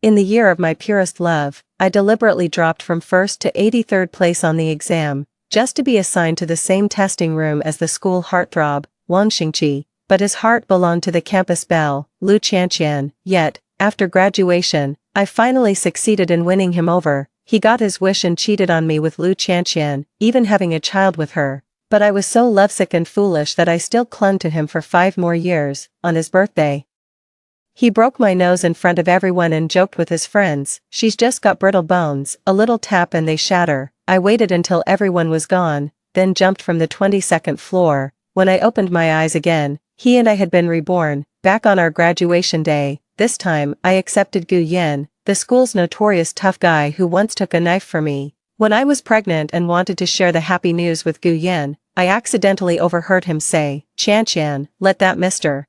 In the year of my purest love, I deliberately dropped from first to 83rd place on the exam, just to be assigned to the same testing room as the school heartthrob, Wang Xingqi, but his heart belonged to the campus belle, Lu Qianqian. Yet, after graduation, I finally succeeded in winning him over. He got his wish and cheated on me with Lu Qianqian, even having a child with her. But I was so lovesick and foolish that I still clung to him for 5 more years. On his birthday, he broke my nose in front of everyone and joked with his friends, "She's just got brittle bones, a little tap and they shatter." I waited until everyone was gone, then jumped from the 22nd floor. When I opened my eyes again, he and I had been reborn, back on our graduation day. This time, I accepted Gu Yan, the school's notorious tough guy who once took a knife for me. When I was pregnant and wanted to share the happy news with Gu Yan, I accidentally overheard him say, "Qianqian, let that Mr.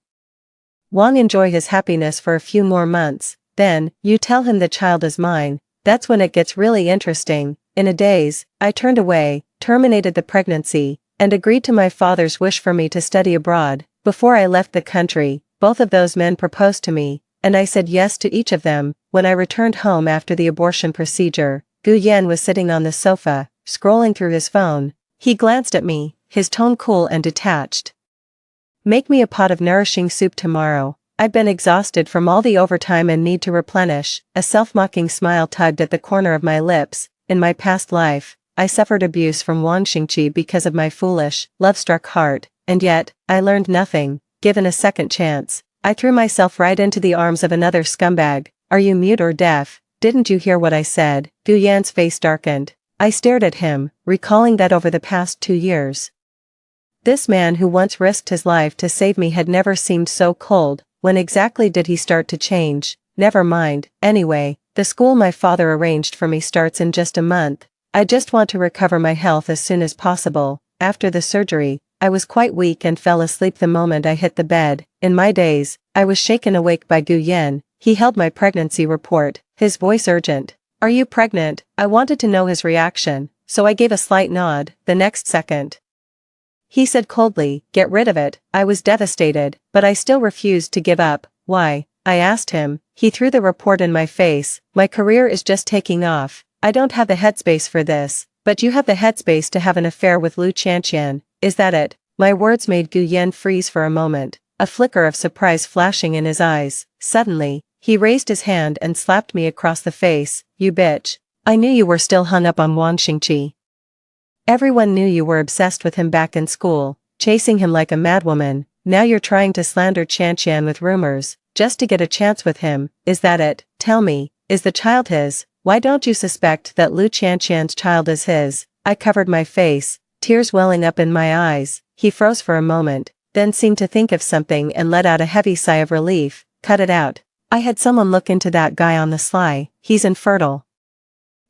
Wang enjoy his happiness for a few more months, then, you tell him the child is mine." That's when it gets really interesting. In a daze, I turned away, terminated the pregnancy, and agreed to my father's wish for me to study abroad. Before I left the country, both of those men proposed to me, and I said yes to each of them. When I returned home after the abortion procedure, Gu Yan was sitting on the sofa, scrolling through his phone. He glanced at me, his tone cool and detached. "Make me a pot of nourishing soup tomorrow. I've been exhausted from all the overtime and need to replenish." A self-mocking smile tugged at the corner of my lips. In my past life, I suffered abuse from Wang Xingqi because of my foolish, love-struck heart, and yet, I learned nothing. Given a second chance, I threw myself right into the arms of another scumbag. "Are you mute or deaf? Didn't you hear what I said?" Gu Yan's face darkened. I stared at him, recalling that over the past 2 years, this man who once risked his life to save me had never seemed so cold. When exactly did he start to change? Never mind, anyway, the school my father arranged for me starts in just a month. I just want to recover my health as soon as possible. After the surgery, I was quite weak and fell asleep the moment I hit the bed. In my daze, I was shaken awake by Gu Yan. He held my pregnancy report, his voice urgent. "Are you pregnant?" I wanted to know his reaction, so I gave a slight nod. The next second, he said coldly, "Get rid of it." I was devastated, but I still refused to give up. "Why?" I asked him. He threw the report in my face. "My career is just taking off. I don't have the headspace for this." "But you have the headspace to have an affair with Lu Qianqian. Is that it?" My words made Gu Yan freeze for a moment, a flicker of surprise flashing in his eyes. Suddenly, he raised his hand and slapped me across the face. "You bitch. I knew you were still hung up on Wang Xingqi. Everyone knew you were obsessed with him back in school, chasing him like a madwoman. Now you're trying to slander Qianqian with rumors, just to get a chance with him. Is that it? Tell me, is the child his? Why don't you suspect that Lu Qianqian's child is his?" I covered my face, tears welling up in my eyes. He froze for a moment, then seemed to think of something and let out a heavy sigh of relief. "Cut it out. I had someone look into that guy on the sly. He's infertile."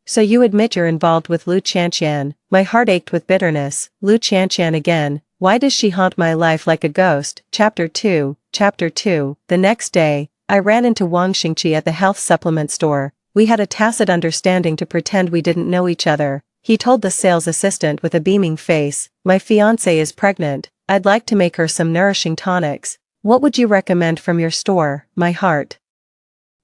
"So you admit you're involved with Lu Qianqian?" My heart ached with bitterness. Lu Qianqian again. Why does she haunt my life like a ghost? Chapter 2. The next day, I ran into Wang Xingqi at the health supplement store. We had a tacit understanding to pretend we didn't know each other. He told the sales assistant with a beaming face, "My fiancée is pregnant. I'd like to make her some nourishing tonics. What would you recommend from your store?" My heart,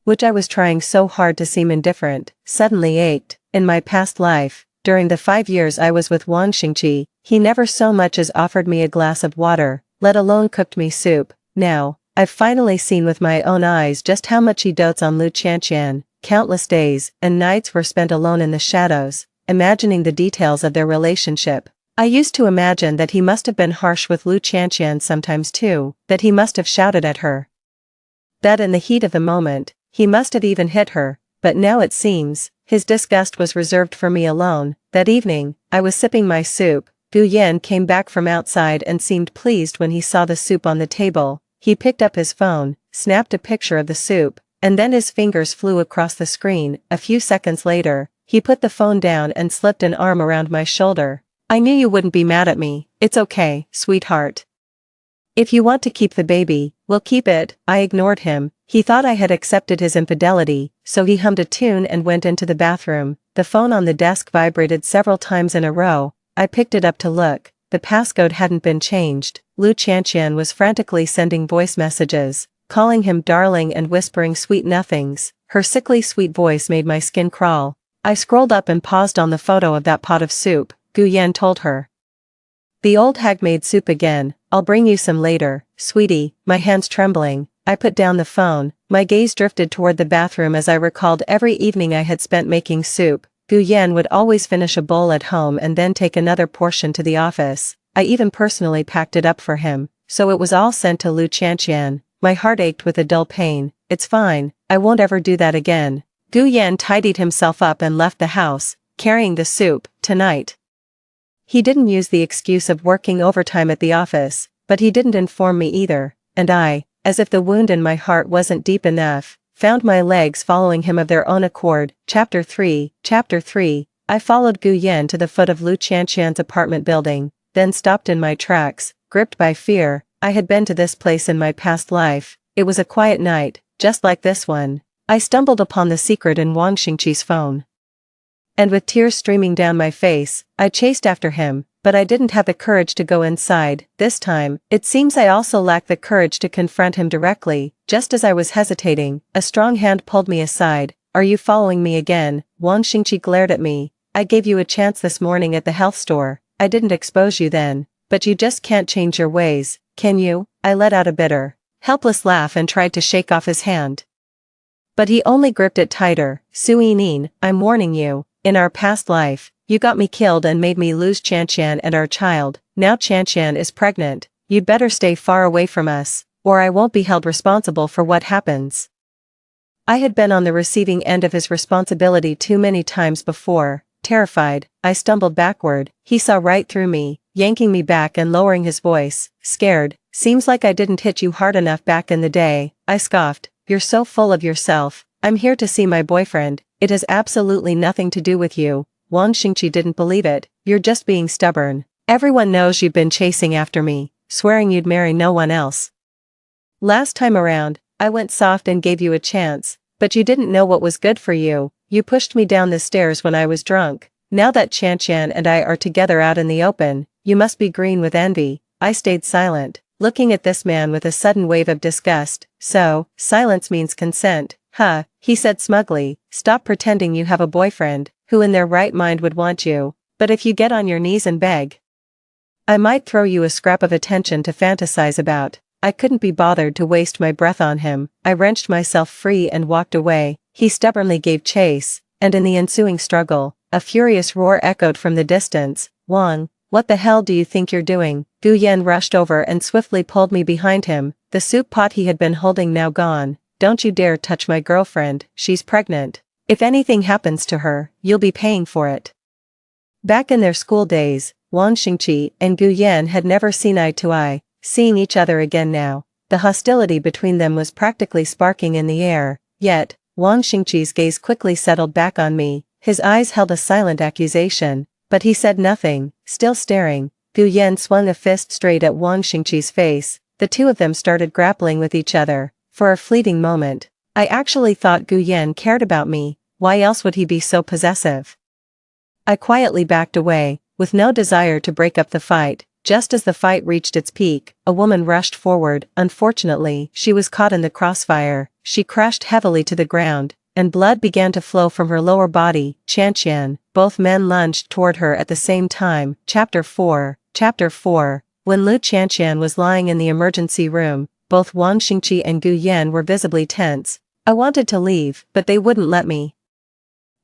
which I was trying so hard to seem indifferent, suddenly ached. In my past life, during the 5 years I was with Wang Xingqi, he never so much as offered me a glass of water, let alone cooked me soup. Now, I've finally seen with my own eyes just how much he dotes on Lu Qianqian. Countless days and nights were spent alone in the shadows, imagining the details of their relationship. I used to imagine that he must have been harsh with Lu Qianqian sometimes too, that he must have shouted at her, that in the heat of the moment, he must have even hit her, but now it seems, his disgust was reserved for me alone. That evening, I was sipping my soup. Gu Yan came back from outside and seemed pleased when he saw the soup on the table. He picked up his phone, snapped a picture of the soup, and then his fingers flew across the screen. A few seconds later, he put the phone down and slipped an arm around my shoulder. "I knew you wouldn't be mad at me. It's okay, sweetheart. If you want to keep the baby, we'll keep it." I ignored him. He thought I had accepted his infidelity, so he hummed a tune and went into the bathroom. The phone on the desk vibrated several times in a row. I picked it up to look. The passcode hadn't been changed. Lu Qianqian was frantically sending voice messages, calling him darling and whispering sweet nothings. Her sickly sweet voice made my skin crawl. I scrolled up and paused on the photo of that pot of soup, Gu Yan told her. The old hag made soup again. I'll bring you some later, sweetie. My hands trembling, I put down the phone. My gaze drifted toward the bathroom as I recalled every evening I had spent making soup. Gu Yan would always finish a bowl at home and then take another portion to the office. I even personally packed it up for him, so it was all sent to Lu Qianqian. My heart ached with a dull pain. It's fine, I won't ever do that again. Gu Yan tidied himself up and left the house, carrying the soup. Tonight. He didn't use the excuse of working overtime at the office, but he didn't inform me either, and I, as if the wound in my heart wasn't deep enough, found my legs following him of their own accord. Chapter 3. I followed Gu Yan to the foot of Lu Qianqian's apartment building, then stopped in my tracks, gripped by fear. I had been to this place in my past life. It was a quiet night, just like this one. I stumbled upon the secret in Wang Xingqi's phone. And with tears streaming down my face, I chased after him, but I didn't have the courage to go inside. This time, it seems I also lacked the courage to confront him directly. Just as I was hesitating, a strong hand pulled me aside. Are you following me again? Wang Xingqi glared at me. I gave you a chance this morning at the health store. I didn't expose you then, but you just can't change your ways, can you? I let out a bitter, helpless laugh and tried to shake off his hand. But he only gripped it tighter. Sui Nin, I'm warning you. In our past life, you got me killed and made me lose Qianqian and our child. Now Qianqian is pregnant. You'd better stay far away from us, or I won't be held responsible for what happens. I had been on the receiving end of his responsibility too many times before. Terrified, I stumbled backward. He saw right through me, yanking me back and lowering his voice. Scared, seems like I didn't hit you hard enough back in the day. I scoffed. You're so full of yourself. I'm here to see my boyfriend. It has absolutely nothing to do with you. Wang Xingqi didn't believe it. You're just being stubborn. Everyone knows you've been chasing after me, swearing you'd marry no one else. Last time around, I went soft and gave you a chance, but you didn't know what was good for you. You pushed me down the stairs when I was drunk. Now that Qianqian and I are together out in the open, you must be green with envy. I stayed silent, looking at this man with a sudden wave of disgust. So, silence means consent. Huh, he said smugly. Stop pretending you have a boyfriend, who in their right mind would want you. But if you get on your knees and beg, I might throw you a scrap of attention to fantasize about. I couldn't be bothered to waste my breath on him. I wrenched myself free and walked away. He stubbornly gave chase, and in the ensuing struggle, a furious roar echoed from the distance. Wang, what the hell do you think you're doing? Gu Yan rushed over and swiftly pulled me behind him, the soup pot he had been holding now gone. Don't you dare touch my girlfriend, she's pregnant. If anything happens to her, you'll be paying for it. Back in their school days, Wang Xingqi and Gu Yan had never seen eye to eye. Seeing each other again now, the hostility between them was practically sparking in the air. Yet, Wang Xingqi's gaze quickly settled back on me. His eyes held a silent accusation, but he said nothing. Still staring, Gu Yan swung a fist straight at Wang Xingqi's face. The two of them started grappling with each other. For a fleeting moment, I actually thought Gu Yan cared about me. Why else would he be so possessive? I quietly backed away, with no desire to break up the fight. Just as the fight reached its peak, a woman rushed forward. Unfortunately, she was caught in the crossfire. She crashed heavily to the ground, and blood began to flow from her lower body. Qianqian. Both men lunged toward her at the same time. Chapter 4. When Lu Qianqian was lying in the emergency room, both Wang Xingqi and Gu Yan were visibly tense. I wanted to leave, but they wouldn't let me.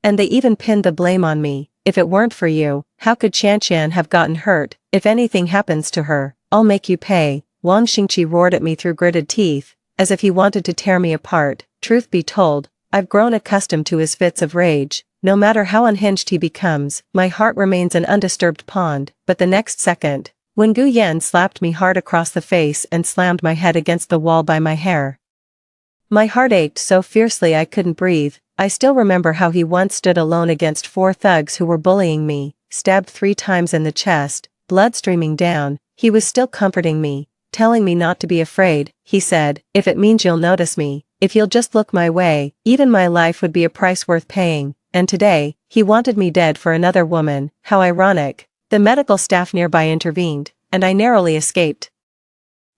And they even pinned the blame on me. If it weren't for you, how could Qianqian have gotten hurt? If anything happens to her, I'll make you pay. Wang Xingqi roared at me through gritted teeth, as if he wanted to tear me apart. Truth be told, I've grown accustomed to his fits of rage. No matter how unhinged he becomes, my heart remains an undisturbed pond. But the next second, when Gu Yan slapped me hard across the face and slammed my head against the wall by my hair, my heart ached so fiercely I couldn't breathe. I still remember how he once stood alone against 4 thugs who were bullying me, stabbed 3 times in the chest, blood streaming down. He was still comforting me, telling me not to be afraid. He said, if it means you'll notice me, if you'll just look my way, even my life would be a price worth paying. And today, he wanted me dead for another woman. How ironic. The medical staff nearby intervened, and I narrowly escaped.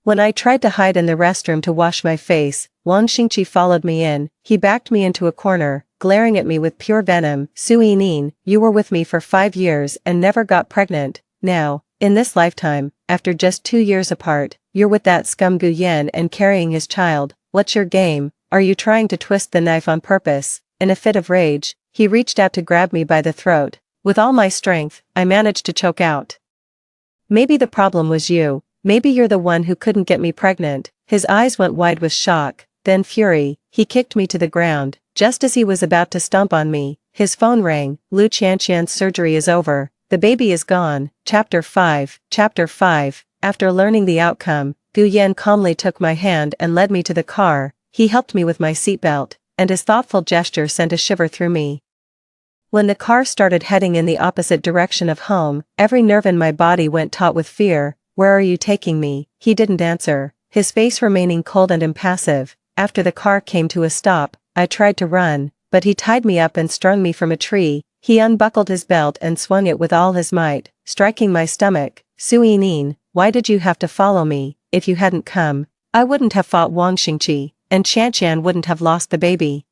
When I tried to hide in the restroom to wash my face, Wang Xingqi followed me in. He backed me into a corner, glaring at me with pure venom. Su Yining, you were with me for 5 years and never got pregnant. Now, in this lifetime, after just 2 years apart, you're with that scum Gu Yan and carrying his child. What's your game? Are you trying to twist the knife on purpose? In a fit of rage, he reached out to grab me by the throat. With all my strength, I managed to choke out. Maybe the problem was you. Maybe you're the one who couldn't get me pregnant. His eyes went wide with shock, then fury. He kicked me to the ground. Just as he was about to stomp on me, his phone rang. Lu Qianqian's surgery is over. The baby is gone. Chapter 5. Chapter 5. After learning the outcome, Gu Yan calmly took my hand and led me to the car. He helped me with my seatbelt, and his thoughtful gesture sent a shiver through me. When the car started heading in the opposite direction of home, every nerve in my body went taut with fear. Where are you taking me? He didn't answer, his face remaining cold and impassive. After the car came to a stop, I tried to run, but he tied me up and strung me from a tree. He unbuckled his belt and swung it with all his might, striking my stomach. Su Yining, why did you have to follow me? If you hadn't come, I wouldn't have fought Wang Xingqi, and Qianqian wouldn't have lost the baby.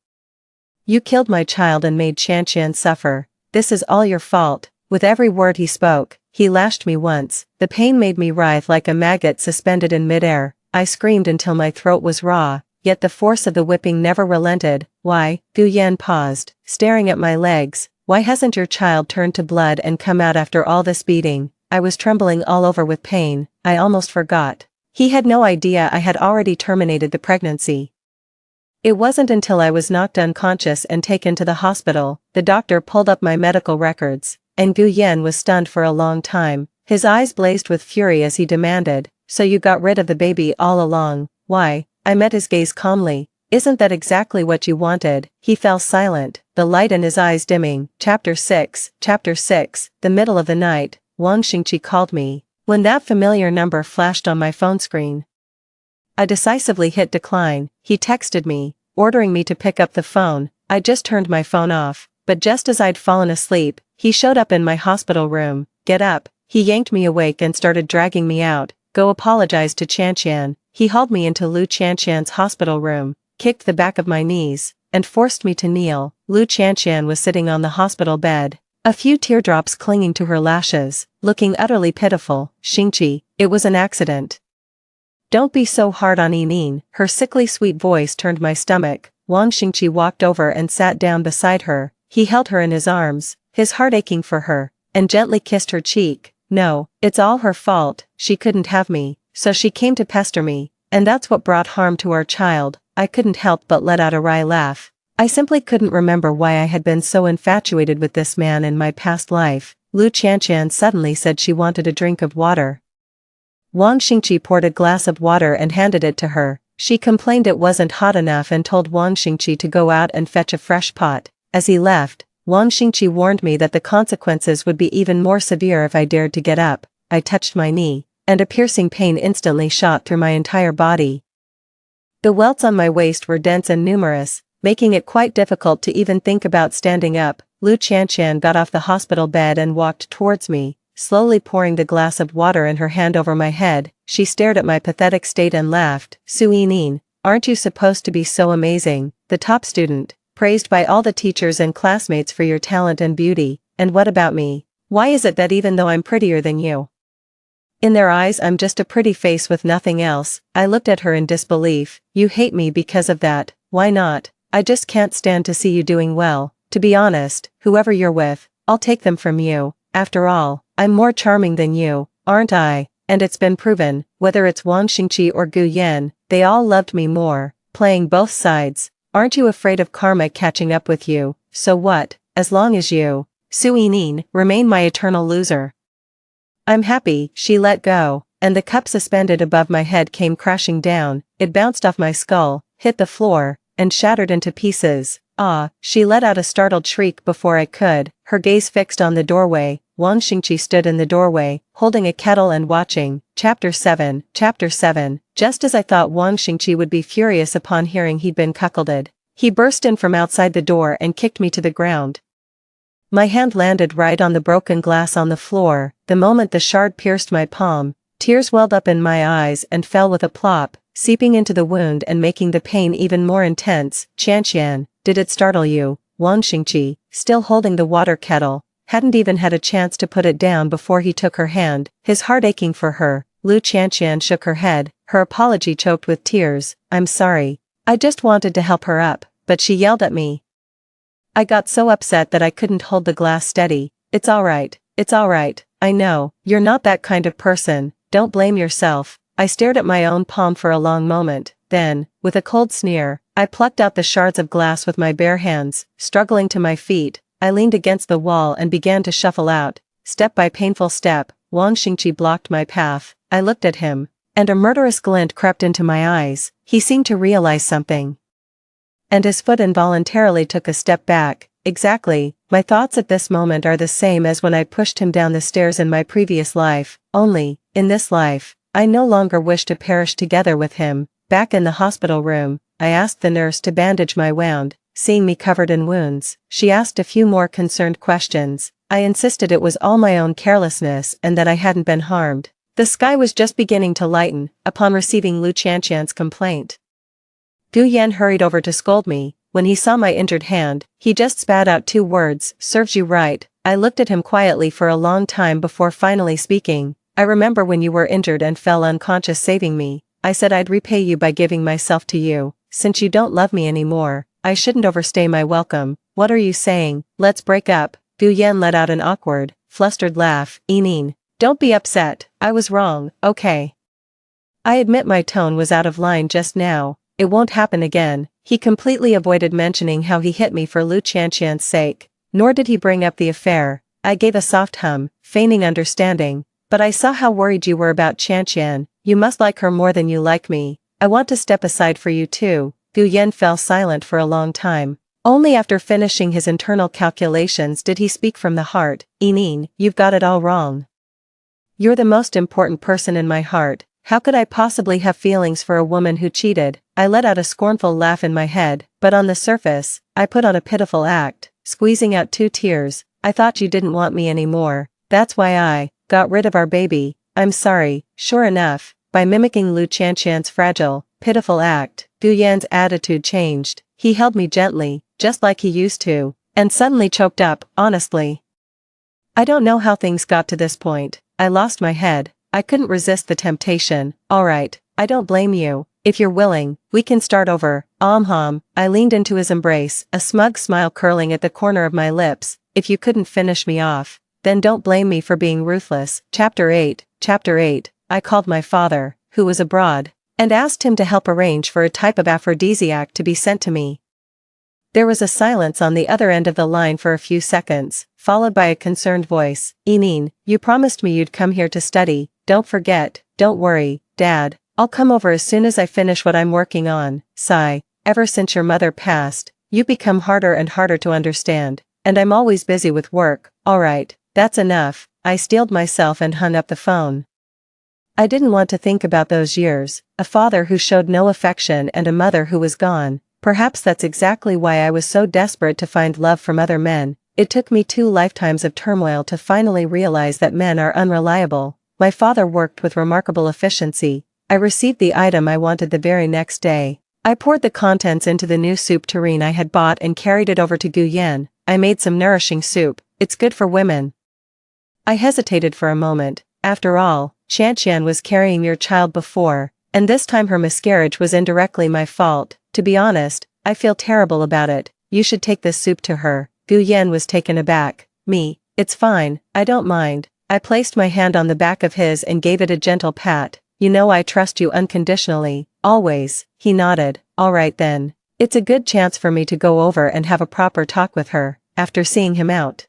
You killed my child and made Qianqian suffer. This is all your fault. With every word he spoke, he lashed me once. The pain made me writhe like a maggot suspended in midair. I screamed until my throat was raw, yet the force of the whipping never relented. Why? Gu Yan paused, staring at my legs. Why hasn't your child turned to blood and come out after all this beating? I was trembling all over with pain. I almost forgot. He had no idea I had already terminated the pregnancy. It wasn't until I was knocked unconscious and taken to the hospital, the doctor pulled up my medical records, and Gu Yan was stunned for a long time. His eyes blazed with fury as he demanded, so you got rid of the baby all along. Why? I met his gaze calmly. Isn't that exactly what you wanted? He fell silent, the light in his eyes dimming. Chapter 6. Chapter 6. The middle of the night, Wang Xingqi called me. When that familiar number flashed on my phone screen, I decisively hit decline. He texted me, ordering me to pick up the phone. I just turned my phone off, but just as I'd fallen asleep, he showed up in my hospital room. Get up. He yanked me awake and started dragging me out. Go apologize to Qianqian. He hauled me into Lu Qianqian's hospital room, kicked the back of my knees, and forced me to kneel. Lu Qianqian was sitting on the hospital bed, a few teardrops clinging to her lashes, looking utterly pitiful. Xingqi, it was an accident. Don't be so hard on Yining. Her sickly sweet voice turned my stomach. Wang Xingqi walked over and sat down beside her. He held her in his arms, his heart aching for her, and gently kissed her cheek. No, it's all her fault. She couldn't have me, so she came to pester me, and that's what brought harm to our child. I couldn't help but let out a wry laugh. I simply couldn't remember why I had been so infatuated with this man in my past life. Lu Qianqian suddenly said she wanted a drink of water. Wang Xingqi poured a glass of water and handed it to her. She complained it wasn't hot enough and told Wang Xingqi to go out and fetch a fresh pot. As he left, Wang Xingqi warned me that the consequences would be even more severe if I dared to get up. I touched my knee, and a piercing pain instantly shot through my entire body. The welts on my waist were dense and numerous, making it quite difficult to even think about standing up. Lu Qianqian got off the hospital bed and walked towards me, slowly pouring the glass of water in her hand over my head. She stared at my pathetic state and laughed. Su Yining, aren't you supposed to be so amazing, the top student, praised by all the teachers and classmates for your talent and beauty? And what about me? Why is it that even though I'm prettier than you, in their eyes I'm just a pretty face with nothing else? I looked at her in disbelief. You hate me because of that? Why not? I just can't stand to see you doing well. To be honest, whoever you're with, I'll take them from you. After all, I'm more charming than you, aren't I? And it's been proven, whether it's Wang Xingqi or Gu Yan, they all loved me more. Playing both sides. Aren't you afraid of karma catching up with you? So what, as long as you, Su Yining, remain my eternal loser? I'm happy. She let go, and the cup suspended above my head came crashing down. It bounced off my skull, hit the floor, and shattered into pieces. Ah, she let out a startled shriek before I could, her gaze fixed on the doorway. Wang Xingqi stood in the doorway, holding a kettle and watching. Chapter 7. Chapter 7. Just as I thought Wang Xingqi would be furious upon hearing he'd been cuckolded, he burst in from outside the door and kicked me to the ground. My hand landed right on the broken glass on the floor. The moment the shard pierced my palm, Tears welled up in my eyes and fell with a plop, seeping into the wound and making the pain even more intense. Qianqian, did it startle you? Wang Xingqi, still holding the water kettle, hadn't even had a chance to put it down before he took her hand, his heart aching for her. Lu Qianqian shook her head, her apology choked with tears. I'm sorry. I just wanted to help her up, but she yelled at me. I got so upset that I couldn't hold the glass steady. It's alright, I know, you're not that kind of person, don't blame yourself. I stared at my own palm for a long moment, then, with a cold sneer, I plucked out the shards of glass with my bare hands. Struggling to my feet, I leaned against the wall and began to shuffle out. Step by painful step, Wang Xingqi blocked my path. I looked at him, and a murderous glint crept into my eyes. He seemed to realize something, and his foot involuntarily took a step back. Exactly, my thoughts at this moment are the same as when I pushed him down the stairs in my previous life, only, in this life, I no longer wish to perish together with him. Back in the hospital room, I asked the nurse to bandage my wound. Seeing me covered in wounds, she asked a few more concerned questions. I insisted it was all my own carelessness and that I hadn't been harmed. The sky was just beginning to lighten, upon receiving Lu Qianqian's complaint. Gu Yan hurried over to scold me. When he saw my injured hand, he just spat out 2 words, serves you right. I looked at him quietly for a long time before finally speaking. I remember when you were injured and fell unconscious saving me. I said I'd repay you by giving myself to you. Since you don't love me anymore, I shouldn't overstay my welcome. What are you saying? Let's break up. Gu Yan let out an awkward, flustered laugh. Enin, don't be upset, I was wrong, okay? I admit my tone was out of line just now. It won't happen again. He completely avoided mentioning how he hit me for Lu Qianqian's sake, nor did he bring up the affair. I gave a soft hum, feigning understanding. But I saw how worried you were about Qianqian. You must like her more than you like me. I want to step aside for you too. Gu Yan fell silent for a long time. Only after finishing his internal calculations did he speak from the heart. Enin, you've got it all wrong. You're the most important person in my heart. How could I possibly have feelings for a woman who cheated? I let out a scornful laugh in my head, but on the surface, I put on a pitiful act, squeezing out 2 tears. I thought you didn't want me anymore. That's why I got rid of our baby. I'm sorry. Sure enough, by mimicking Lu Qianqian's fragile, pitiful act, Gu Yan's attitude changed. He held me gently, just like he used to, and suddenly choked up. Honestly, I don't know how things got to this point. I lost my head. I couldn't resist the temptation. Alright, I don't blame you. If you're willing, we can start over. I leaned into his embrace, a smug smile curling at the corner of my lips. If you couldn't finish me off, then don't blame me for being ruthless. Chapter 8. I called my father, who was abroad, and asked him to help arrange for a type of aphrodisiac to be sent to me. There was a silence on the other end of the line for a few seconds, followed by a concerned voice. Enin, you promised me you'd come here to study. Don't forget. Don't worry, Dad. I'll come over as soon as I finish what I'm working on. Sigh. Ever since your mother passed, you've become harder and harder to understand, and I'm always busy with work. Alright, that's enough. I steeled myself and hung up the phone. I didn't want to think about those years, a father who showed no affection and a mother who was gone. Perhaps that's exactly why I was so desperate to find love from other men. It took me 2 lifetimes of turmoil to finally realize that men are unreliable. My father worked with remarkable efficiency. I received the item I wanted the very next day. I poured the contents into the new soup tureen I had bought and carried it over to Gu Yan. I made some nourishing soup. It's good for women. I hesitated for a moment. After all, Qianqian was carrying your child before, and this time her miscarriage was indirectly my fault. To be honest, I feel terrible about it. You should take this soup to her. Gu Yan was taken aback. Me, it's fine, I don't mind. I placed my hand on the back of his and gave it a gentle pat. You know I trust you unconditionally, always. He nodded. Alright then. It's a good chance for me to go over and have a proper talk with her, after seeing him out.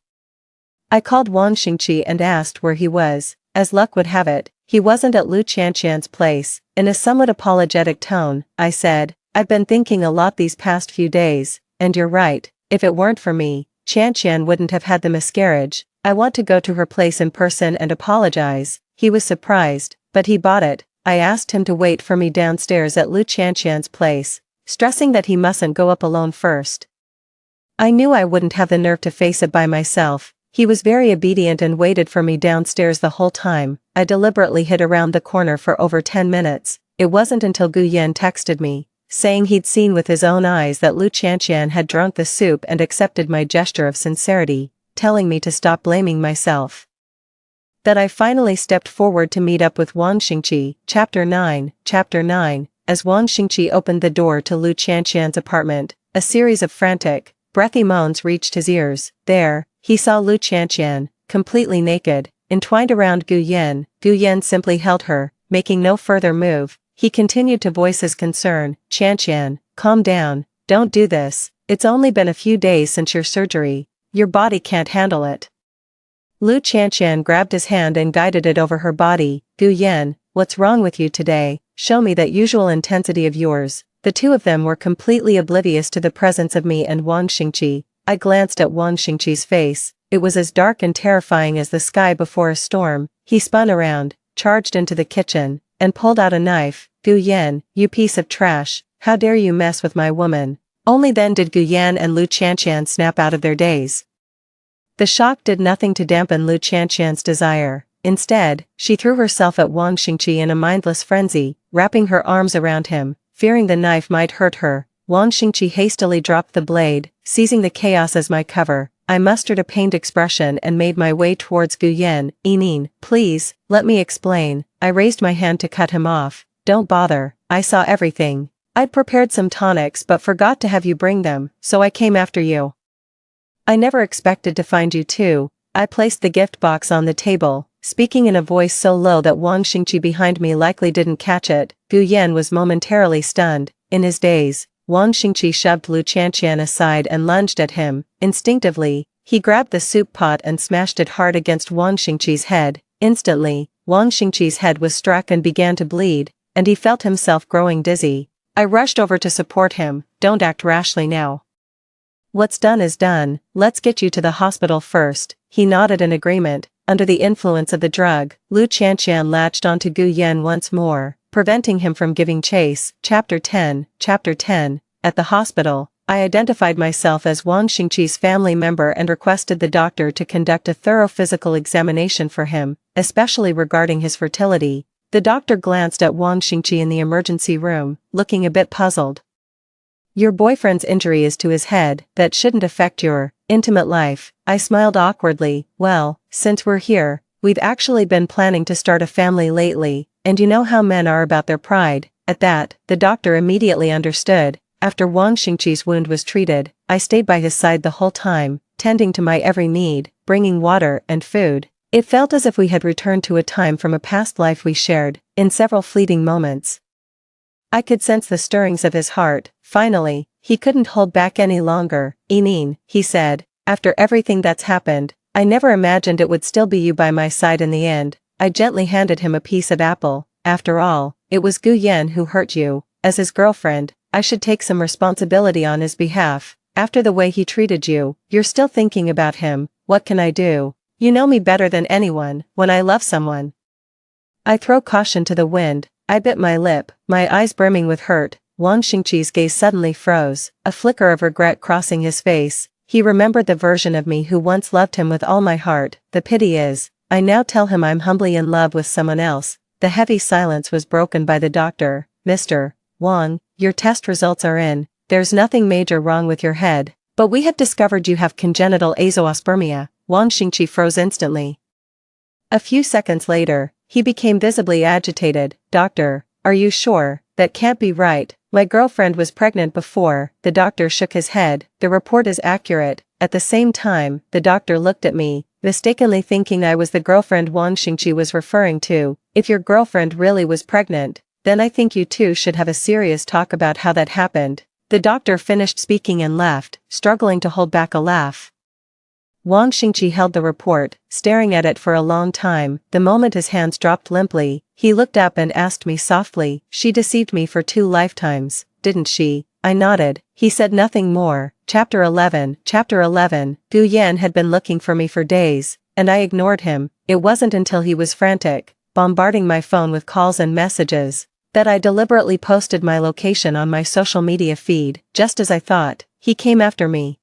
I called Wang Xingqi and asked where he was. As luck would have it, he wasn't at Lu Qianqian's place. In a somewhat apologetic tone, I said, I've been thinking a lot these past few days, and you're right. If it weren't for me, Qianqian wouldn't have had the miscarriage. I want to go to her place in person and apologize. He was surprised, but he bought it. I asked him to wait for me downstairs at Lu Qianqian's place, stressing that he mustn't go up alone first. I knew I wouldn't have the nerve to face it by myself. He was very obedient and waited for me downstairs the whole time. I deliberately hid around the corner for over 10 minutes. It wasn't until Gu Yan texted me, saying he'd seen with his own eyes that Lu Qianqian had drunk the soup and accepted my gesture of sincerity, telling me to stop blaming myself, that I finally stepped forward to meet up with Wang Xingqi. Chapter 9. As Wang Xingqi opened the door to Lu Qianqian's apartment, a series of frantic, breathy moans reached his ears. There, he saw Lu Qianqian, completely naked, entwined around Gu Yan. Gu Yan simply held her, making no further move. He continued to voice his concern. Qianqian, calm down, don't do this, it's only been a few days since your surgery, your body can't handle it. Lu Qianqian grabbed his hand and guided it over her body. Gu Yan, what's wrong with you today? Show me that usual intensity of yours. The two of them were completely oblivious to the presence of me and Wang Xingqi. I glanced at Wang Xingqi's face. It was as dark and terrifying as the sky before a storm. He spun around, charged into the kitchen, and pulled out a knife. Gu Yan, you piece of trash, how dare you mess with my woman? Only then did Gu Yan and Lu Qianqian snap out of their daze. The shock did nothing to dampen Lu Qianqian's desire. Instead, she threw herself at Wang Xingqi in a mindless frenzy, wrapping her arms around him, fearing the knife might hurt her. Wang Xingqi hastily dropped the blade, seizing the chaos as my cover. I mustered a pained expression and made my way towards Gu Yan. Enin, please, let me explain. I raised my hand to cut him off. Don't bother, I saw everything. I'd prepared some tonics but forgot to have you bring them, so I came after you. I never expected to find you too. I placed the gift box on the table, speaking in a voice so low that Wang Xingqi behind me likely didn't catch it. Gu Yan was momentarily stunned. In his daze, Wang Xingqi shoved Lu Qianqian aside and lunged at him. Instinctively, he grabbed the soup pot and smashed it hard against Wang Xingqi's head. Instantly, Wang Xingqi's head was struck and began to bleed, and he felt himself growing dizzy. I rushed over to support him. Don't act rashly now. What's done is done, let's get you to the hospital first. He nodded in agreement. Under the influence of the drug, Lu Qianqian latched onto Gu Yan once more, preventing him from giving chase. Chapter 10. At the hospital, I identified myself as Wang Xingqi's family member and requested the doctor to conduct a thorough physical examination for him, especially regarding his fertility. The doctor glanced at Wang Xingqi in the emergency room, looking a bit puzzled. Your boyfriend's injury is to his head, that shouldn't affect your intimate life. I smiled awkwardly. Well, since we're here, we've actually been planning to start a family lately, and you know how men are about their pride. At that, the doctor immediately understood. After Wang Xingqi's wound was treated, I stayed by his side the whole time, tending to my every need, bringing water and food. It felt as if we had returned to a time from a past life we shared, in several fleeting moments. I could sense the stirrings of his heart. Finally, he couldn't hold back any longer. Enin, he said, after everything that's happened, I never imagined it would still be you by my side in the end. I gently handed him a piece of apple. After all, it was Gu Yan who hurt you. As his girlfriend, I should take some responsibility on his behalf. After the way he treated you, you're still thinking about him. What can I do? You know me better than anyone. When I love someone, I throw caution to the wind. I bit my lip, my eyes brimming with hurt. Wang Xingqi's gaze suddenly froze, a flicker of regret crossing his face. He remembered the version of me who once loved him with all my heart. The pity is, I now tell him I'm humbly in love with someone else. The heavy silence was broken by the doctor. Mr. Wang, your test results are in. There's nothing major wrong with your head, but we have discovered you have congenital azoospermia. Wang Xingqi froze instantly. A few seconds later, he became visibly agitated. Doctor, are you sure? That can't be right. My girlfriend was pregnant before. The doctor shook his head. The report is accurate. At the same time, the doctor looked at me, mistakenly thinking I was the girlfriend Wang Xingqi was referring to. If your girlfriend really was pregnant, then I think you two should have a serious talk about how that happened. The doctor finished speaking and left, struggling to hold back a laugh. Wang Xingqi held the report, staring at it for a long time. The moment his hands dropped limply, he looked up and asked me softly, she deceived me for 2 lifetimes, didn't she? I nodded. He said nothing more. Chapter 11. Gu Yan had been looking for me for days, and I ignored him. It wasn't until he was frantic, bombarding my phone with calls and messages, that I deliberately posted my location on my social media feed. Just as I thought, he came after me.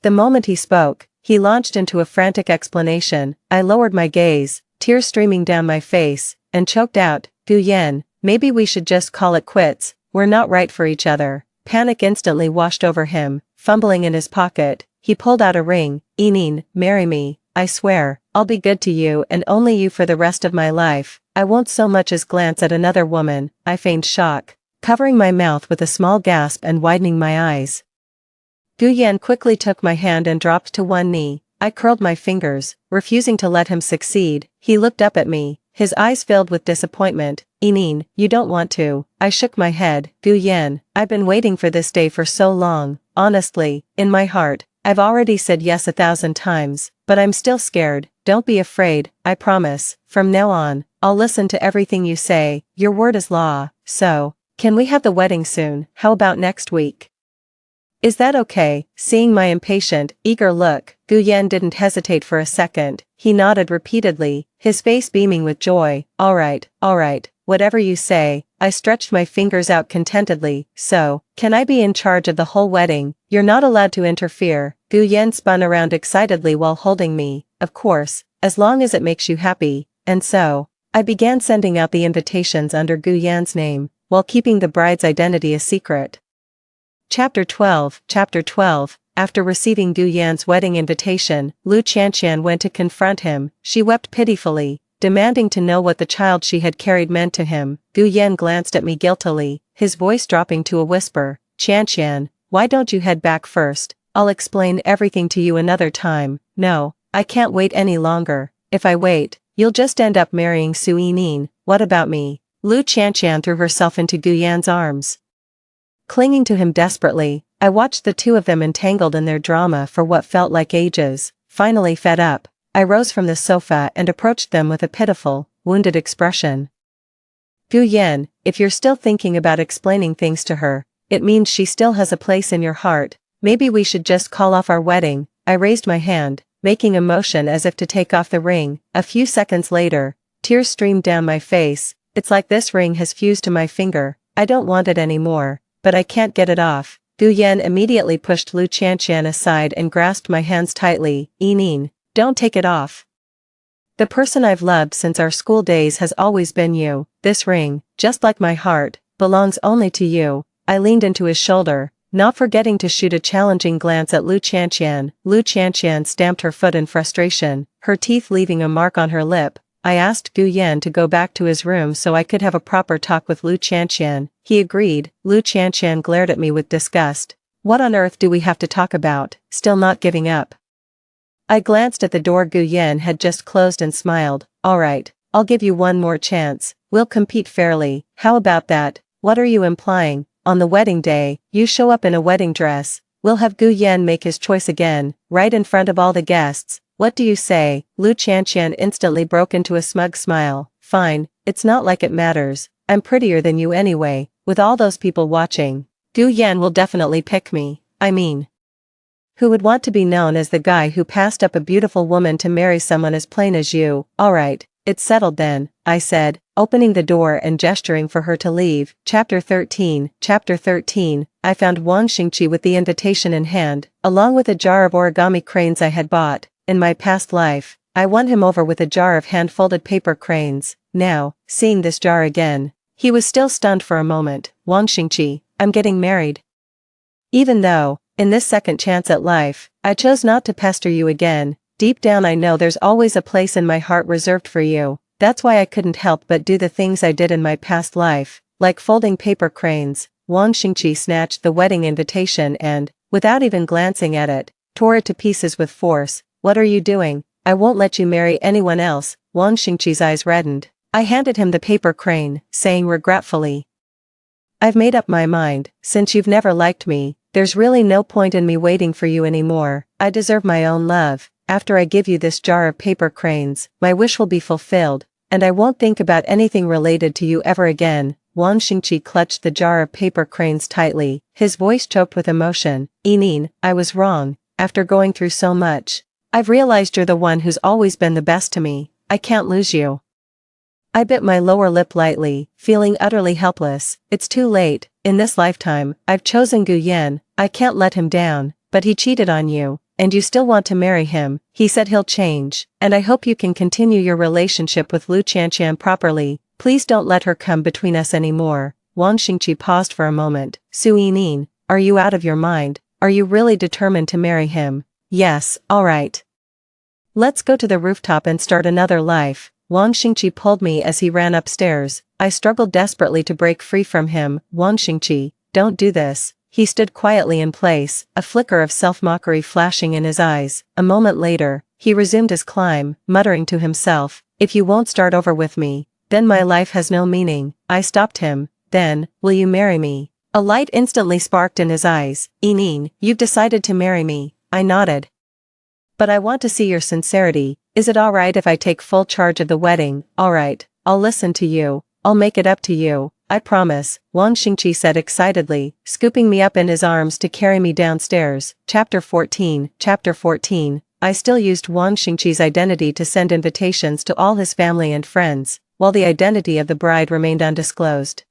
The moment he spoke, He launched into a frantic explanation. I lowered my gaze, tears streaming down my face, and choked out, Gu Yan, maybe we should just call it quits, we're not right for each other. Panic instantly washed over him. Fumbling in his pocket, he pulled out a ring. Enin, marry me, I swear, I'll be good to you and only you for the rest of my life. I won't so much as glance at another woman. I feigned shock, covering my mouth with a small gasp and widening my eyes. Gu Yan quickly took my hand and dropped to one knee. I curled my fingers, refusing to let him succeed. He looked up at me, his eyes filled with disappointment. Enin, you don't want to. I shook my head. Gu Yan, I've been waiting for this day for so long. Honestly, in my heart, I've already said yes 1,000 times, but I'm still scared. Don't be afraid, I promise. From now on, I'll listen to everything you say. Your word is law. So, can we have the wedding soon? How about next week? Is that okay? Seeing my impatient, eager look, Gu Yan didn't hesitate for a second. He nodded repeatedly, his face beaming with joy. All right, whatever you say. I stretched my fingers out contentedly. So, can I be in charge of the whole wedding? You're not allowed to interfere. Gu Yan spun around excitedly while holding me. Of course, as long as it makes you happy. And so, I began sending out the invitations under Gu Yan's name, while keeping the bride's identity a secret. Chapter 12. After receiving Gu Yan's wedding invitation, Lu Qianqian went to confront him. She wept pitifully, demanding to know what the child she had carried meant to him. Gu Yan glanced at me guiltily, his voice dropping to a whisper. Qianqian, why don't you head back first? I'll explain everything to you another time. No, I can't wait any longer. If I wait, you'll just end up marrying Su Enin. What about me? Lu Qianqian threw herself into Gu Yan's arms. Clinging to him desperately, I watched the two of them entangled in their drama for what felt like ages. Finally fed up, I rose from the sofa and approached them with a pitiful, wounded expression. Gu Yan, if you're still thinking about explaining things to her, it means she still has a place in your heart. Maybe we should just call off our wedding. I raised my hand, making a motion as if to take off the ring. A few seconds later, tears streamed down my face. It's like this ring has fused to my finger. I don't want it anymore, but I can't get it off. Gu Yan immediately pushed Lu Qianqian aside and grasped my hands tightly. Enin, don't take it off. The person I've loved since our school days has always been you. This ring, just like my heart, belongs only to you. I leaned into his shoulder, not forgetting to shoot a challenging glance at Lu Qianqian. Lu Qianqian stamped her foot in frustration, her teeth leaving a mark on her lip. I asked Gu Yan to go back to his room so I could have a proper talk with Lu Qianqian. He agreed. Lu Qianqian glared at me with disgust. What on earth do we have to talk about? Still not giving up. I glanced at the door Gu Yan had just closed and smiled. All right, I'll give you one more chance. We'll compete fairly. How about that? What are you implying? On the wedding day, you show up in a wedding dress. We'll have Gu Yan make his choice again, right in front of all the guests. What do you say? Lu Qianqian instantly broke into a smug smile. Fine, it's not like it matters. I'm prettier than you anyway, with all those people watching. Gu Yan will definitely pick me. I mean, who would want to be known as the guy who passed up a beautiful woman to marry someone as plain as you? Alright, it's settled then, I said, opening the door and gesturing for her to leave. Chapter 13. I found Wang Xingqi with the invitation in hand, along with a jar of origami cranes I had bought. In my past life, I won him over with a jar of hand-folded paper cranes. Now, seeing this jar again, he was still stunned for a moment. Wang Xingqi, I'm getting married. Even though, in this second chance at life, I chose not to pester you again, deep down I know there's always a place in my heart reserved for you. That's why I couldn't help but do the things I did in my past life, like folding paper cranes. Wang Xingqi snatched the wedding invitation and, without even glancing at it, tore it to pieces with force. What are you doing? I won't let you marry anyone else. Wang Xingqi's eyes reddened. I handed him the paper crane, saying regretfully, I've made up my mind. Since you've never liked me, there's really no point in me waiting for you anymore. I deserve my own love. After I give you this jar of paper cranes, my wish will be fulfilled, and I won't think about anything related to you ever again. Wang Xingqi clutched the jar of paper cranes tightly, his voice choked with emotion. Enin, I was wrong. After going through so much, I've realized you're the one who's always been the best to me. I can't lose you. I bit my lower lip lightly, feeling utterly helpless. It's too late. In this lifetime, I've chosen Gu Yan. I can't let him down, but he cheated on you. and you still want to marry him. He said he'll change, and I hope you can continue your relationship with Lu Qianqian properly. Please don't let her come between us anymore. Wang Xingqi paused for a moment. Su Yining, are you out of your mind? Are you really determined to marry him? Yes, alright. Let's go to the rooftop and start another life. Wang Xingqi pulled me as he ran upstairs. I struggled desperately to break free from him. Wang Xingqi, don't do this. He stood quietly in place, a flicker of self-mockery flashing in his eyes. A moment later, he resumed his climb, muttering to himself, if you won't start over with me, then my life has no meaning. I stopped him. Then, will you marry me? A light instantly sparked in his eyes. Yining, you've decided to marry me. I nodded. But I want to see your sincerity. Is it alright if I take full charge of the wedding? Alright, I'll listen to you. I'll make it up to you. I promise, Wang Xingqi said excitedly, scooping me up in his arms to carry me downstairs. Chapter 14. I still used Wang Xingqi's identity to send invitations to all his family and friends, while the identity of the bride remained undisclosed.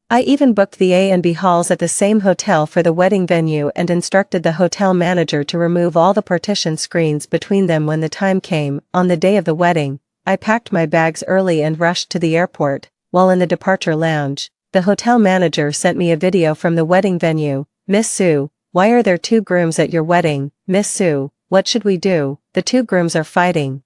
I even booked the A and B halls at the same hotel for the wedding venue and instructed the hotel manager to remove all the partition screens between them when the time came. On the day of the wedding, I packed my bags early and rushed to the airport. While in the departure lounge, the hotel manager sent me a video from the wedding venue. Miss Su, why are there 2 grooms at your wedding? Miss Su, what should we do? The 2 grooms are fighting.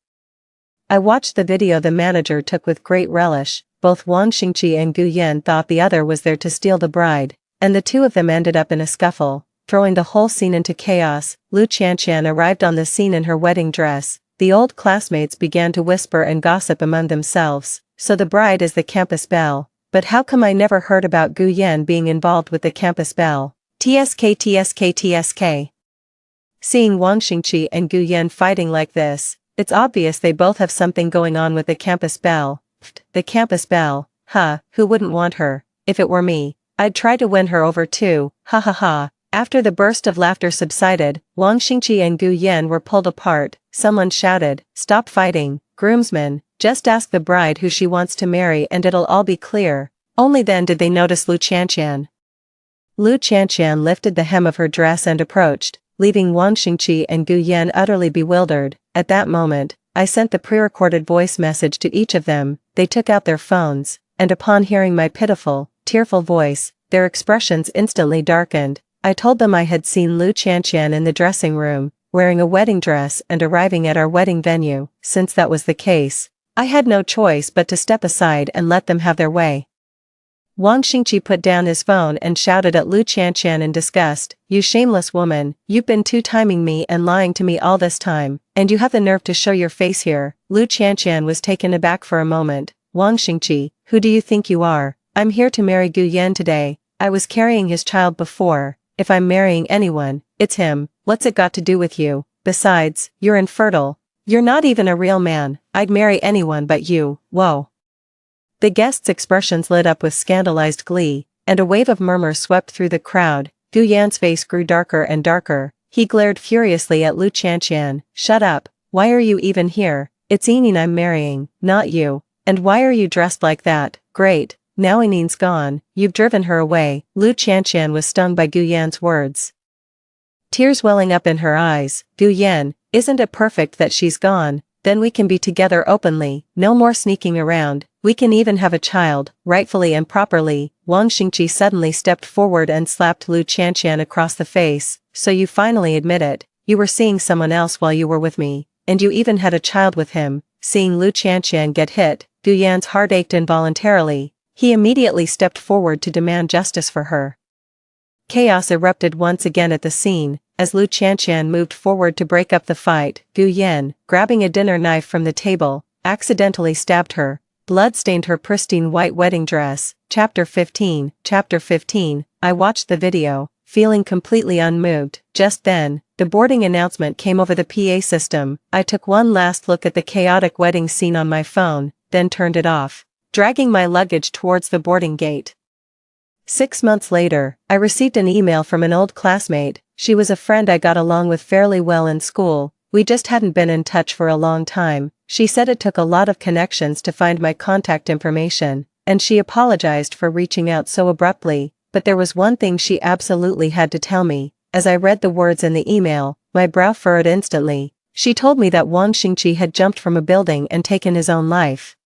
I watched the video the manager took with great relish. Both Wang Xingqi and Gu Yan thought the other was there to steal the bride, and the 2 of them ended up in a scuffle, throwing the whole scene into chaos. Lu Qianqian arrived on the scene in her wedding dress. The old classmates began to whisper and gossip among themselves. So the bride is the campus belle. But how come I never heard about Gu Yan being involved with the campus belle? TSK. Seeing Wang Xingqi and Gu Yan fighting like this, it's obvious they both have something going on with the campus belle. The campus belle, who wouldn't want her? If it were me, I'd try to win her over too, ha ha ha. After the burst of laughter subsided, Wang Xingqi and Gu Yan were pulled apart. Someone shouted, stop fighting, groomsmen, just ask the bride who she wants to marry and it'll all be clear. Only then did they notice Lu Qianqian. Lu Qianqian lifted the hem of her dress and approached, leaving Wang Xingqi and Gu Yan utterly bewildered. At that moment, I sent the pre-recorded voice message to each of them. They took out their phones, and upon hearing my pitiful, tearful voice, their expressions instantly darkened. I told them I had seen Lu Qianqian in the dressing room, wearing a wedding dress and arriving at our wedding venue. Since that was the case, I had no choice but to step aside and let them have their way. Wang Xingqi put down his phone and shouted at Lu Qianqian in disgust, you shameless woman, you've been two-timing me and lying to me all this time, and you have the nerve to show your face here. Lu Qianqian was taken aback for a moment. Wang Xingqi, who do you think you are? I'm here to marry Gu Yan today. I was carrying his child before. If I'm marrying anyone, it's him. What's it got to do with you? Besides, you're infertile. You're not even a real man. I'd marry anyone but you. Whoa. The guests' expressions lit up with scandalized glee, and a wave of murmurs swept through the crowd. Gu Yan's face grew darker and darker. He glared furiously at Lu Qianqian. Shut up. Why are you even here? It's Yining I'm marrying, not you. And why are you dressed like that? Great. Now Yining's gone, you've driven her away. Lu Qianqian was stung by Gu Yan's words. Tears welling up in her eyes. Gu Yan, isn't it perfect that she's gone? Then we can be together openly, no more sneaking around. We can even have a child, rightfully and properly. Wang Xingqi suddenly stepped forward and slapped Lu Qianqian across the face. So you finally admit it, you were seeing someone else while you were with me, and you even had a child with him. Seeing Lu Qianqian get hit, Gu Yan's heart ached involuntarily. He immediately stepped forward to demand justice for her. Chaos erupted once again at the scene. As Lu Qianqian moved forward to break up the fight, Gu Yan, grabbing a dinner knife from the table, accidentally stabbed her. Blood stained her pristine white wedding dress. Chapter 15. I watched the video, feeling completely unmoved. Just then, the boarding announcement came over the PA system. I took one last look at the chaotic wedding scene on my phone, then turned it off, dragging my luggage towards the boarding gate. 6 months later, I received an email from an old classmate. She was a friend I got along with fairly well in school. We just hadn't been in touch for a long time. She said it took a lot of connections to find my contact information, and she apologized for reaching out so abruptly, but there was one thing she absolutely had to tell me. As I read the words in the email, my brow furrowed instantly. She told me that Wang Xingqi had jumped from a building and taken his own life.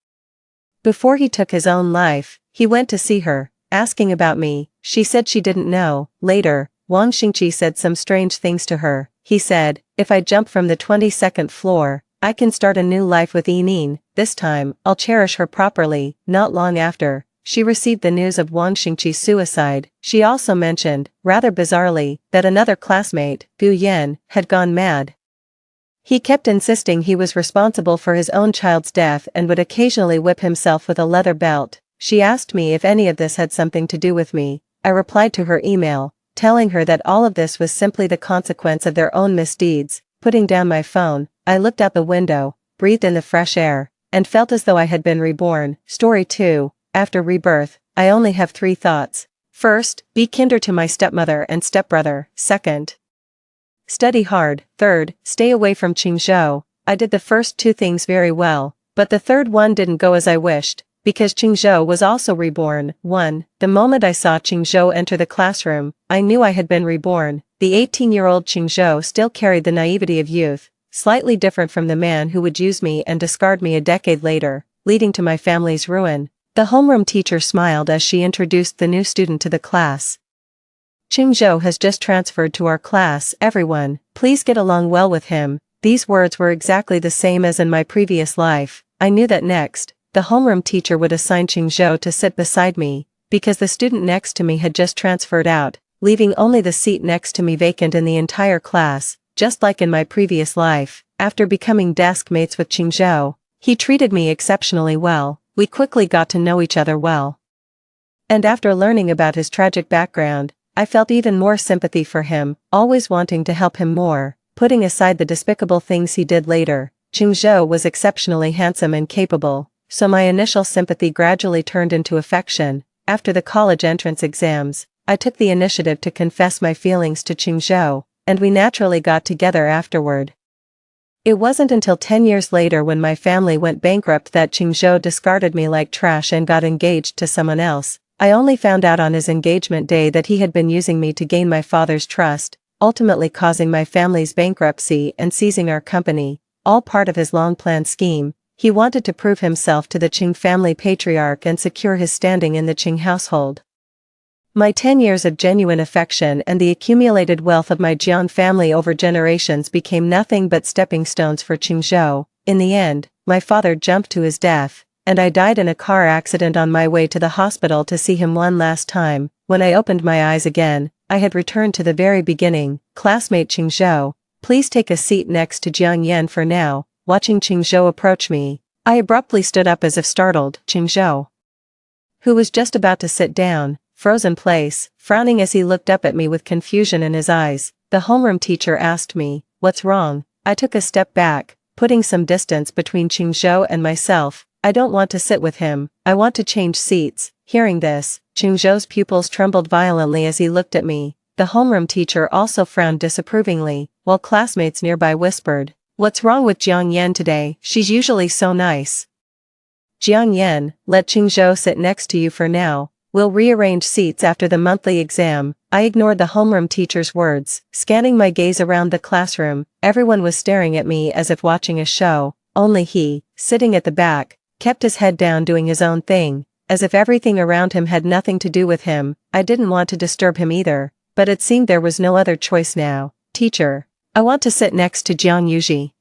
Before he took his own life, he went to see her, asking about me. She said she didn't know. Later, Wang Xingqi said some strange things to her. He said, if I jump from the 22nd floor, I can start a new life with Yining. This time, I'll cherish her properly. Not long after, she received the news of Wang Xingqi's suicide. She also mentioned, rather bizarrely, that another classmate, Bu Yan, had gone mad. He kept insisting he was responsible for his own child's death and would occasionally whip himself with a leather belt. She asked me if any of this had something to do with me. I replied to her email, telling her that all of this was simply the consequence of their own misdeeds. Putting down my phone, I looked out the window, breathed in the fresh air, and felt as though I had been reborn. Story 2. After rebirth, I only have 3 thoughts. First, be kinder to my stepmother and stepbrother. Second, study hard. Third, stay away from Qingzhou. I did the first 2 things very well, but the third one didn't go as I wished, because Qingzhou was also reborn. 1. The moment I saw Qingzhou enter the classroom, I knew I had been reborn. The 18-year-old Qingzhou still carried the naivety of youth, slightly different from the man who would use me and discard me a decade later, leading to my family's ruin. The homeroom teacher smiled as she introduced the new student to the class. Qingzhou has just transferred to our class. Everyone, please get along well with him. These words were exactly the same as in my previous life. I knew that next, the homeroom teacher would assign Qingzhou to sit beside me, because the student next to me had just transferred out, leaving only the seat next to me vacant in the entire class. Just like in my previous life, after becoming desk mates with Qingzhou, he treated me exceptionally well. We quickly got to know each other well. And after learning about his tragic background, I felt even more sympathy for him, always wanting to help him more. Putting aside the despicable things he did later, Qingzhou was exceptionally handsome and capable, so my initial sympathy gradually turned into affection. After the college entrance exams, I took the initiative to confess my feelings to Qingzhou, and we naturally got together afterward. It wasn't until 10 years later when my family went bankrupt that Qingzhou discarded me like trash and got engaged to someone else. I only found out on his engagement day that he had been using me to gain my father's trust, ultimately causing my family's bankruptcy and seizing our company, all part of his long-planned scheme. He wanted to prove himself to the Qing family patriarch and secure his standing in the Qing household. My 10 years of genuine affection and the accumulated wealth of my Jian family over generations became nothing but stepping stones for Qingzhou. In the end, my father jumped to his death, and I died in a car accident on my way to the hospital to see him one last time. When I opened my eyes again, I had returned to the very beginning. Classmate Qingzhou, please take a seat next to Jiang Yan for now. Watching Qingzhou approach me, I abruptly stood up as if startled. Qingzhou, who was just about to sit down, froze in place, frowning as he looked up at me with confusion in his eyes. The homeroom teacher asked me, "What's wrong?" I took a step back, putting some distance between Qingzhou and myself. I don't want to sit with him, I want to change seats. Hearing this, Qingzhou's pupils trembled violently as he looked at me. The homeroom teacher also frowned disapprovingly, while classmates nearby whispered, "What's wrong with Jiang Yan today? She's usually so nice." "Jiang Yan, let Qingzhou sit next to you for now. We'll rearrange seats after the monthly exam." I ignored the homeroom teacher's words, scanning my gaze around the classroom. Everyone was staring at me as if watching a show. Only he, sitting at the back, kept his head down doing his own thing, as if everything around him had nothing to do with him. I didn't want to disturb him either, but it seemed there was no other choice now. "Teacher, I want to sit next to Jiang Yuji."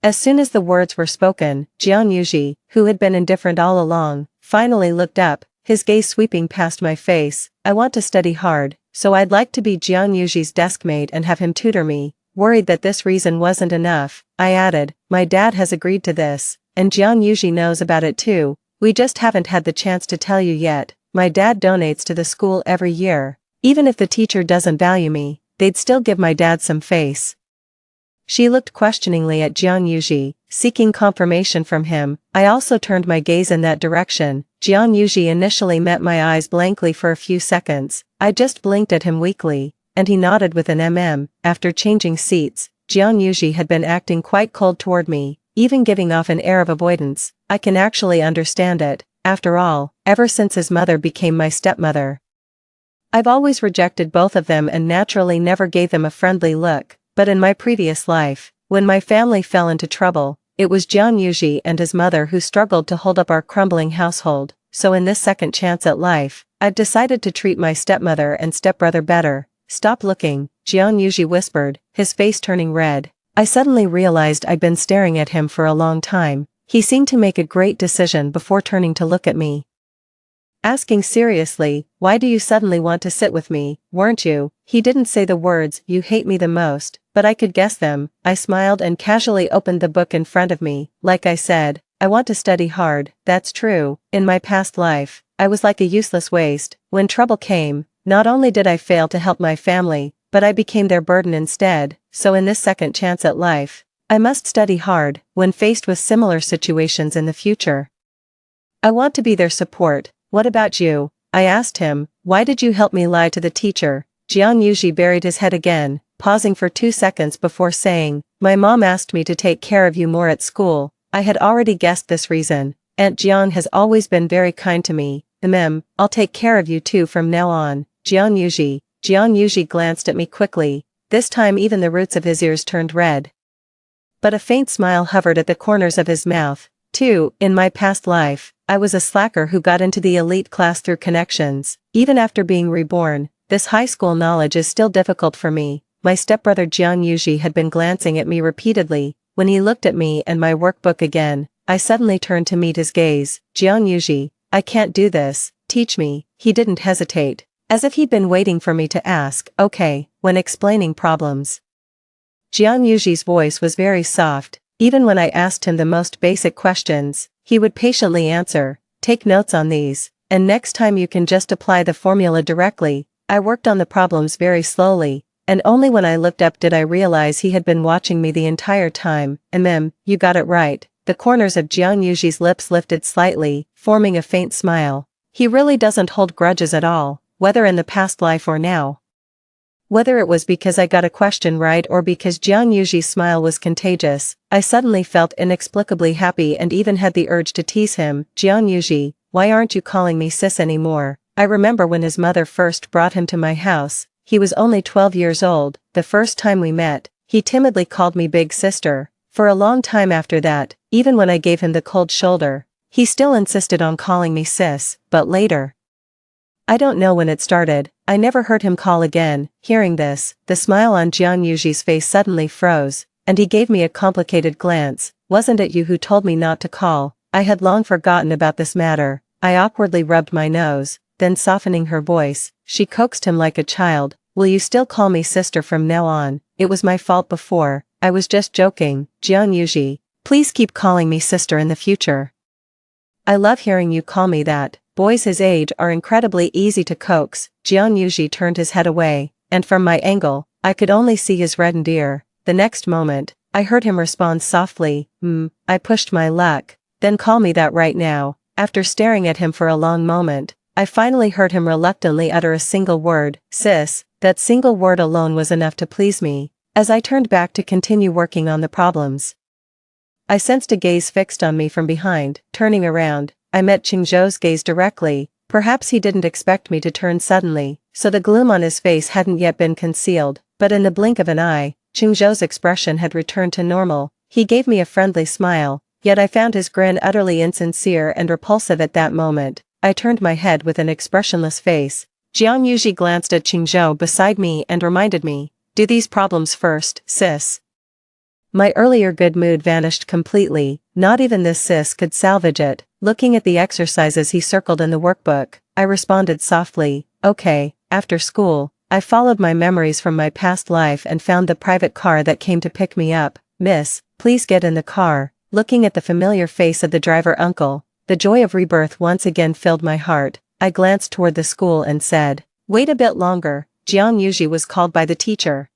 As soon as the words were spoken, Jiang Yuji, who had been indifferent all along, finally looked up, his gaze sweeping past my face. "I want to study hard, so I'd like to be Jiang Yuji's deskmate and have him tutor me." Worried that this reason wasn't enough, I added, "My dad has agreed to this, and Jiang Yuji knows about it too. We just haven't had the chance to tell you yet. My dad donates to the school every year. Even if the teacher doesn't value me, they'd still give my dad some face." She looked questioningly at Jiang Yuji, seeking confirmation from him. I also turned my gaze in that direction. Jiang Yuji initially met my eyes blankly for a few seconds. I just blinked at him weakly, and he nodded with an After changing seats, Jiang Yuji had been acting quite cold toward me, even giving off an air of avoidance. I can actually understand it. After all, ever since his mother became my stepmother, I've always rejected both of them and naturally never gave them a friendly look. but in my previous life, when my family fell into trouble, it was Jian Yuji and his mother who struggled to hold up our crumbling household, so in this second chance at life, I've decided to treat my stepmother and stepbrother better. Stop looking, Jian Yuji whispered, his face turning red. I suddenly realized I'd been staring at him for a long time. He seemed to make a great decision before turning to look at me. Asking seriously, why do you suddenly want to sit with me, weren't you? He didn't say the words, you hate me the most, but I could guess them. I smiled and casually opened the book in front of me. Like I said, I want to study hard. That's true. In my past life, I was like a useless waste. When trouble came, not only did I fail to help my family, but I became their burden instead. So in this second chance at life, I must study hard when faced with similar situations in the future. I want to be their support. What about you? I asked him. Why did you help me lie to the teacher? Jian Yuji buried his head again, pausing for 2 seconds before saying, my mom asked me to take care of you more at school. I had already guessed this reason. Aunt Jian has always been very kind to me. I'll take care of you too from now on. Jian Yuji glanced at me quickly. This time even the roots of his ears turned red. But a faint smile hovered at the corners of his mouth. Too, in my past life, I was a slacker who got into the elite class through connections. Even after being reborn, this high school knowledge is still difficult for me. My stepbrother Jian Yuji had been glancing at me repeatedly. When he looked at me and my workbook again, I suddenly turned to meet his gaze. Jian Yuji, I can't do this, teach me. He didn't hesitate, as if he'd been waiting for me to ask, okay, when explaining problems. Jian Yuji's voice was very soft. Even when I asked him the most basic questions, he would patiently answer, take notes on these, and next time you can just apply the formula directly. I worked on the problems very slowly, and only when I looked up did I realize he had been watching me the entire time. You got it right. The corners of Jian Yuji's lips lifted slightly, forming a faint smile. He really doesn't hold grudges at all, whether in the past life or now. Whether it was because I got a question right or because Jian Yuji's smile was contagious, I suddenly felt inexplicably happy and even had the urge to tease him. Jian Yuji, why aren't you calling me sis anymore? I remember when his mother first brought him to my house. He was only 12 years old. The first time we met, he timidly called me big sister. For a long time after that, even when I gave him the cold shoulder, he still insisted on calling me sis, but later. I don't know when it started, I never heard him call again. Hearing this, the smile on Jian Yuji's face suddenly froze, and he gave me a complicated glance. Wasn't it you who told me not to call? I had long forgotten about this matter. I awkwardly rubbed my nose, then softening her voice, she coaxed him like a child, will you still call me sister from now on? It was my fault before, I was just joking. Jian Yuji, please keep calling me sister in the future. I love hearing you call me that. Boys his age are incredibly easy to coax. Jian Yuji turned his head away, and from my angle, I could only see his reddened ear. The next moment, I heard him respond softly, I pushed my luck. Then call me that right now. After staring at him for a long moment, I finally heard him reluctantly utter a single word, sis. That single word alone was enough to please me. As I turned back to continue working on the problems, I sensed a gaze fixed on me from behind. Turning around, I met Qingzhou's gaze directly. Perhaps he didn't expect me to turn suddenly, so the gloom on his face hadn't yet been concealed, but in the blink of an eye, Qingzhou's expression had returned to normal. He gave me a friendly smile, yet I found his grin utterly insincere and repulsive at that moment. I turned my head with an expressionless face. Jian Yuji glanced at Qingzhou beside me and reminded me, do these problems first, sis. My earlier good mood vanished completely. Not even this sis could salvage it. Looking at the exercises he circled in the workbook, I responded softly, okay. After school, I followed my memories from my past life and found the private car that came to pick me up. Miss, please get in the car. Looking at the familiar face of the driver uncle, the joy of rebirth once again filled my heart. I glanced toward the school and said, wait a bit longer. Jian Yuji was called by the teacher.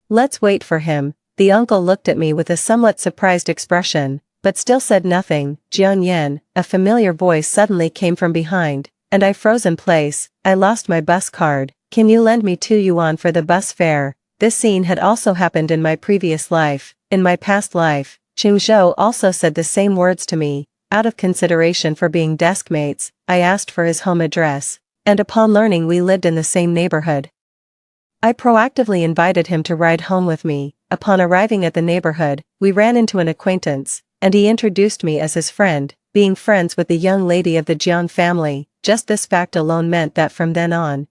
Let's wait for him. The uncle looked at me with a somewhat surprised expression, but still said nothing. Jian Yan, a familiar voice suddenly came from behind, and I froze in place. I lost my bus card. Can you lend me 2 yuan for the bus fare? This scene had also happened in my previous life. In my past life, Qingzhou also said the same words to me. Out of consideration for being desk mates, I asked for his home address, and upon learning we lived in the same neighborhood, I proactively invited him to ride home with me. Upon arriving at the neighborhood, we ran into an acquaintance, and he introduced me as his friend. Being friends with the young lady of the Jiang family, just this fact alone meant that from then on,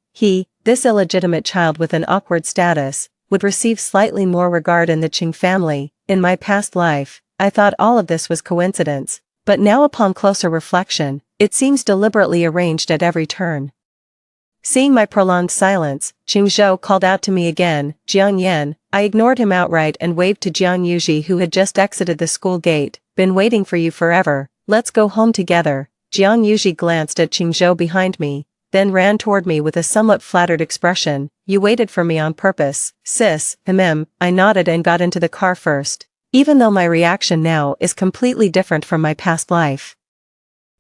this illegitimate child with an awkward status, would receive slightly more regard in the Qing family. In my past life, I thought all of this was coincidence, but now upon closer reflection, it seems deliberately arranged at every turn. Seeing my prolonged silence, Qingzhou called out to me again, "Jiang Yan." I ignored him outright and waved to Jiang Yuji, who had just exited the school gate. "Been waiting for you forever, let's go home together." Jiang Yuji glanced at Qingzhou behind me, then ran toward me with a somewhat flattered expression. "You waited for me on purpose, sis." I nodded and got into the car first, even though my reaction now is completely different from my past life.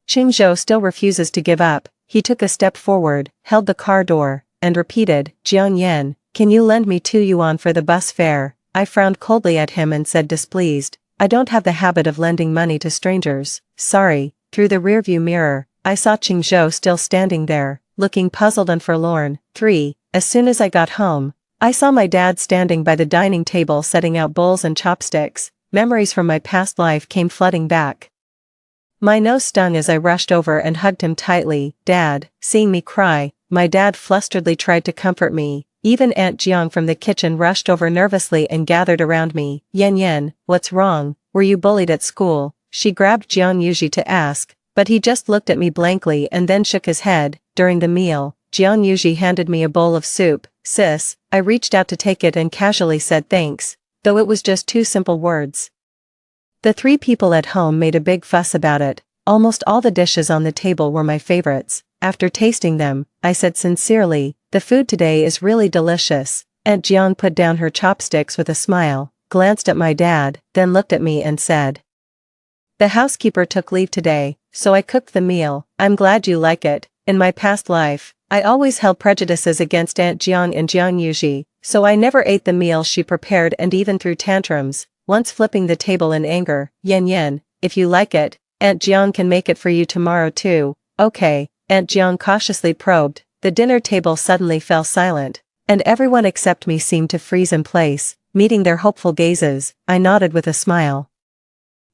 Qingzhou still refuses to give up. He took a step forward, held the car door, and repeated, "Jiang Yan, can you lend me 2 yuan for the bus fare?" I frowned coldly at him and said displeased, "I don't have the habit of lending money to strangers, sorry." Through the rearview mirror, I saw Qingzhou still standing there, looking puzzled and forlorn. 3. As soon as I got home, I saw my dad standing by the dining table setting out bowls and chopsticks. Memories from my past life came flooding back. My nose stung as I rushed over and hugged him tightly. "Dad." Seeing me cry, my dad flusteredly tried to comfort me. Even Aunt Jiang from the kitchen rushed over nervously and gathered around me. Yan, what's wrong? Were you bullied at school?" She grabbed Jiang Yuji to ask, but he just looked at me blankly and then shook his head. During the meal, Jiang Yuji handed me a bowl of soup. "Sis." I reached out to take it and casually said thanks, though it was just 2 simple words. The 3 people at home made a big fuss about it. Almost all the dishes on the table were my favorites. After tasting them, I said sincerely, "The food today is really delicious." Aunt Jiang put down her chopsticks with a smile, glanced at my dad, then looked at me and said, "The housekeeper took leave today, so I cooked the meal. I'm glad you like it." In my past life, I always held prejudices against Aunt Jiang and Jiang Yuji, so I never ate the meal she prepared and even threw tantrums, once flipping the table in anger. Yan, if you like it, Aunt Jiang can make it for you tomorrow too." "Okay." Aunt Jiang cautiously probed. The dinner table suddenly fell silent, and everyone except me seemed to freeze in place, meeting their hopeful gazes. I nodded with a smile.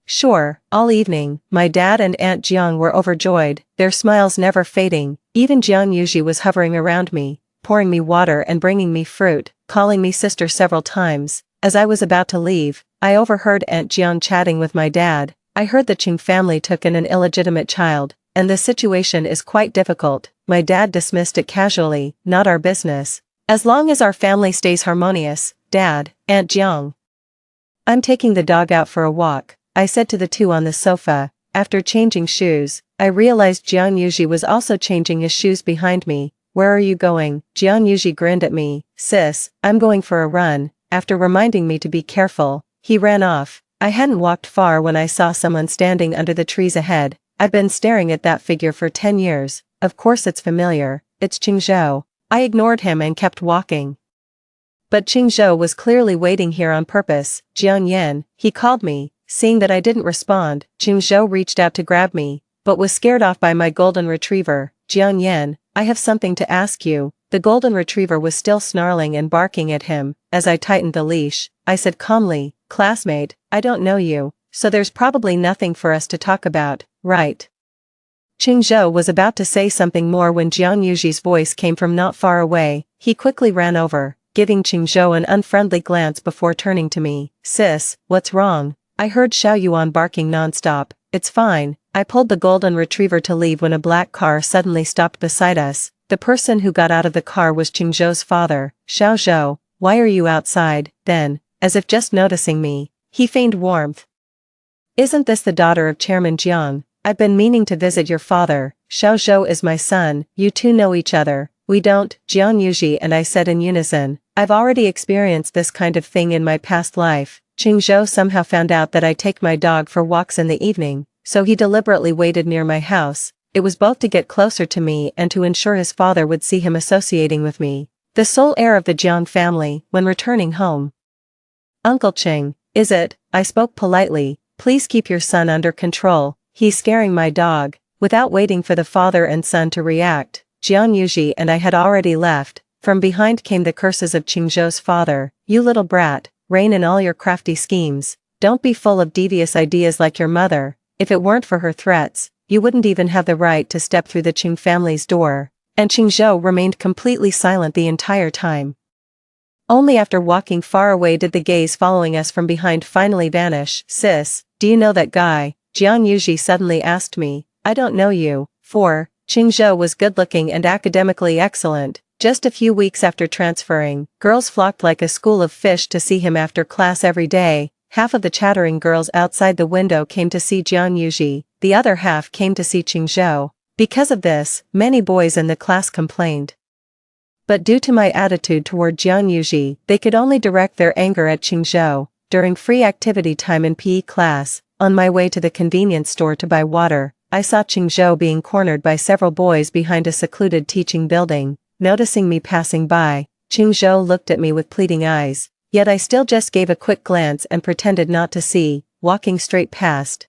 Sure. All evening, my dad and Aunt Jiang were overjoyed, their smiles never fading. Even Jiang Yuji was hovering around me, pouring me water and bringing me fruit, calling me sister several times. As I was about to leave, I overheard Aunt Jiang chatting with my dad. "I heard the Qing family took in an illegitimate child, and the situation is quite difficult." My dad dismissed it casually. "Not our business. As long as our family stays harmonious, Dad." Aunt Jiang. "I'm taking the dog out for a walk," I said to the 2 on the sofa. After changing shoes, I realized Jiang Yuji was also changing his shoes behind me. "Where are you going?" Jiang Yuji grinned at me. "Sis, I'm going for a run." After reminding me to be careful, he ran off. I hadn't walked far when I saw someone standing under the trees ahead. I'd been staring at that figure for 10 years. Of course it's familiar. It's Qingzhou. I ignored him and kept walking. But Qingzhou was clearly waiting here on purpose. "Jiang Yan," he called me. Seeing that I didn't respond, Qingzhou reached out to grab me, but was scared off by my golden retriever. "Jiang Yan, I have something to ask you." The golden retriever was still snarling and barking at him. As I tightened the leash, I said calmly, "Classmate, I don't know you, so there's probably nothing for us to talk about, right?" Qingzhou was about to say something more when Jiang Yuji's voice came from not far away. He quickly ran over, giving Qingzhou an unfriendly glance before turning to me. "Sis, what's wrong?" I heard Xiao Yuan barking nonstop. "It's fine." I pulled the golden retriever to leave when a black car suddenly stopped beside us. The person who got out of the car was Qingzhou's father. "Xiao Zhou, why are you outside?" Then, as if just noticing me, he feigned warmth. "Isn't this the daughter of Chairman Jiang? I've been meaning to visit your father. Xiao Zhou is my son. You 2 know each other." "We don't," Jiang Yuji and I said in unison. "I've already experienced this kind of thing in my past life." Qingzhou somehow found out that I take my dog for walks in the evening, so he deliberately waited near my house. It was both to get closer to me and to ensure his father would see him associating with me, the sole heir of the Jiang family, when returning home. "Uncle Qing, is it?" I spoke politely. "Please keep your son under control. He's scaring my dog." Without waiting for the father and son to react, Jiang Yuji and I had already left. From behind came the curses of Qingzhou's father. You little brat, rein in all your crafty schemes. Don't be full of devious ideas like your mother. If it weren't for her threats, you wouldn't even have the right to step through the Qing family's door. And Qingzhou remained completely silent the entire time. Only after walking far away did the gaze following us from behind finally vanish. Sis, do you know that guy? Jiang Yuji suddenly asked me. I don't know you. 4. Qingzhou was good-looking and academically excellent. Just a few weeks after transferring, girls flocked like a school of fish to see him after class every day. Half of the chattering girls outside the window came to see Jiang Yuji, the other half came to see Qingzhou. Because of this, many boys in the class complained. But due to my attitude toward Jiang Yuji, they could only direct their anger at Qingzhou. During free activity time in PE class, on my way to the convenience store to buy water, I saw Qingzhou being cornered by several boys behind a secluded teaching building. Noticing me passing by, Qingzhou looked at me with pleading eyes, yet I still just gave a quick glance and pretended not to see, walking straight past.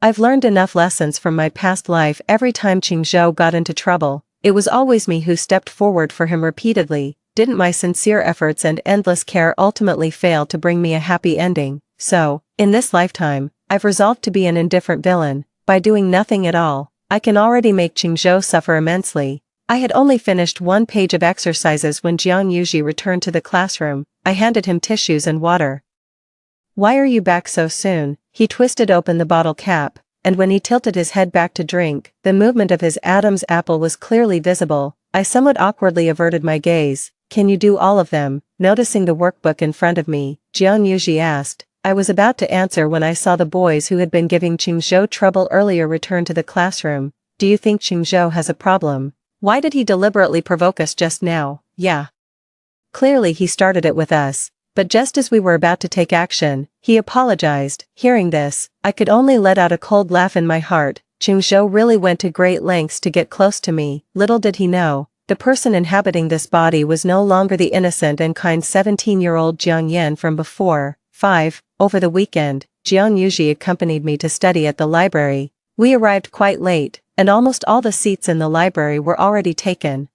I've learned enough lessons from my past life. Every time Qingzhou got into trouble, it was always me who stepped forward for him repeatedly. Didn't my sincere efforts and endless care ultimately fail to bring me a happy ending? So, in this lifetime, I've resolved to be an indifferent villain. By doing nothing at all, I can already make Qingzhou suffer immensely. I had only finished one page of exercises when Jiang Yuji returned to the classroom. I handed him tissues and water. Why are you back so soon? He twisted open the bottle cap, and when he tilted his head back to drink, the movement of his Adam's apple was clearly visible. I somewhat awkwardly averted my gaze. Can you do all of them? Noticing the workbook in front of me, Jiang Yuji asked. I was about to answer when I saw the boys who had been giving Qingzhou trouble earlier return to the classroom. Do you think Qingzhou has a problem? Why did he deliberately provoke us just now? Yeah. Clearly he started it with us. But just as we were about to take action, he apologized. Hearing this, I could only let out a cold laugh in my heart. Qingzhou really went to great lengths to get close to me. Little did he know, the person inhabiting this body was no longer the innocent and kind 17-year-old Jiang Yan from before. 5. Over the weekend, Jiang Yuji accompanied me to study at the library. We arrived quite late, and almost all the seats in the library were already taken.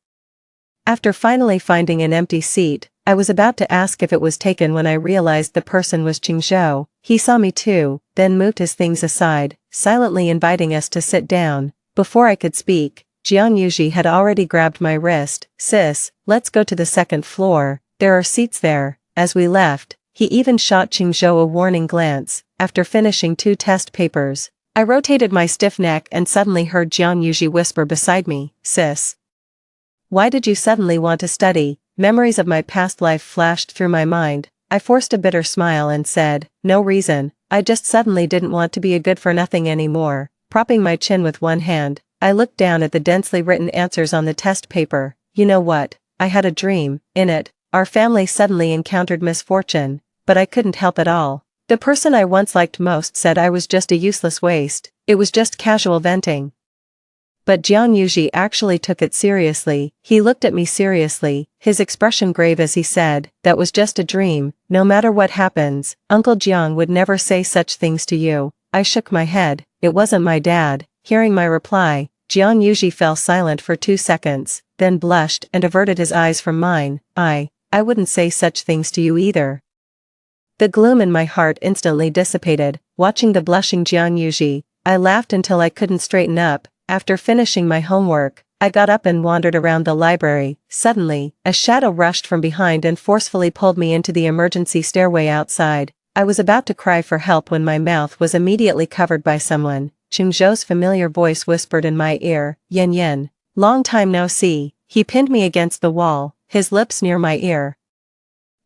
After finally finding an empty seat, I was about to ask if it was taken when I realized the person was Qingzhou. He saw me too, then moved his things aside, silently inviting us to sit down. Before I could speak, Jiang Yuji had already grabbed my wrist. Sis, let's go to the second floor, there are seats there. As we left, he even shot Qingzhou a warning glance. After finishing 2 test papers, I rotated my stiff neck and suddenly heard Jiang Yuji whisper beside me, Sis. Why did you suddenly want to study? Memories of my past life flashed through my mind. I forced a bitter smile and said, no reason, I just suddenly didn't want to be a good-for-nothing anymore. Propping my chin with one hand, I looked down at the densely written answers on the test paper. You know what? I had a dream. In it, our family suddenly encountered misfortune, but I couldn't help it all. The person I once liked most said I was just a useless waste. It was just casual venting. But Jiang Yuji actually took it seriously. He looked at me seriously, his expression grave as he said, that was just a dream. No matter what happens, Uncle Jiang would never say such things to you. I shook my head. It wasn't my dad. Hearing my reply, Jiang Yuji fell silent for 2 seconds, then blushed and averted his eyes from mine. I wouldn't say such things to you either. The gloom in my heart instantly dissipated. Watching the blushing Jiang Yuji, I laughed until I couldn't straighten up. After finishing my homework, I got up and wandered around the library. Suddenly, a shadow rushed from behind and forcefully pulled me into the emergency stairway outside. I was about to cry for help when my mouth was immediately covered by someone. Qingzhou's familiar voice whispered in my ear, Yen Yen. Long time no see. He pinned me against the wall, his lips near my ear.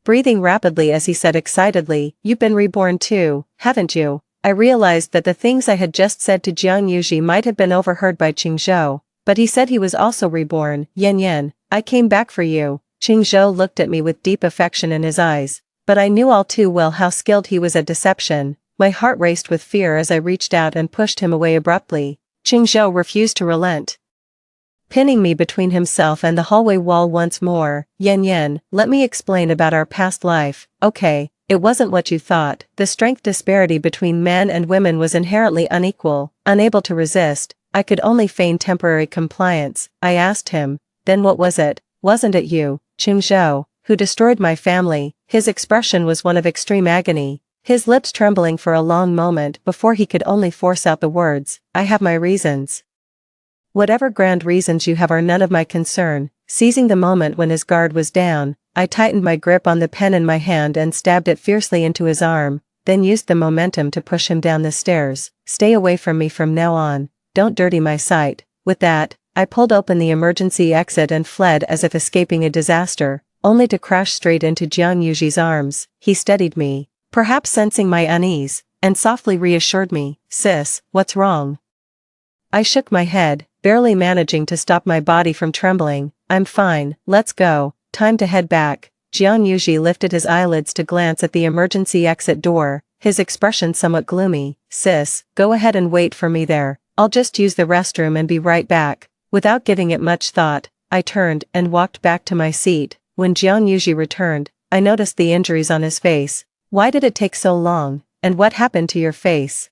Breathing rapidly as he said excitedly, you've been reborn too, haven't you? I realized that the things I had just said to Jiang Yuji might have been overheard by Qingzhou, but he said he was also reborn. Yen Yen, I came back for you. Qingzhou looked at me with deep affection in his eyes, but I knew all too well how skilled he was at deception. My heart raced with fear as I reached out and pushed him away abruptly. Qingzhou refused to relent, pinning me between himself and the hallway wall once more. Yen Yen, let me explain about our past life. Okay. It wasn't what you thought. The strength disparity between men and women was inherently unequal. Unable to resist, I could only feign temporary compliance. I asked him, then what was it? wasn't it you, Qingzhou, who destroyed my family?" His expression was one of extreme agony, his lips trembling for a long moment before he could only force out the words, "I have my reasons." "Whatever grand reasons you have are none of my concern." Seizing the moment when his guard was down, I tightened my grip on the pen in my hand and stabbed it fiercely into his arm, then used the momentum to push him down the stairs. "Stay away from me from now on, don't dirty my sight." With that, I pulled open the emergency exit and fled as if escaping a disaster, only to crash straight into Jiang Yuji's arms. He steadied me, perhaps sensing my unease, and softly reassured me, "Sis, what's wrong?" I shook my head, barely managing to stop my body from trembling. "I'm fine, let's go, time to head back." Jiang Yuji lifted his eyelids to glance at the emergency exit door, his expression somewhat gloomy. "Sis, go ahead and wait for me there, I'll just use the restroom and be right back." Without giving it much thought, I turned and walked back to my seat. When Jiang Yuji returned, I noticed the injuries on his face. "Why did it take so long, and what happened to your face?"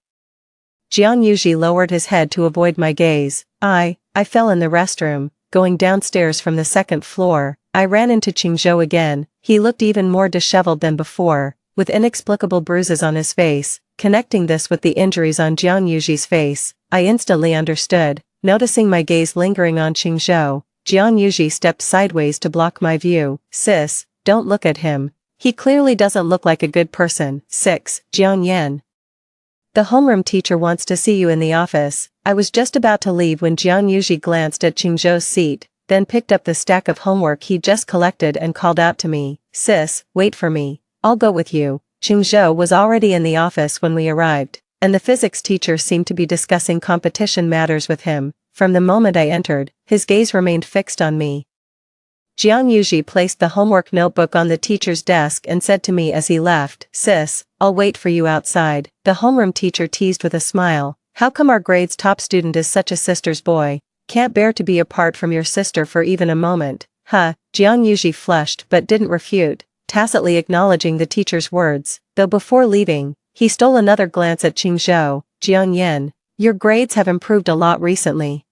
Jiang Yuji lowered his head to avoid my gaze. I fell in the restroom. Going downstairs from the second floor, I ran into Qingzhou again. He looked even more disheveled than before, with inexplicable bruises on his face. Connecting this with the injuries on Jiang Yuji's face, I instantly understood. Noticing my gaze lingering on Qingzhou, Jiang Yuji stepped sideways to block my view. "Sis, don't look at him. He clearly doesn't look like a good person." 6. Jiang Yan. "The homeroom teacher wants to see you in the office." I was just about to leave when Jiang Yuji glanced at Qingzhou's seat, then picked up the stack of homework he'd just collected and called out to me, "Sis, wait for me. I'll go with you." Qingzhou was already in the office when we arrived, and the physics teacher seemed to be discussing competition matters with him. From the moment I entered, his gaze remained fixed on me. Jiang Yuji placed the homework notebook on the teacher's desk and said to me as he left, "Sis, I'll wait for you outside." The homeroom teacher teased with a smile, "How come our grade's top student is such a sister's boy? Can't bear to be apart from your sister for even a moment." Jiang Yuji flushed but didn't refute, tacitly acknowledging the teacher's words, though before leaving, he stole another glance at Qingzhou. "Jiang Yan, your grades have improved a lot recently.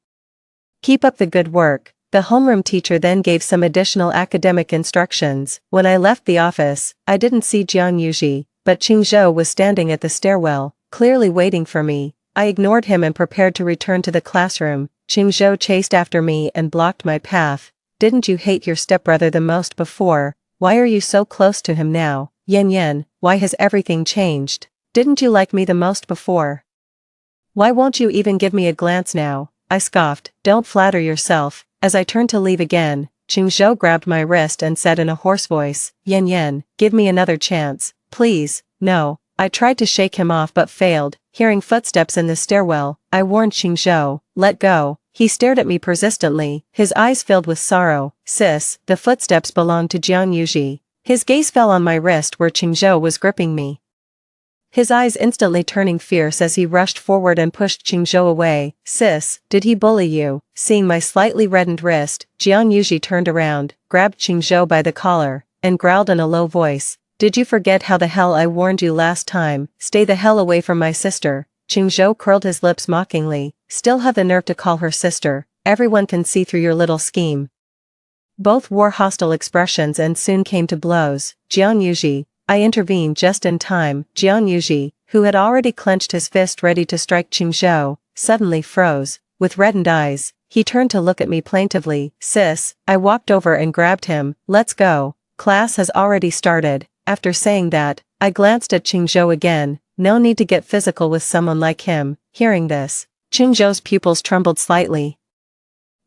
Keep up the good work." The homeroom teacher then gave some additional academic instructions. When I left the office, I didn't see Jiang Yuji, but Qingzhou was standing at the stairwell, clearly waiting for me. I ignored him and prepared to return to the classroom. Qingzhou chased after me and blocked my path. "Didn't you hate your stepbrother the most before? Why are you so close to him now? Yan, why has everything changed? Didn't you like me the most before? Why won't you even give me a glance now?" I scoffed. "Don't flatter yourself." As I turned to leave again, Qingzhou grabbed my wrist and said in a hoarse voice, Yan, give me another chance, please." "No." I tried to shake him off but failed. Hearing footsteps in the stairwell, I warned Qingzhou, "Let go." He stared at me persistently, his eyes filled with sorrow. "Sis." The footsteps belonged to Jiang Yuji. His gaze fell on my wrist where Qingzhou was gripping me, his eyes instantly turning fierce as he rushed forward and pushed Qingzhou away. "Sis, did he bully you?" Seeing my slightly reddened wrist, Jiang Yuji turned around, grabbed Qingzhou by the collar, and growled in a low voice, "Did you forget how the hell I warned you last time? Stay the hell away from my sister." Qingzhou curled his lips mockingly. "Still have the nerve to call her sister? Everyone can see through your little scheme." Both wore hostile expressions and soon came to blows. "Jiang Yuji." I intervened just in time. Jiang Yuji, who had already clenched his fist ready to strike Qingzhou, suddenly froze. With reddened eyes, he turned to look at me plaintively. "Sis." I walked over and grabbed him. "Let's go. Class has already started." After saying that, I glanced at Qingzhou again. No need to get physical with someone like him. Hearing this, Qingzhou's pupils trembled slightly,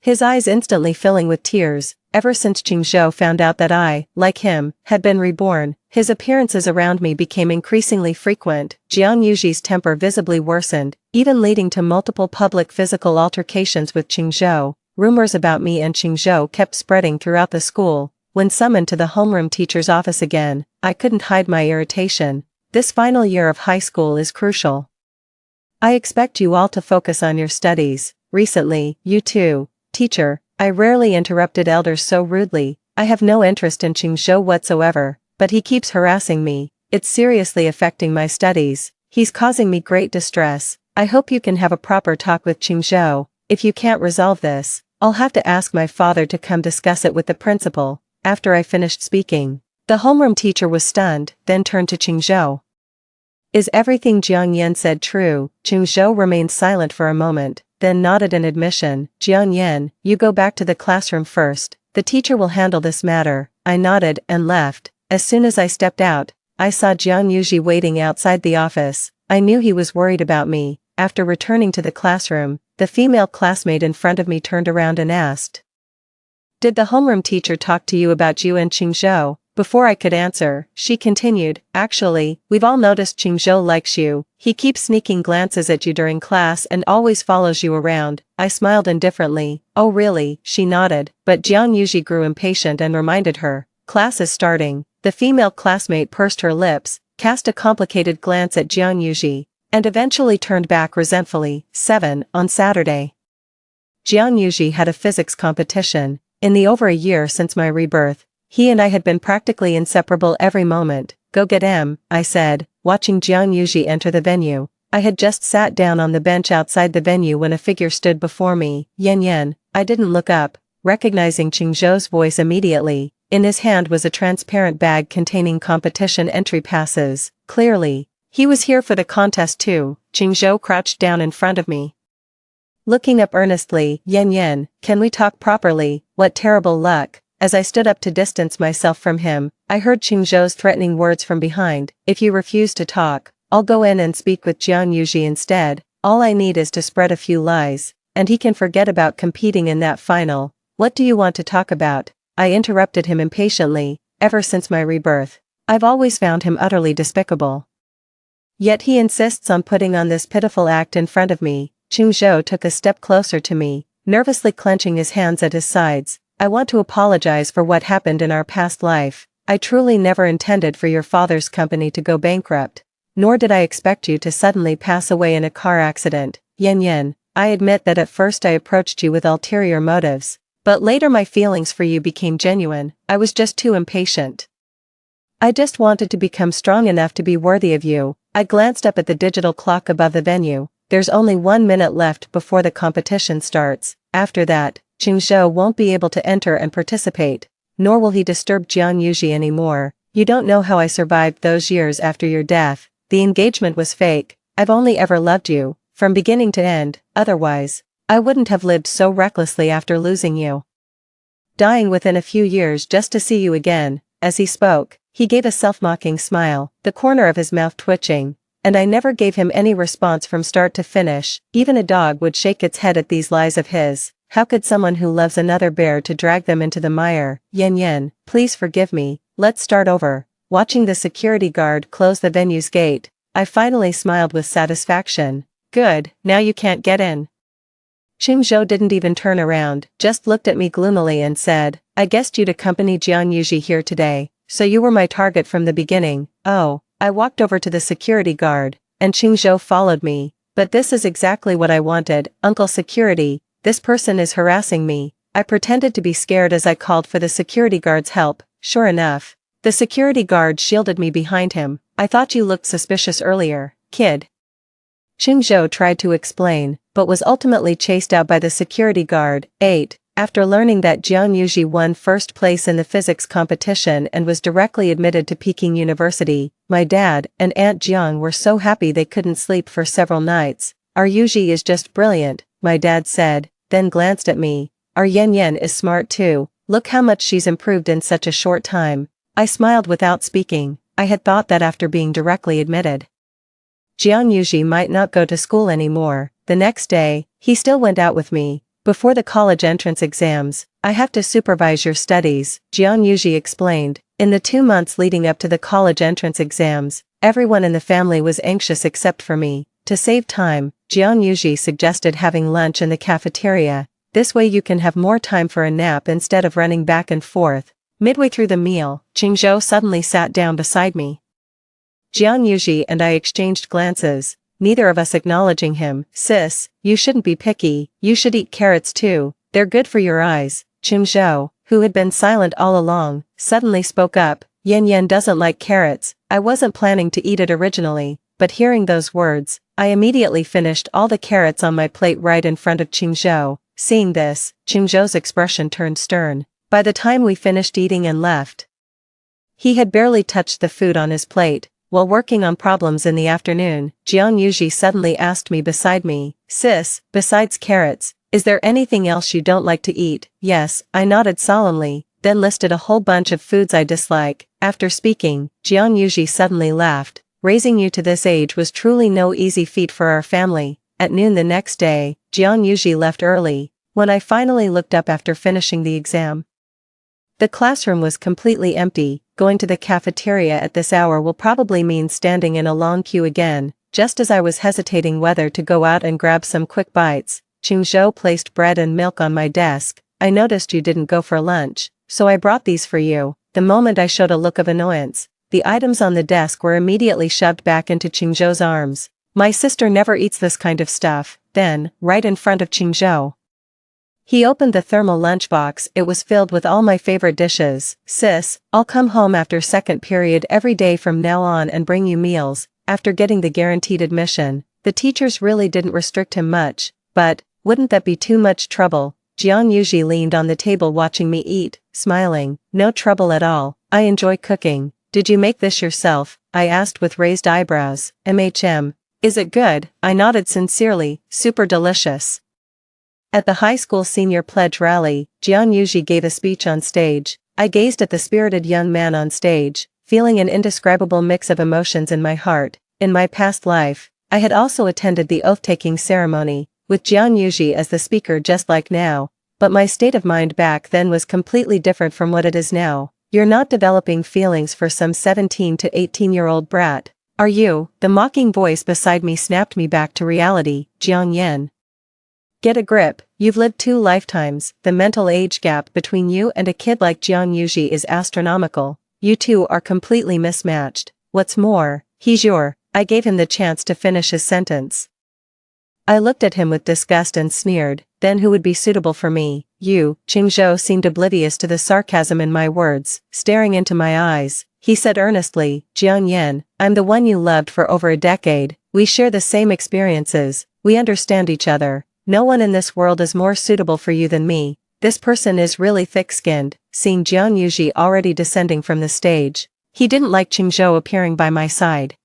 his eyes instantly filling with tears. Ever since Qingzhou found out that I, like him, had been reborn, his appearances around me became increasingly frequent. Jiang Yuji's temper visibly worsened, even leading to multiple public physical altercations with Qingzhou. Rumors about me and Qingzhou kept spreading throughout the school. When summoned to the homeroom teacher's office again, I couldn't hide my irritation. This final year of high school is crucial. I expect you all to focus on your studies. Recently, you too. Teacher, I rarely interrupted elders so rudely. I have no interest in Qingzhou whatsoever, but he keeps harassing me. It's seriously affecting my studies. He's causing me great distress. I hope you can have a proper talk with Qingzhou. If you can't resolve this, I'll have to ask my father to come discuss it with the principal. After I finished speaking, the homeroom teacher was stunned, then turned to Qingzhou. Is everything Jiang Yan said true? Qingzhou remained silent for a moment, then nodded in admission. Jiang Yan, you go back to the classroom first. The teacher will handle this matter. I nodded and left. As soon as I stepped out, I saw Jiang Yuji waiting outside the office. I knew he was worried about me. After returning to the classroom, the female classmate in front of me turned around and asked, "Did the homeroom teacher talk to you about you and Qingzhou?" Before I could answer, she continued, "Actually, we've all noticed Qingzhou likes you. He keeps sneaking glances at you during class and always follows you around." I smiled indifferently. "Oh really?" She nodded, but Jiang Yuji grew impatient and reminded her, "Class is starting." The female classmate pursed her lips, cast a complicated glance at Jiang Yuji, and eventually turned back resentfully. 7. On Saturday, Jiang Yuji had a physics competition. In the over a year since my rebirth, he and I had been practically inseparable every moment. "Go get him," I said, watching Jiang Yuji enter the venue. I had just sat down on the bench outside the venue when a figure stood before me. Yan Yan. I didn't look up, recognizing Qingzhou's voice immediately. In his hand was a transparent bag containing competition entry passes. Clearly, he was here for the contest too. Qingzhou crouched down in front of me, looking up earnestly. "Yan Yan, can we talk properly? What terrible luck." As I stood up to distance myself from him, I heard Qingzhou's threatening words from behind. "If you refuse to talk, I'll go in and speak with Jiang Yuji instead. All I need is to spread a few lies, and he can forget about competing in that final." "What do you want to talk about?" I interrupted him impatiently. "Ever since my rebirth, I've always found him utterly despicable. Yet he insists on putting on this pitiful act in front of me." Qingzhou took a step closer to me, nervously clenching his hands at his sides. "I want to apologize for what happened in our past life. I truly never intended for your father's company to go bankrupt, nor did I expect you to suddenly pass away in a car accident. Yan Yan, I admit that at first I approached you with ulterior motives, but later my feelings for you became genuine. I was just too impatient. I just wanted to become strong enough to be worthy of you." I glanced up at the digital clock above the venue. "There's only 1 minute left before the competition starts. After that, Qingzhou won't be able to enter and participate, nor will he disturb Jiang Yuji anymore. You don't know how I survived those years after your death. The engagement was fake. I've only ever loved you, from beginning to end. Otherwise, I wouldn't have lived so recklessly after losing you, dying within a few years just to see you again." As he spoke, he gave a self-mocking smile, the corner of his mouth twitching, and I never gave him any response from start to finish. Even a dog would shake its head at these lies of his. How could someone who loves another bear to drag them into the mire? "Yan Yan, please forgive me. Let's start over." Watching the security guard close the venue's gate, I finally smiled with satisfaction. "Good, now you can't get in." Qingzhou didn't even turn around, just looked at me gloomily and said, "I guessed you'd accompany Jiang Yuji here today, so you were my target from the beginning." "Oh." I walked over to the security guard, and Qingzhou followed me. "But this is exactly what I wanted, Uncle Security. This person is harassing me." I pretended to be scared as I called for the security guard's help. Sure enough, the security guard shielded me behind him. "I thought you looked suspicious earlier, kid." Qingzhou tried to explain, but was ultimately chased out by the security guard. 8. After learning that Jiang Yuji won first place in the physics competition and was directly admitted to Peking University, my dad and Aunt Jiang were so happy they couldn't sleep for several nights. "Our Yuji is just brilliant," my dad said, then glanced at me. "Our Yan Yan is smart too. Look how much she's improved in such a short time." I smiled without speaking. I had thought that after being directly admitted, Jiang Yuji might not go to school anymore. The next day, he still went out with me. "Before the college entrance exams, I have to supervise your studies," Jiang Yuji explained. In the 2 months leading up to the college entrance exams, everyone in the family was anxious except for me. To save time, Jiang Yuji suggested having lunch in the cafeteria. "This way you can have more time for a nap instead of running back and forth." Midway through the meal, Qingzhou suddenly sat down beside me. Jiang Yuji and I exchanged glances, neither of us acknowledging him. "Sis, you shouldn't be picky, you should eat carrots too, they're good for your eyes." Qingzhou, who had been silent all along, suddenly spoke up. "Yan Yan doesn't like carrots." I wasn't planning to eat it originally, but hearing those words, I immediately finished all the carrots on my plate right in front of Qingzhou. Seeing this, Qingzhou's expression turned stern. By the time we finished eating and left, he had barely touched the food on his plate. While working on problems in the afternoon, Jiang Yuji suddenly asked me beside me, "Sis, besides carrots, is there anything else you don't like to eat?" "Yes," I nodded solemnly, then listed a whole bunch of foods I dislike. After speaking, Jiang Yuji suddenly laughed. Raising you to this age was truly no easy feat for our family. At noon the next day, Jiang Yuji left early. When I finally looked up after finishing the exam, the classroom was completely empty. Going to the cafeteria at this hour will probably mean standing in a long queue again. Just as I was hesitating whether to go out and grab some quick bites, Qingzhou placed bread and milk on my desk. "I noticed you didn't go for lunch, so I brought these for you." The moment I showed a look of annoyance, the items on the desk were immediately shoved back into Qingzhou's arms. "My sister never eats this kind of stuff." Then, right in front of Qingzhou, he opened the thermal lunchbox. It was filled with all my favorite dishes. "Sis, I'll come home after second period every day from now on and bring you meals." After getting the guaranteed admission, the teachers really didn't restrict him much, but wouldn't that be too much trouble? Jiang Yuji leaned on the table watching me eat, smiling. "No trouble at all, I enjoy cooking." "Did you make this yourself?" I asked with raised eyebrows. Is it good?" I nodded sincerely. "Super delicious." At the high school senior pledge rally, Jiang Yuji gave a speech on stage. I gazed at the spirited young man on stage, feeling an indescribable mix of emotions in my heart. In my past life, I had also attended the oath-taking ceremony, with Jiang Yuji as the speaker just like now, but my state of mind back then was completely different from what it is now. "You're not developing feelings for some 17 to 18-year-old brat, are you?" The mocking voice beside me snapped me back to reality. "Jiang Yan, get a grip, you've lived 2 lifetimes. The mental age gap between you and a kid like Jiang Yuji is astronomical. You two are completely mismatched. What's more, he's your..." I gave him the chance to finish his sentence. I looked at him with disgust and sneered. "Then who would be suitable for me?" "You." Qingzhou seemed oblivious to the sarcasm in my words. Staring into my eyes, he said earnestly, "Jiang Yan, I'm the one you loved for over a decade. We share the same experiences, we understand each other. No one in this world is more suitable for you than me." This person is really thick-skinned. Seeing Jiang Yuji already descending from the stage, he didn't like Qingzhou appearing by my side.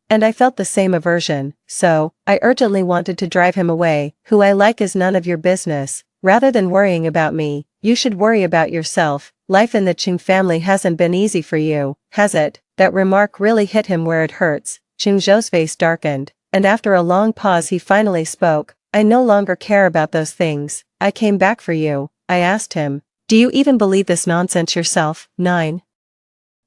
And I felt the same aversion, so I urgently wanted to drive him away. "Who I like is none of your business. Rather than worrying about me, you should worry about yourself. Life in the Qing family hasn't been easy for you, has it?" That remark really hit him where it hurts. Qingzhou's face darkened, and after a long pause he finally spoke. "I no longer care about those things. I came back for you." I asked him, "Do you even believe this nonsense yourself?" 9.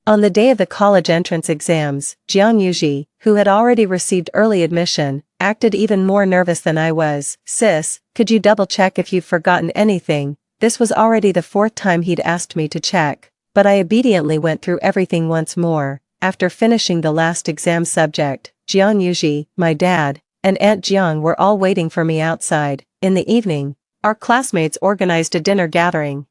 On the day of the college entrance exams, Jiang Yuji, who had already received early admission, acted even more nervous than I was. "Sis, could you double-check if you've forgotten anything?" This was already the 4th time he'd asked me to check, but I obediently went through everything once more. After finishing the last exam subject, Jiang Yuji, my dad, and Aunt Jiang were all waiting for me outside. In the evening, our classmates organized a dinner gathering.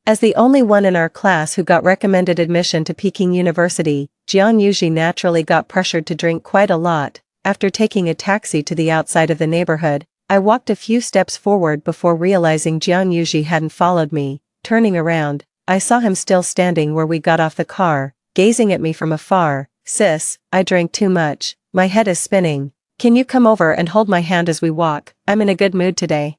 As the only one in our class who got recommended admission to Peking University, Jiang Yuji naturally got pressured to drink quite a lot. After taking a taxi to the outside of the neighborhood, I walked a few steps forward before realizing Jiang Yuji hadn't followed me. Turning around, I saw him still standing where we got off the car, gazing at me from afar. "Sis, I drank too much. My head is spinning. Can you come over and hold my hand as we walk? I'm in a good mood today."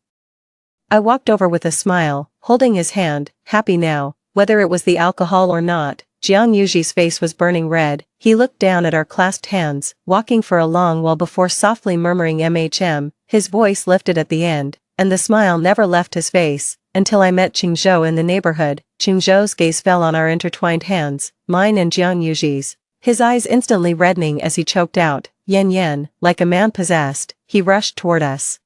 I walked over with a smile, holding his hand, happy now. Whether it was the alcohol or not, Jiang Yuji's face was burning red. He looked down at our clasped hands, walking for a long while before softly murmuring his voice lifted at the end, and the smile never left his face, until I met Qingzhou in the neighborhood. Qingzhou's gaze fell on our intertwined hands, mine and Jiang Yuji's. His eyes instantly reddening as he choked out, "Yan Yan." Like a man possessed, he rushed toward us,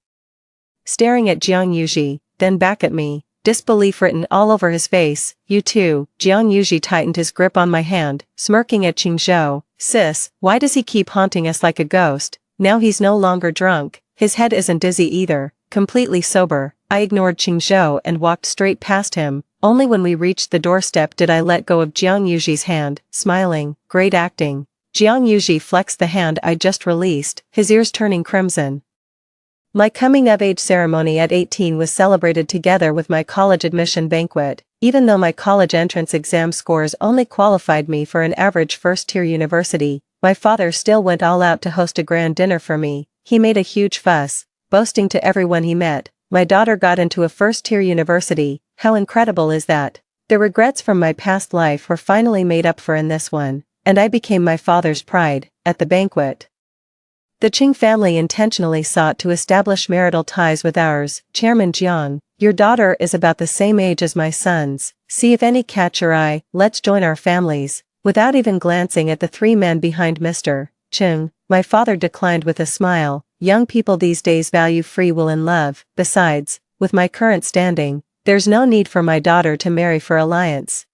staring at Jiang Yuji, then back at me, disbelief written all over his face. "You too." Jiang Yuji tightened his grip on my hand, smirking at Qingzhou. "Sis, why does he keep haunting us like a ghost? Now he's no longer drunk, his head isn't dizzy either, completely sober." I ignored Qingzhou and walked straight past him. Only when we reached the doorstep did I let go of Jiang Yuji's hand, smiling. "Great acting." Jiang Yuji flexed the hand I just released, his ears turning crimson. My coming-of-age ceremony at 18 was celebrated together with my college admission banquet. Even though my college entrance exam scores only qualified me for an average first-tier university, my father still went all out to host a grand dinner for me. He made a huge fuss, boasting to everyone he met, "My daughter got into a first-tier university, how incredible is that?" The regrets from my past life were finally made up for in this one, and I became my father's pride. At the banquet, the Qing family intentionally sought to establish marital ties with ours. Chairman Jiang, your daughter is about the same age as my sons. See if any catch your eye, let's join our families. Without even glancing at the three men behind Mr. Chung, my father declined with a smile. Young people these days value free will and love. Besides, with my current standing, there's no need for my daughter to marry for alliance.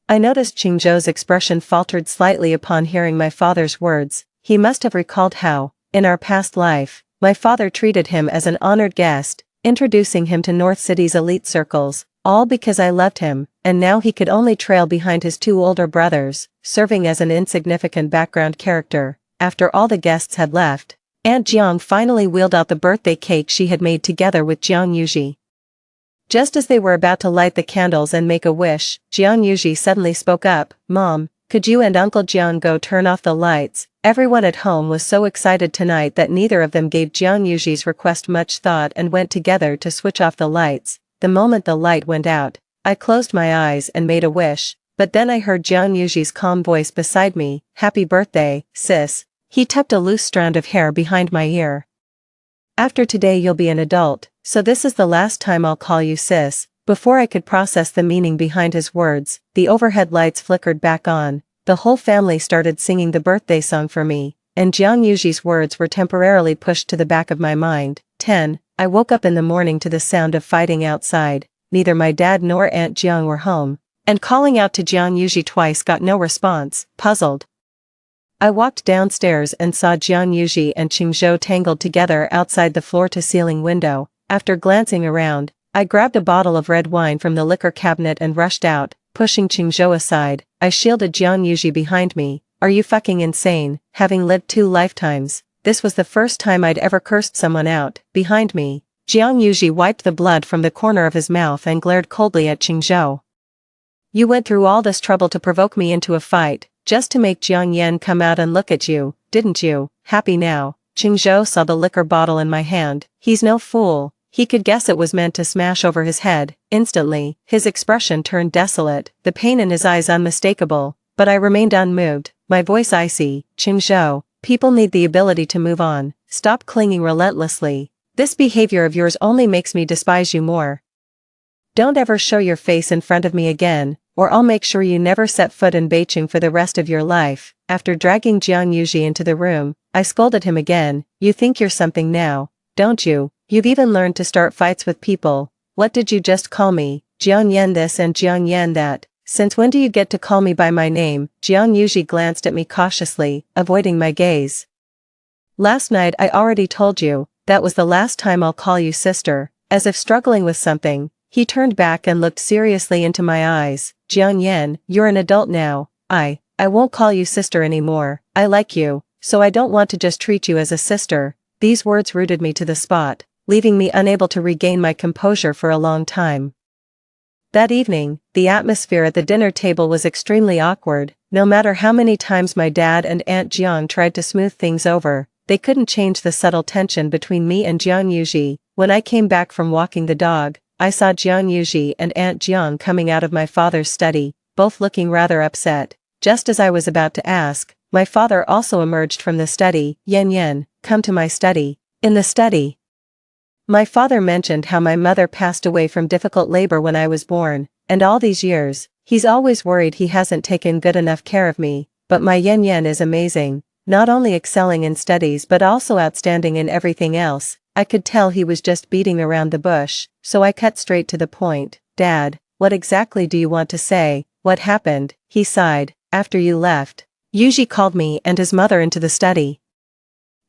I noticed Qingzhou's expression faltered slightly upon hearing my father's words. He must have recalled how, in our past life, my father treated him as an honored guest, introducing him to North City's elite circles, all because I loved him, and now he could only trail behind his two older brothers, serving as an insignificant background character. After all the guests had left, Aunt Jiang finally wheeled out the birthday cake she had made together with Jiang Yuji. Just as they were about to light the candles and make a wish, Jiang Yuji suddenly spoke up, "Mom, could you and Uncle Jiang go turn off the lights?" Everyone at home was so excited tonight that neither of them gave Jiang Yuji's request much thought and went together to switch off the lights. The moment the light went out, I closed my eyes and made a wish, but then I heard Jiang Yuji's calm voice beside me, "Happy birthday, sis." He tucked a loose strand of hair behind my ear. "After today you'll be an adult, so this is the last time I'll call you sis." Before I could process the meaning behind his words, the overhead lights flickered back on. The whole family started singing the birthday song for me, and Jiang Yuji's words were temporarily pushed to the back of my mind. 10. I woke up in the morning to the sound of fighting outside. Neither my dad nor Aunt Jiang were home, and calling out to Jiang Yuji twice got no response. Puzzled, I walked downstairs and saw Jiang Yuji and Qingzhou tangled together outside the floor-to-ceiling window. After glancing around, I grabbed a bottle of red wine from the liquor cabinet and rushed out, pushing Qingzhou aside. I shielded Jiang Yuji behind me. "Are you fucking insane? Having lived 2 lifetimes, this was the first time I'd ever cursed someone out." Behind me, Jiang Yuji wiped the blood from the corner of his mouth and glared coldly at Qingzhou. "You went through all this trouble to provoke me into a fight, just to make Jiang Yan come out and look at you, didn't you? Happy now?" Qingzhou saw the liquor bottle in my hand. He's no fool. He could guess it was meant to smash over his head. Instantly, his expression turned desolate, the pain in his eyes unmistakable, but I remained unmoved, my voice icy. "Qingzhou, people need the ability to move on. Stop clinging relentlessly. This behavior of yours only makes me despise you more. Don't ever show your face in front of me again, or I'll make sure you never set foot in Beijing for the rest of your life." After dragging Jiang Yuji into the room, I scolded him again. "You think you're something now, don't you? You've even learned to start fights with people. What did you just call me? Jiang Yan this and Jiang Yan that. Since when do you get to call me by my name?" Jiang Yuji glanced at me cautiously, avoiding my gaze. "Last night I already told you, that was the last time I'll call you sister." As if struggling with something, he turned back and looked seriously into my eyes. "Jiang Yan, you're an adult now. I won't call you sister anymore. I like you, so I don't want to just treat you as a sister." These words rooted me to the spot, leaving me unable to regain my composure for a long time. That evening, the atmosphere at the dinner table was extremely awkward. No matter how many times my dad and Aunt Jiang tried to smooth things over, they couldn't change the subtle tension between me and Jiang Yuji. When I came back from walking the dog, I saw Jiang Yuji and Aunt Jiang coming out of my father's study, both looking rather upset. Just as I was about to ask, my father also emerged from the study. "Yan Yan, come to my study." In the study, my father mentioned how my mother passed away from difficult labor when I was born, and all these years, he's always worried he hasn't taken good enough care of me. But my Yan Yan is amazing, not only excelling in studies but also outstanding in everything else. I could tell he was just beating around the bush, so I cut straight to the point. "Dad, what exactly do you want to say? What happened?" He sighed. "After you left, Yuji called me and his mother into the study.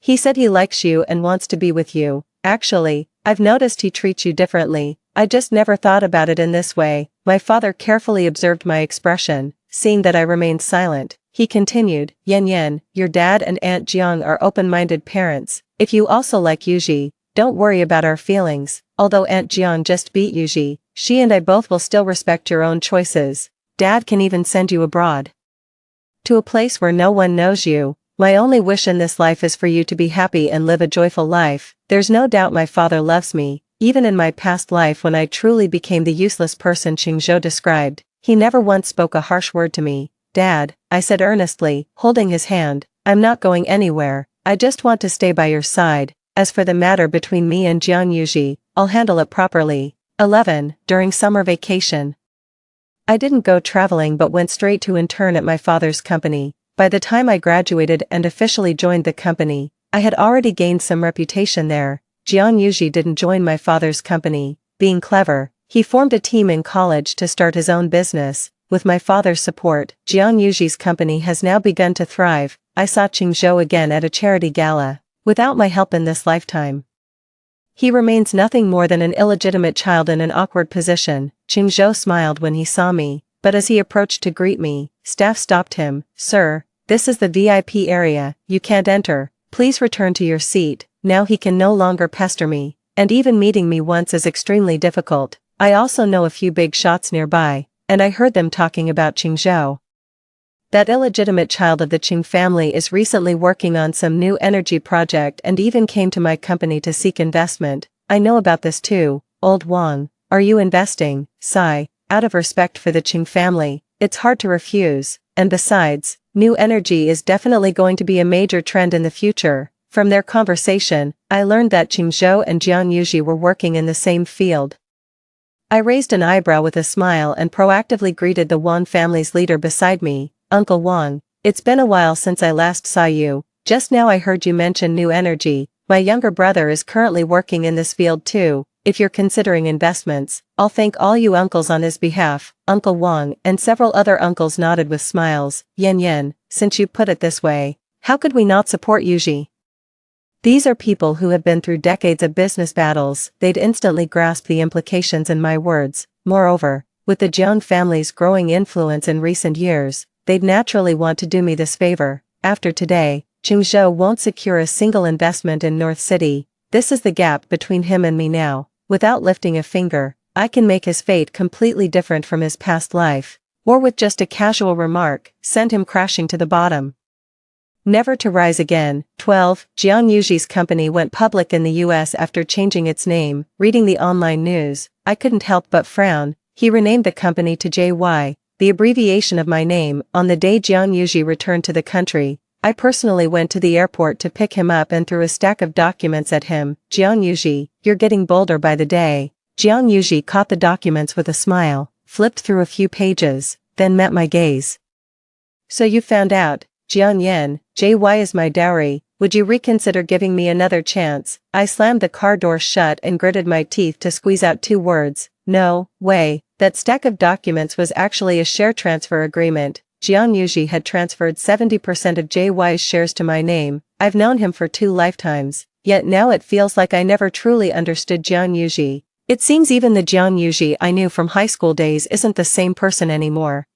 He said he likes you and wants to be with you. Actually, I've noticed he treats you differently. I just never thought about it in this way." My father carefully observed my expression, seeing that I remained silent. He continued, "Yan Yan, your dad and Aunt Jiang are open-minded parents. If you also like Yuji, don't worry about our feelings, although Aunt Jian just beat Yuji, she and I both will still respect your own choices. Dad can even send you abroad. To a place where no one knows you. My only wish in this life is for you to be happy and live a joyful life. There's no doubt my father loves me, even in my past life when I truly became the useless person Qingzhou described. He never once spoke a harsh word to me. Dad, I said earnestly, holding his hand, I'm not going anywhere, I just want to stay by your side. As for the matter between me and Jian Yuji, I'll handle it properly. 11. During summer vacation. I didn't go traveling but went straight to intern at my father's company. By the time I graduated and officially joined the company, I had already gained some reputation there. Jian Yuji didn't join my father's company. Being clever, he formed a team in college to start his own business. With my father's support, Jian Yuji's company has now begun to thrive. I saw Qingzhou again at a charity gala. Without my help in this lifetime, he remains nothing more than an illegitimate child in an awkward position. Qingzhou smiled when he saw me, but as he approached to greet me, staff stopped him. Sir, this is the VIP area, you can't enter, please return to your seat. Now he can no longer pester me, and even meeting me once is extremely difficult. I also know a few big shots nearby, and I heard them talking about Qingzhou. That illegitimate child of the Qing family is recently working on some new energy project and even came to my company to seek investment. I know about this too. Old Wang, are you investing? Sigh, out of respect for the Qing family, it's hard to refuse, and besides, new energy is definitely going to be a major trend in the future. From their conversation, I learned that Qingzhou and Jian Yuji were working in the same field. I raised an eyebrow with a smile and proactively greeted the Wang family's leader beside me. Uncle Wang, it's been a while since I last saw you. Just now I heard you mention new energy. My younger brother is currently working in this field too. If you're considering investments, I'll thank all you uncles on his behalf. Uncle Wang and several other uncles nodded with smiles. Yen, since you put it this way, how could we not support Yuji? These are people who have been through decades of business battles. They'd instantly grasp the implications in my words. Moreover, with the Jiang family's growing influence in recent years, they'd naturally want to do me this favor. After today, Qingzhou won't secure a single investment in North City. This is the gap between him and me now. Without lifting a finger, I can make his fate completely different from his past life, or with just a casual remark, send him crashing to the bottom, never to rise again. 12. Jian Yuji's company went public in the US after changing its name. Reading the online news, I couldn't help but frown. He renamed the company to JY, the abbreviation of my name. On the day Jian Yuji returned to the country, I personally went to the airport to pick him up and threw a stack of documents at him. Jian Yuji, you're getting bolder by the day. Jian Yuji caught the documents with a smile, flipped through a few pages, then met my gaze. So you found out. Jian Yen, JY is my dowry, would you reconsider giving me another chance? I slammed the car door shut and gritted my teeth to squeeze out two words. No way. That stack of documents was actually a share transfer agreement. Jian Yuji had transferred 70% of JY's shares to my name. I've known him for 2 lifetimes, yet now it feels like I never truly understood Jian Yuji. It seems even the Jian Yuji I knew from high school days isn't the same person anymore.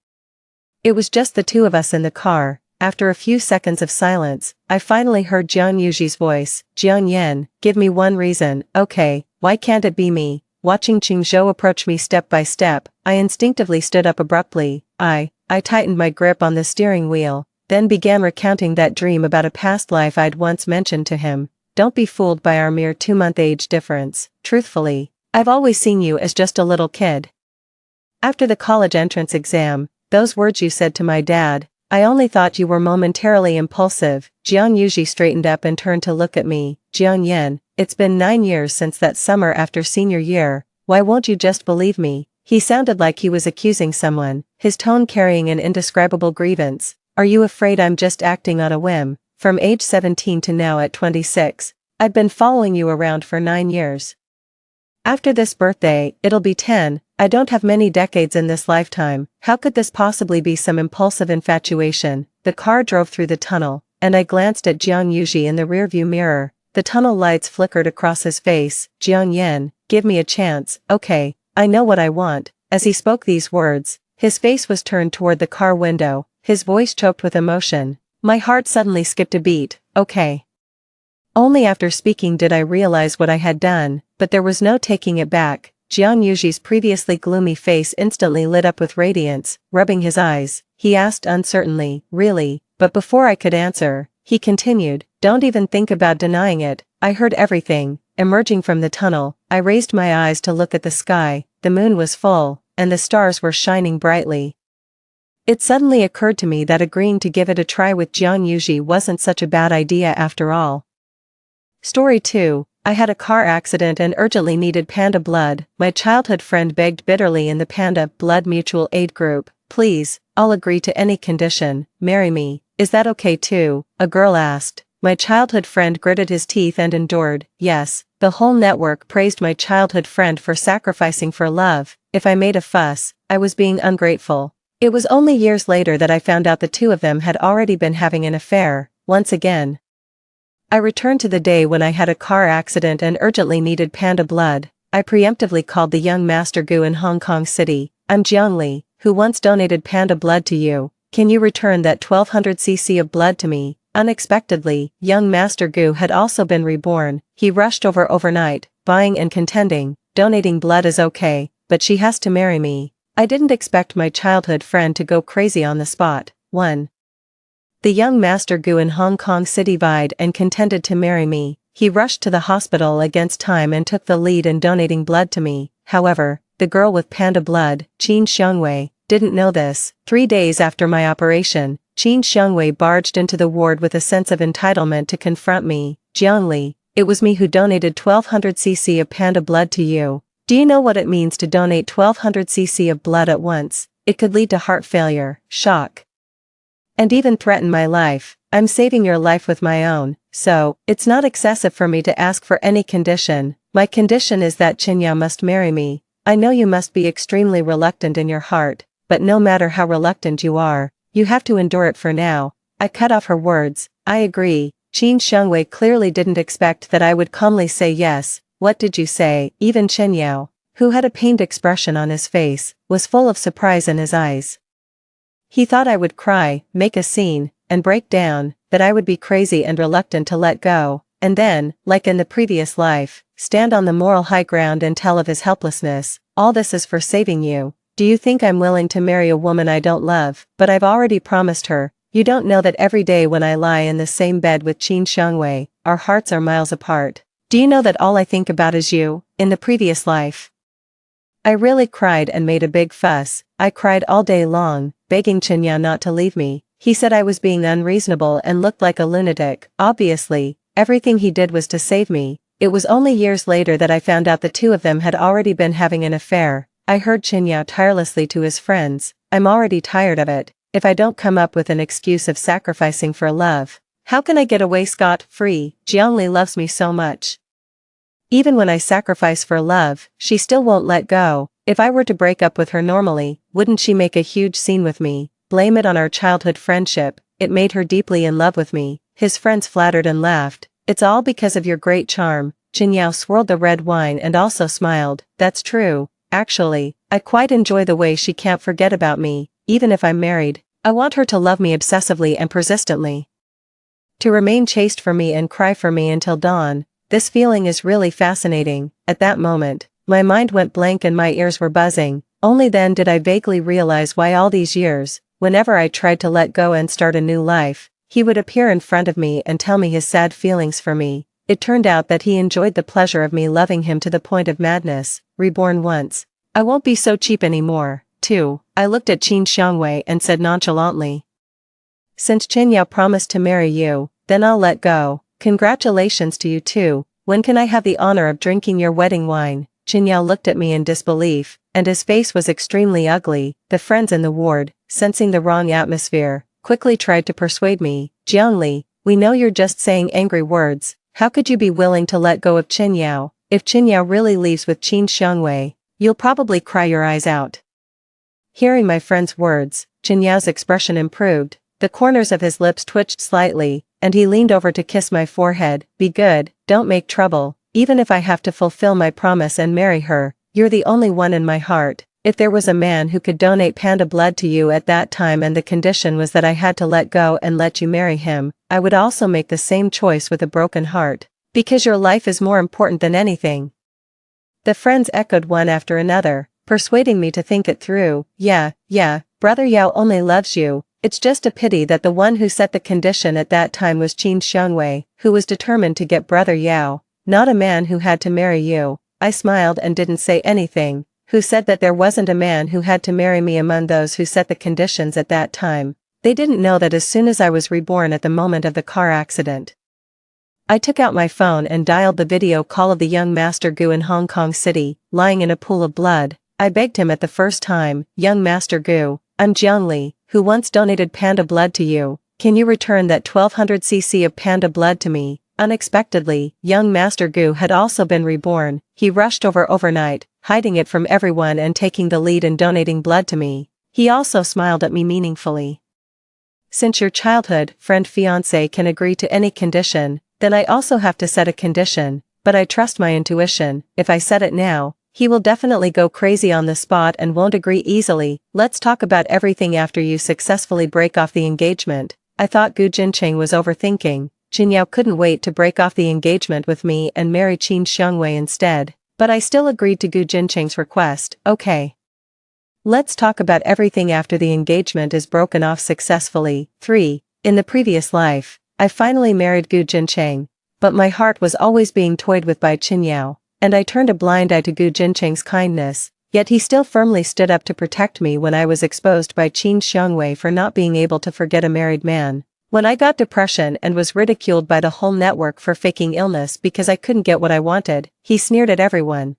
It was just the two of us in the car. After a few seconds of silence, I finally heard Jian Yuji's voice. Jian Yen, give me one reason. Okay, why can't it be me? Watching Qingzhou approach me step by step, I instinctively stood up abruptly. I tightened my grip on the steering wheel, then began recounting that dream about a past life I'd once mentioned to him. Don't be fooled by our mere 2-month age difference. Truthfully, I've always seen you as just a little kid. After the college entrance exam, those words you said to my dad, I only thought you were momentarily impulsive. Jian Yuji straightened up and turned to look at me. Jian Yen, it's been 9 years since that summer after senior year. Why won't you just believe me? He sounded like he was accusing someone, his tone carrying an indescribable grievance. Are you afraid I'm just acting on a whim? From age 17 to now at 26, I've been following you around for 9 years. After this birthday, it'll be 10. I don't have many decades in this lifetime. How could this possibly be some impulsive infatuation? The car drove through the tunnel, and I glanced at Jian Yuji in the rearview mirror. The tunnel lights flickered across his face. Jian Yen, give me a chance. Okay, I know what I want. As he spoke these words, his face was turned toward the car window, his voice choked with emotion. My heart suddenly skipped a beat. Okay. Only after speaking did I realize what I had done, but there was no taking it back. Jiang Yuji's previously gloomy face instantly lit up with radiance, rubbing his eyes. He asked uncertainly, "Really?" But before I could answer, he continued, "Don't even think about denying it. I heard everything." Emerging from the tunnel, I raised my eyes to look at the sky. The moon was full, and the stars were shining brightly. It suddenly occurred to me that agreeing to give it a try with Jiang Yuji wasn't such a bad idea after all. Story 2. I had a car accident and urgently needed panda blood. My childhood friend begged bitterly in the Panda Blood Mutual Aid group, "Please, I'll agree to any condition, marry me. Is that okay too?" a girl asked. My childhood friend gritted his teeth and endured. Yes, the whole network praised my childhood friend for sacrificing for love. If I made a fuss, I was being ungrateful. It was only years later that I found out the two of them had already been having an affair, once again. I returned to the day when I had a car accident and urgently needed panda blood. I preemptively called the young Master Gu in Hong Kong City. "I'm Jiang Li, who once donated panda blood to you. Can you return that 1200 cc of blood to me?" Unexpectedly, young Master Gu had also been reborn. He rushed over overnight, buying and contending, "Donating blood is okay, but she has to marry me." I didn't expect my childhood friend to go crazy on the spot. 1. The young Master Gu in Hong Kong City vied and contended to marry me. He rushed to the hospital against time and took the lead in donating blood to me. However, the girl with panda blood, Qin Xiangwei, didn't know this. 3 days after my operation, Qin Xiangwei barged into the ward with a sense of entitlement to confront me. "Jiang Li, it was me who donated 1200 cc of panda blood to you. Do you know what it means to donate 1200 cc of blood at once? It could lead to heart failure, shock, and even threaten my life. I'm saving your life with my own, so it's not excessive for me to ask for any condition. My condition is that Qinyao must marry me. I know you must be extremely reluctant in your heart, but no matter how reluctant you are, you have to endure it for now." I cut off her words. "I agree." Qin Xiangwei clearly didn't expect that I would calmly say yes. "What did you say?" Even Qinyao, who had a pained expression on his face, was full of surprise in his eyes. He thought I would cry, make a scene, and break down, that I would be crazy and reluctant to let go, and then, like in the previous life, stand on the moral high ground and tell of his helplessness. "All this is for saving you. Do you think I'm willing to marry a woman I don't love? But I've already promised her. You don't know that every day when I lie in the same bed with Qin Xiangwei, our hearts are miles apart. Do you know that all I think about is you, in the previous life?" I really cried and made a big fuss. I cried all day long, begging Qinyao not to leave me. He said I was being unreasonable and looked like a lunatic. Obviously, everything he did was to save me. It was only years later that I found out the two of them had already been having an affair. I heard Qinyao tirelessly to his friends, "I'm already tired of it. If I don't come up with an excuse of sacrificing for love, how can I get away scot-free? Jiang Li loves me so much. Even when I sacrifice for love, she still won't let go. If I were to break up with her normally, wouldn't she make a huge scene with me? Blame it on our childhood friendship. It made her deeply in love with me." His friends flattered and laughed. "It's all because of your great charm." Qinyao swirled the red wine and also smiled. "That's true. Actually, I quite enjoy the way she can't forget about me, even if I'm married. I want her to love me obsessively and persistently, to remain chaste for me and cry for me until dawn. This feeling is really fascinating." At that moment, my mind went blank and my ears were buzzing. Only then did I vaguely realize why all these years, whenever I tried to let go and start a new life, he would appear in front of me and tell me his sad feelings for me. It turned out that he enjoyed the pleasure of me loving him to the point of madness. Reborn once. I won't be so cheap anymore. 2. I looked at Qin Xiangwei and said nonchalantly, "Since Qinyao promised to marry you, then I'll let go. Congratulations to you too. When can I have the honor of drinking your wedding wine?" Qinyao looked at me in disbelief, and his face was extremely ugly. The friends in the ward, sensing the wrong atmosphere, quickly tried to persuade me. "Jiang Li, we know you're just saying angry words. How could you be willing to let go of Qinyao? If Qinyao really leaves with Qin Xiangwei, you'll probably cry your eyes out." Hearing my friend's words, Qinyao's expression improved. The corners of his lips twitched slightly, and he leaned over to kiss my forehead. "Be good, don't make trouble. Even if I have to fulfill my promise and marry her, you're the only one in my heart. If there was a man who could donate panda blood to you at that time and the condition was that I had to let go and let you marry him, I would also make the same choice with a broken heart. Because your life is more important than anything. The friends echoed one after another, persuading me to think it through. Yeah, Brother Yao only loves you. It's just a pity that the one who set the condition at that time was Qin Xiangwei, who was determined to get Brother Yao, not a man who had to marry you. I smiled and didn't say anything. Who said that there wasn't a man who had to marry me among those who set the conditions at that time? They didn't know that as soon as I was reborn at the moment of the car accident. I took out my phone and dialed the video call of the young Master Gu in Hong Kong City, lying in a pool of blood. I begged him at the first time, "Young Master Gu, I'm Jiangli, who once donated panda blood to you. Can you return that 1200 cc of panda blood to me?" Unexpectedly, young Master Gu had also been reborn. He rushed over overnight, hiding it from everyone and taking the lead in donating blood to me. He also smiled at me meaningfully. "Since your childhood friend fiancé can agree to any condition, then I also have to set a condition, but I trust my intuition. If I set it now, he will definitely go crazy on the spot and won't agree easily. Let's talk about everything after you successfully break off the engagement." I thought Gu Jincheng was overthinking. Qin Yao couldn't wait to break off the engagement with me and marry Qin Xiangwei instead, but I still agreed to Gu Jincheng's request. "Okay. Let's talk about everything after the engagement is broken off successfully." 3. In the previous life, I finally married Gu Jincheng, but my heart was always being toyed with by Qin Yao, and I turned a blind eye to Gu Jincheng's kindness, yet he still firmly stood up to protect me when I was exposed by Qin Xiangwei for not being able to forget a married man. When I got depression and was ridiculed by the whole network for faking illness because I couldn't get what I wanted, he sneered at everyone.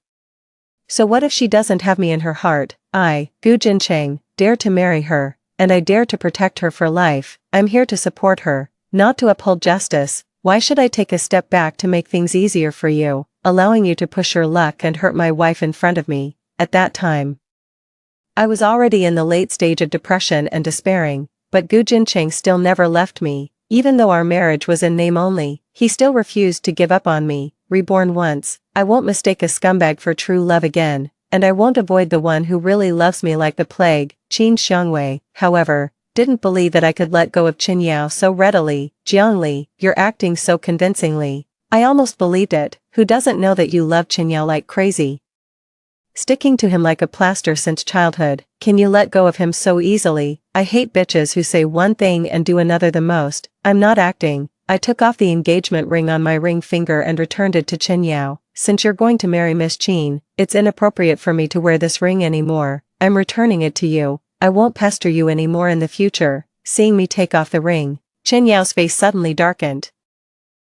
So what if she doesn't have me in her heart? I, Gu Jincheng, dare to marry her, and I dare to protect her for life. I'm here to support her, not to uphold justice. Why should I take a step back to make things easier for you, allowing you to push your luck and hurt my wife in front of me? At that time, I was already in the late stage of depression and despairing, but Gu Jincheng still never left me. Even though our marriage was in name only, he still refused to give up on me. Reborn once, I won't mistake a scumbag for true love again, and I won't avoid the one who really loves me like the plague. Qin Xiangwei, however, didn't believe that I could let go of Qin Yao so readily. "Jiangli, you're acting so convincingly. I almost believed it. Who doesn't know that you love Qin Yao like crazy? Sticking to him like a plaster since childhood. Can you let go of him so easily? I hate bitches who say one thing and do another the most." I'm not acting. I took off the engagement ring on my ring finger and returned it to Qin Yao. "Since you're going to marry Miss Qin, it's inappropriate for me to wear this ring anymore. I'm returning it to you. I won't pester you anymore in the future." Seeing me take off the ring, Qin Yao's face suddenly darkened.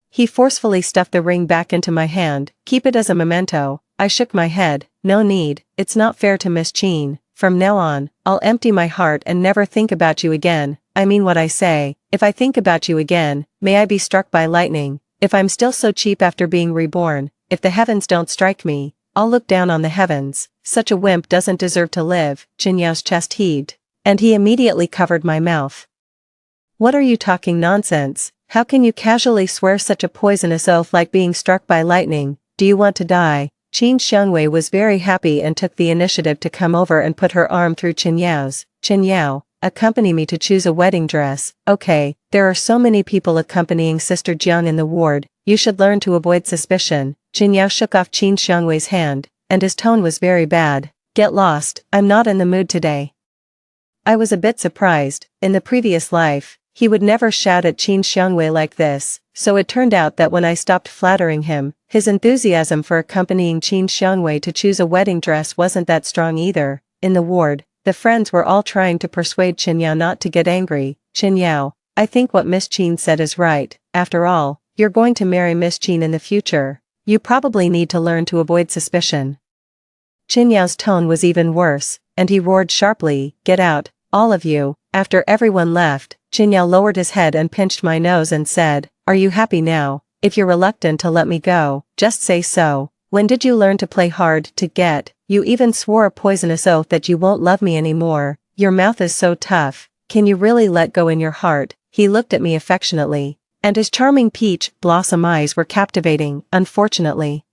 He forcefully stuffed the ring back into my hand. "Keep it as a memento." I shook my head. "No need, it's not fair to Miss Qin. From now on, I'll empty my heart and never think about you again. I mean what I say. If I think about you again, may I be struck by lightning. If I'm still so cheap after being reborn, if the heavens don't strike me, I'll look down on the heavens. Such a wimp doesn't deserve to live." Qin Yao's chest heaved, and he immediately covered my mouth. "What are you talking nonsense? How can you casually swear such a poisonous oath like being struck by lightning? Do you want to die?" Qin Xiangwei was very happy and took the initiative to come over and put her arm through Qin Yao's. "Qin Yao, accompany me to choose a wedding dress." "Okay, there are so many people accompanying Sister Jiang in the ward, you should learn to avoid suspicion." Qin Yao shook off Qin Xiangwei's hand, and his tone was very bad. "Get lost, I'm not in the mood today." I was a bit surprised. In the previous life, he would never shout at Qin Xiangwei like this, so it turned out that when I stopped flattering him, his enthusiasm for accompanying Qin Xiangwei to choose a wedding dress wasn't that strong either. In the ward, the friends were all trying to persuade Qin Yao not to get angry. "Qin Yao, I think what Miss Qin said is right. After all, you're going to marry Miss Qin in the future. You probably need to learn to avoid suspicion." Qin Yao's tone was even worse, and he roared sharply, "Get out, all of you." After everyone left, Qin Yao lowered his head and pinched my nose and said, "Are you happy now? If you're reluctant to let me go, just say so. When did you learn to play hard to get? You even swore a poisonous oath that you won't love me anymore. Your mouth is so tough. Can you really let go in your heart?" He looked at me affectionately, and his charming peach blossom eyes were captivating. Unfortunately,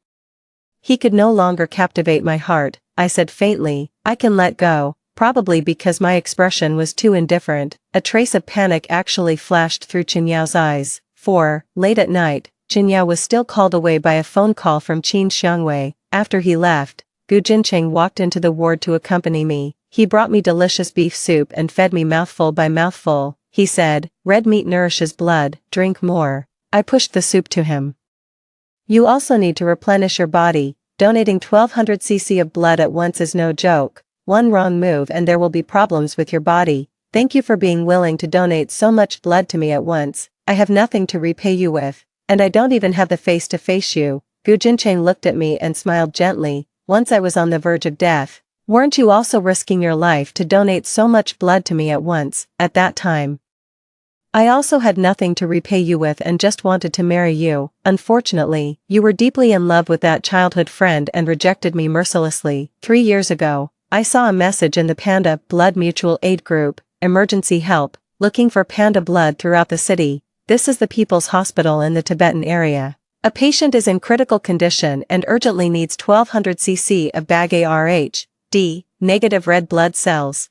He could no longer captivate my heart, I said faintly. I can let go, probably because my expression was too indifferent. A trace of panic actually flashed through Qinyao's eyes. 4. Late at night, Qinyao was still called away by a phone call from Qin Xiangwei. After he left, Gu Jincheng walked into the ward to accompany me. He brought me delicious beef soup and fed me mouthful by mouthful. He said, "Red meat nourishes blood, drink more." I pushed the soup to him. "You also need to replenish your body. Donating 1200 cc of blood at once is no joke. One wrong move and there will be problems with your body. Thank you for being willing to donate so much blood to me at once. I have nothing to repay you with, and I don't even have the face to face you." Gu Jincheng looked at me and smiled gently. "Once I was on the verge of death. Weren't you also risking your life to donate so much blood to me at once, at that time? I also had nothing to repay you with and just wanted to marry you. Unfortunately, you were deeply in love with that childhood friend and rejected me mercilessly. 3 years ago, I saw a message in the Panda Blood Mutual Aid Group, emergency help, looking for panda blood throughout the city. This is the People's Hospital in the Tibetan area. A patient is in critical condition and urgently needs 1200 cc of bag Rh, negative red blood cells.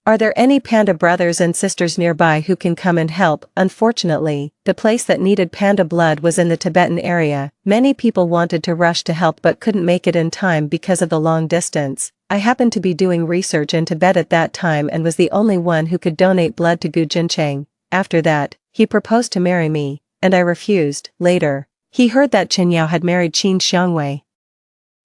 Are there any panda brothers and sisters nearby who can come and help?" Unfortunately, the place that needed panda blood was in the Tibetan area. Many people wanted to rush to help but couldn't make it in time because of the long distance. I happened to be doing research in Tibet at that time and was the only one who could donate blood to Gu Jincheng. After that, he proposed to marry me, and I refused. Later, he heard that Qinyao had married Qin Xiangwei.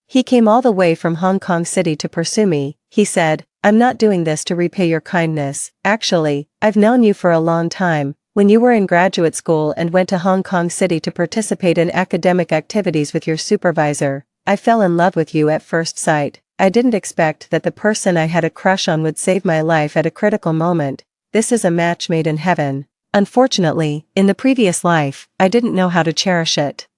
He came all the way from Hong Kong City to pursue me. He said, "I'm not doing this to repay your kindness. Actually, I've known you for a long time. When you were in graduate school and went to Hong Kong City to participate in academic activities with your supervisor, I fell in love with you at first sight. I didn't expect that the person I had a crush on would save my life at a critical moment. This is a match made in heaven. Unfortunately, in the previous life, I didn't know how to cherish it."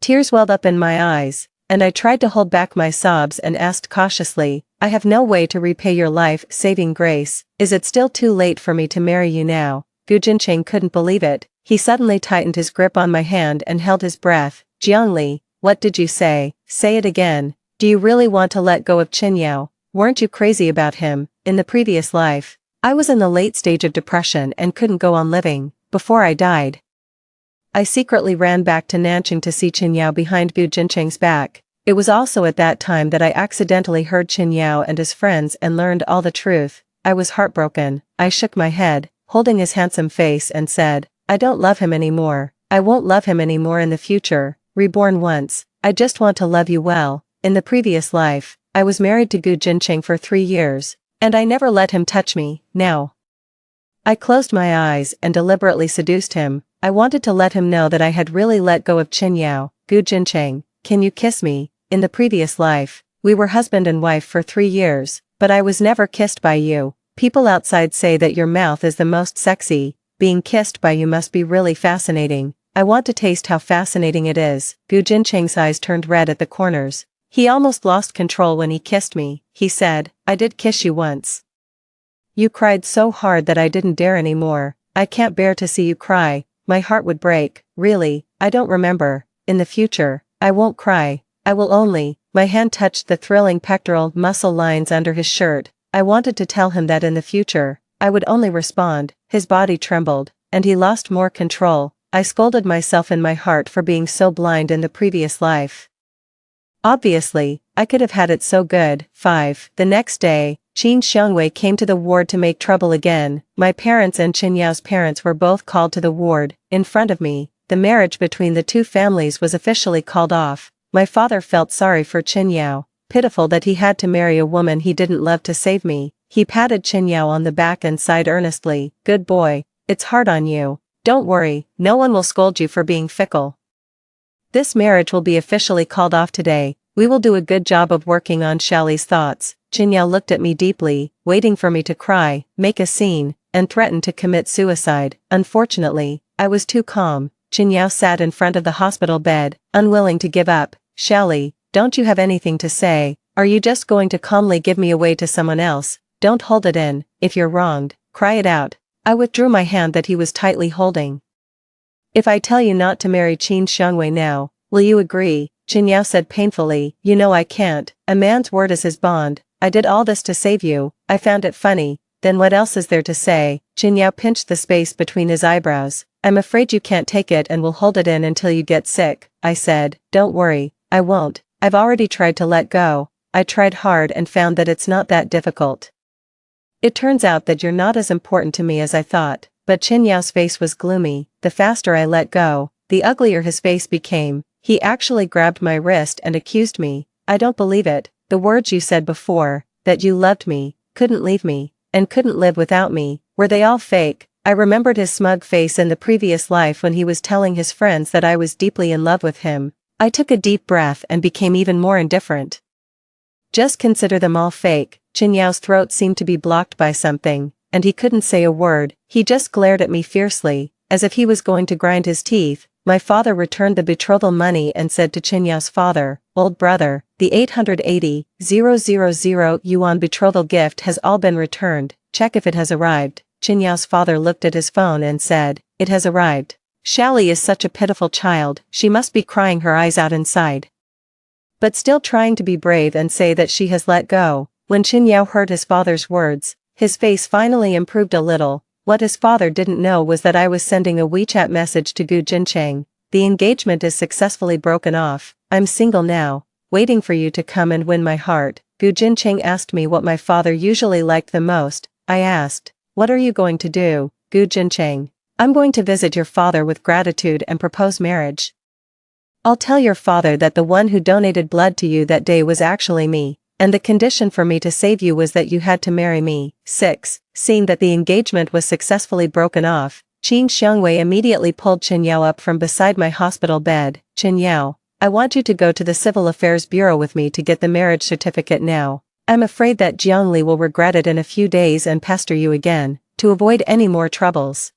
Tears welled up in my eyes, and I tried to hold back my sobs and asked cautiously, "I have no way to repay your life-saving grace. Is it still too late for me to marry you now?" Gu Jincheng couldn't believe it. He suddenly tightened his grip on my hand and held his breath. "Jiangli, what did you say? Say it again. Do you really want to let go of Qinyao? Weren't you crazy about him? In the previous life, I was in the late stage of depression and couldn't go on living. Before I died, I secretly ran back to Nanjing to see Qinyao behind Gu Jincheng's back. It was also at that time that I accidentally heard Qinyao and his friends and learned all the truth. I was heartbroken. I shook my head, holding his handsome face, and said, "I don't love him anymore. I won't love him anymore in the future. Reborn once. I just want to love you well. In the previous life, I was married to Gu Jincheng for 3 years, and I never let him touch me. Now." I closed my eyes and deliberately seduced him. I wanted to let him know that I had really let go of Qinyao. "Gu Jincheng, can you kiss me? In the previous life, we were husband and wife for 3 years, but I was never kissed by you. People outside say that your mouth is the most sexy. Being kissed by you must be really fascinating. I want to taste how fascinating it is." Gu Jincheng's eyes turned red at the corners. He almost lost control when he kissed me. He said, "I did kiss you once. You cried so hard that I didn't dare anymore. I can't bear to see you cry. My heart would break." "Really, I don't remember. In the future, I won't cry. I will only." My hand touched the thrilling pectoral muscle lines under his shirt. I wanted to tell him that in the future, I would only respond. His body trembled, and he lost more control. I scolded myself in my heart for being so blind in the previous life. Obviously, I could have had it so good. 5. The next day, Qin Xiangwei came to the ward to make trouble again. My parents and Qinyao's parents were both called to the ward. In front of me, the marriage between the two families was officially called off. My father felt sorry for Qinyao, pitiful that he had to marry a woman he didn't love to save me. He patted Qinyao on the back and sighed earnestly. "Good boy, it's hard on you. Don't worry, no one will scold you for being fickle. This marriage will be officially called off today. We will do a good job of working on Xiaoli's thoughts." Qinyao looked at me deeply, waiting for me to cry, make a scene, and threaten to commit suicide. Unfortunately, I was too calm. Qinyao sat in front of the hospital bed, unwilling to give up. "Xiaoli, don't you have anything to say? Are you just going to calmly give me away to someone else? Don't hold it in. If you're wronged, cry it out." I withdrew my hand that he was tightly holding. "If I tell you not to marry Qin Xiangwei now, will you agree?" Qin Yao said painfully, you know I can't, a man's word is his bond, I did all this to save you, I found it funny, then what else is there to say? Qin Yao pinched the space between his eyebrows. I'm afraid you can't take it and will hold it in until you get sick, I said, don't worry, I won't, I've already tried to let go, I tried hard and found that it's not that difficult. It turns out that you're not as important to me as I thought, but Qin Yao's face was gloomy, the faster I let go, the uglier his face became, he actually grabbed my wrist and accused me, I don't believe it, the words you said before, that you loved me, couldn't leave me, and couldn't live without me, were they all fake? I remembered his smug face in the previous life when he was telling his friends that I was deeply in love with him. I took a deep breath and became even more indifferent. Just consider them all fake. Qin Yao's throat seemed to be blocked by something, and he couldn't say a word, he just glared at me fiercely, as if he was going to grind his teeth. My father returned the betrothal money and said to Qin Yao's father, old brother, the 880,000 yuan betrothal gift has all been returned, check if it has arrived. Qin Yao's father looked at his phone and said, it has arrived. Xiaoli is such a pitiful child, she must be crying her eyes out inside. But still trying to be brave and say that she has let go. When Qin Yao heard his father's words, his face finally improved a little. What his father didn't know was that I was sending a WeChat message to Gu Jincheng. The engagement is successfully broken off, I'm single now, waiting for you to come and win my heart. Gu Jincheng asked me what my father usually liked the most. I asked, what are you going to do, Gu Jincheng? I'm going to visit your father with gratitude and propose marriage. I'll tell your father that the one who donated blood to you that day was actually me, and the condition for me to save you was that you had to marry me. 6. Seeing that the engagement was successfully broken off, Qin Xiangwei immediately pulled Qin Yao up from beside my hospital bed. Qin Yao, I want you to go to the Civil Affairs Bureau with me to get the marriage certificate now. I'm afraid that Jiangli will regret it in a few days and pester you again, to avoid any more troubles.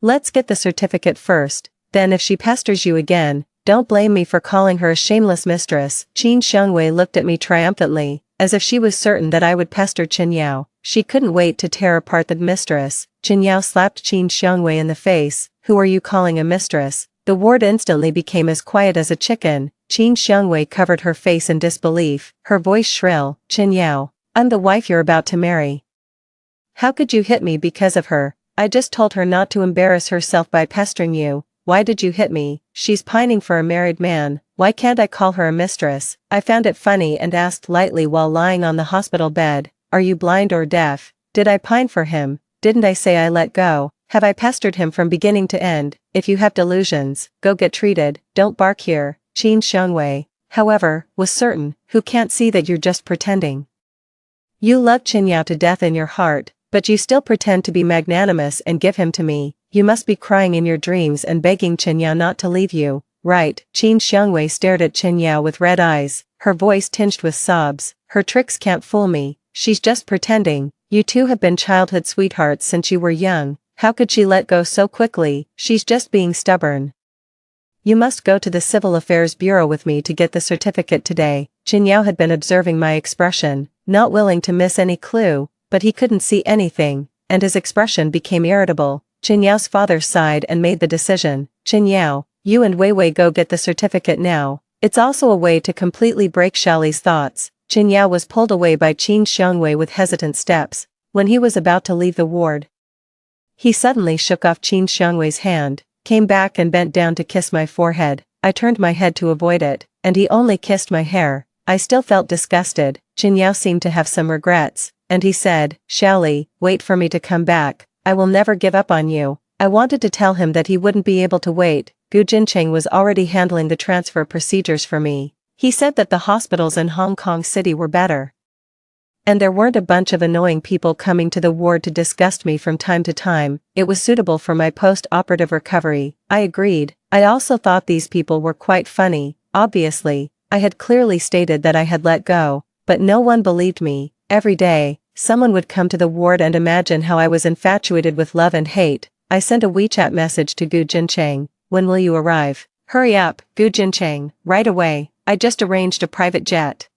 Let's get the certificate first, then if she pesters you again, don't blame me for calling her a shameless mistress. Qin Xiangwei looked at me triumphantly, as if she was certain that I would pester Qin Yao. She couldn't wait to tear apart the mistress. Qin Yao slapped Qin Xiangwei in the face. Who are you calling a mistress? The ward instantly became as quiet as a chicken. Qin Xiangwei covered her face in disbelief, her voice shrill. Qin Yao, I'm the wife you're about to marry. How could you hit me because of her? I just told her not to embarrass herself by pestering you. Why did you hit me? She's pining for a married man. Why can't I call her a mistress? I found it funny and asked lightly while lying on the hospital bed, are you blind or deaf? Did I pine for him? Didn't I say I let go? Have I pestered him from beginning to end? If you have delusions, go get treated, don't bark here. Qin Xiangwei, however, was certain, who can't see that you're just pretending? You love Qin Yao to death in your heart, but you still pretend to be magnanimous and give him to me. You must be crying in your dreams and begging Qin Yao not to leave you, right? Qin Xiangwei stared at Qin Yao with red eyes, her voice tinged with sobs. Her tricks can't fool me, she's just pretending. You two have been childhood sweethearts since you were young. How could she let go so quickly? She's just being stubborn. You must go to the Civil Affairs Bureau with me to get the certificate today. Qin Yao had been observing my expression, not willing to miss any clue, but he couldn't see anything, and his expression became irritable. Qin Yao's father sighed and made the decision. Qin Yao, you and Wei Wei go get the certificate now. It's also a way to completely break Xiaoli's thoughts. Qin Yao was pulled away by Qin Xiangwei with hesitant steps. When he was about to leave the ward, he suddenly shook off Qin Xiangwei's hand, came back and bent down to kiss my forehead. I turned my head to avoid it, and he only kissed my hair. I still felt disgusted. Qin Yao seemed to have some regrets, and he said, Xiaoli, wait for me to come back. I will never give up on you. I wanted to tell him that he wouldn't be able to wait. Gu Jincheng was already handling the transfer procedures for me. He said that the hospitals in Hong Kong City were better, and there weren't a bunch of annoying people coming to the ward to disgust me from time to time. It was suitable for my post-operative recovery. I agreed. I also thought these people were quite funny. Obviously, I had clearly stated that I had let go, but no one believed me. Every day, someone would come to the ward and imagine how I was infatuated with love and hate. I sent a WeChat message to Gu Jincheng. When will you arrive? Hurry up, Gu Jincheng, right away. I just arranged a private jet.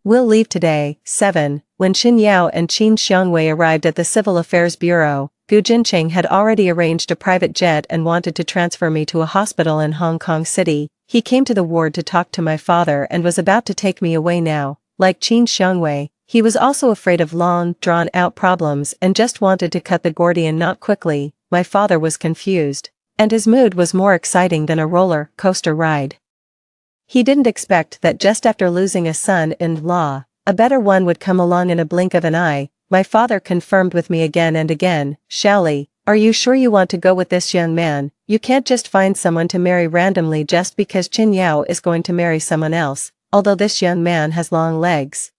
We'll leave today. 7. When Qin Yao and Qin Xiangwei arrived at the Civil Affairs Bureau, Gu Jincheng had already arranged a private jet and wanted to transfer me to a hospital in Hong Kong City. He came to the ward to talk to my father and was about to take me away now. Like Qin Xiangwei, he was also afraid of long, drawn-out problems and just wanted to cut the Gordian knot quickly. My father was confused. And his mood was more exciting than a roller coaster ride. He didn't expect that just after losing a son-in-law, a better one would come along in a blink of an eye. My father confirmed with me again and again, "Shally, are you sure you want to go with this young man? You can't just find someone to marry randomly just because Qin Yao is going to marry someone else, although this young man has long legs,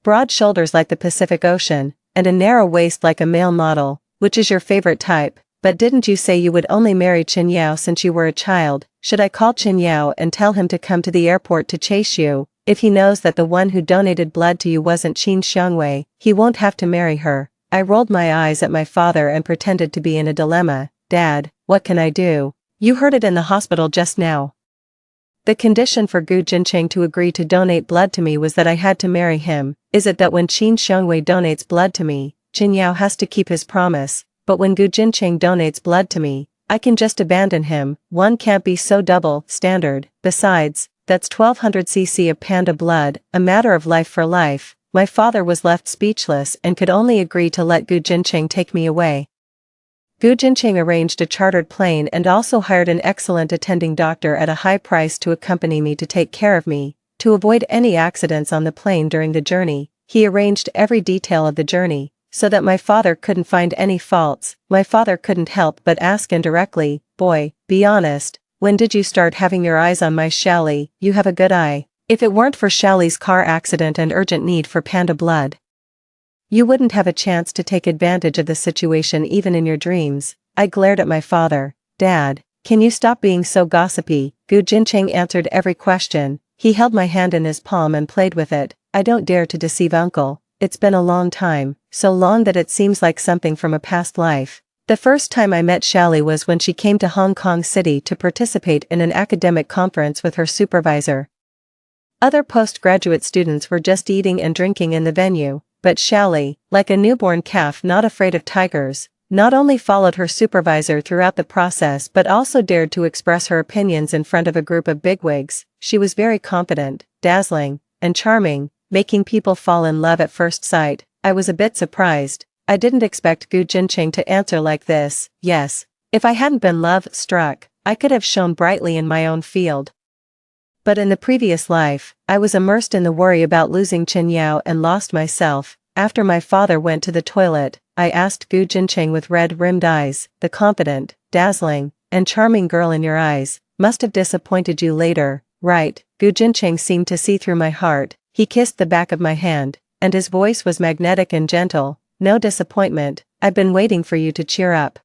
broad shoulders like the Pacific Ocean, and a narrow waist like a male model, which is your favorite type. But didn't you say you would only marry Qin Yao since you were a child? Should I call Qin Yao and tell him to come to the airport to chase you? If he knows that the one who donated blood to you wasn't Qin Xiangwei, he won't have to marry her." I rolled my eyes at my father and pretended to be in a dilemma. "Dad, what can I do? You heard it in the hospital just now. The condition for Gu Jincheng to agree to donate blood to me was that I had to marry him. Is it that when Qin Xiangwei donates blood to me, Qin Yao has to keep his promise? But when Gu Jincheng donates blood to me, I can just abandon him. One can't be so double standard. Besides, that's 1200 cc of panda blood, a matter of life for life." My father was left speechless and could only agree to let Gu Jincheng take me away. Gu Jincheng arranged a chartered plane and also hired an excellent attending doctor at a high price to accompany me to take care of me. To avoid any accidents on the plane during the journey, he arranged every detail of the journey, so that my father couldn't find any faults. My father couldn't help but ask indirectly, "Boy, be honest, when did you start having your eyes on my Shally? You have a good eye. If it weren't for Shally's car accident and urgent need for panda blood, you wouldn't have a chance to take advantage of the situation even in your dreams." I glared at my father. "Dad, can you stop being so gossipy?" Gu Jincheng answered every question. He held my hand in his palm and played with it. "I don't dare to deceive Uncle. It's been a long time, so long that it seems like something from a past life. The first time I met Shally was when she came to Hong Kong City to participate in an academic conference with her supervisor. Other postgraduate students were just eating and drinking in the venue, but Shally, like a newborn calf not afraid of tigers, not only followed her supervisor throughout the process but also dared to express her opinions in front of a group of bigwigs. She was very confident, dazzling, and charming, making people fall in love at first sight. I was a bit surprised. I didn't expect Gu Jincheng to answer like this. Yes, if I hadn't been love-struck, I could have shone brightly in my own field. But in the previous life, I was immersed in the worry about losing Qin Yao and lost myself. After my father went to the toilet, I asked Gu Jincheng with red-rimmed eyes, "The confident, dazzling, and charming girl in your eyes must have disappointed you later, right?" Gu Jincheng seemed to see through my heart. He kissed the back of my hand, and his voice was magnetic and gentle. "No disappointment. I've been waiting for you to cheer up.